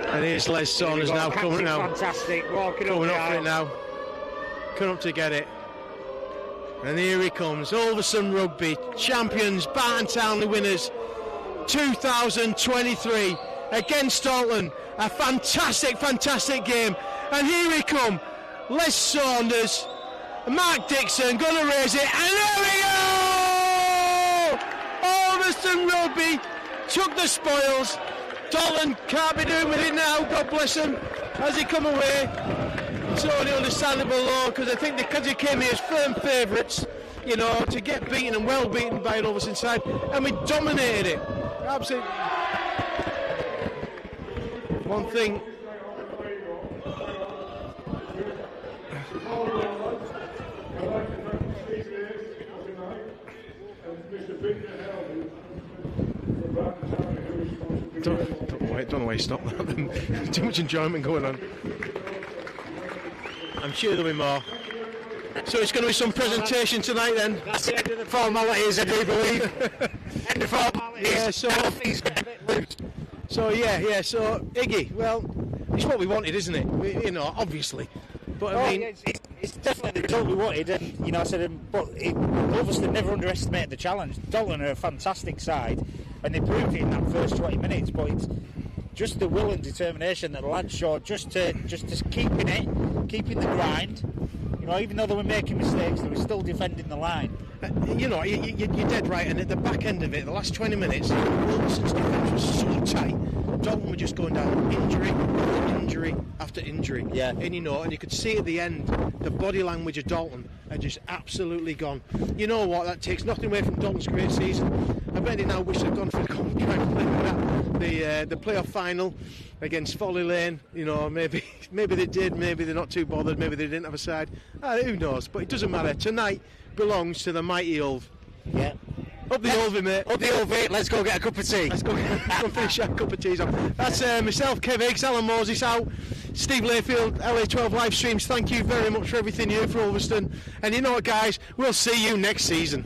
C: And here's Les Saunders now coming now.
D: Fantastic, walking
C: coming up for it now. Coming up to get it. And here he comes. Ulverston Rugby champions, Barton Townley winners 2023 against Dalton. A fantastic game. And here he come. Les Saunders, Mark Dixon gonna raise it, and there we go! Ulverston Rugby took the spoils. Dalton can't be doing with it now, God bless him, as he come away. It's only understandable though, because I think because he came here as firm favourites, to get beaten and well beaten by an Ulverston side, and we dominated it. Absolutely. One thing.
K: don't know why you stopped that. There's too much enjoyment going on.
C: I'm sure there'll be more. So it's going to be some presentation tonight then.
D: That's the end of the formalities, I do believe. End of formalities.
C: Yeah, so Iggy, well, it's what we wanted, isn't it? Obviously. But I mean,
D: it's definitely the result we wanted, and I said, but Ulverston never underestimated the challenge. Dalton are a fantastic side, and they proved it in that first 20 minutes. But it's just the will and determination that the lads showed, just to keeping the grind. Even though they were making mistakes, they were still defending the line.
C: You're dead right. And at the back end of it, the last 20 minutes, Ulverston's defence was so tight. Dalton were just going down injury after injury.
D: Yeah.
C: And and you could see at the end, the body language of Dalton had just absolutely gone. You know what? That takes nothing away from Dalton's great season. I bet they now wish they'd gone for the playoff final against Folly Lane. Maybe they did. Maybe they're not too bothered. Maybe they didn't have a side. Who knows? But it doesn't matter. Tonight belongs to the mighty Ulv.
D: Yeah.
C: Up the Ulvie, mate.
D: Up the Ulvie. Let's go get a cup of tea.
C: Let's go finish our cup of teas off. That's myself, Kev Higgs, Alan Moses out, Steve Layfield, LA12 live streams. Thank you very much for everything here for Ulverston. And you know what, guys? We'll see you next season.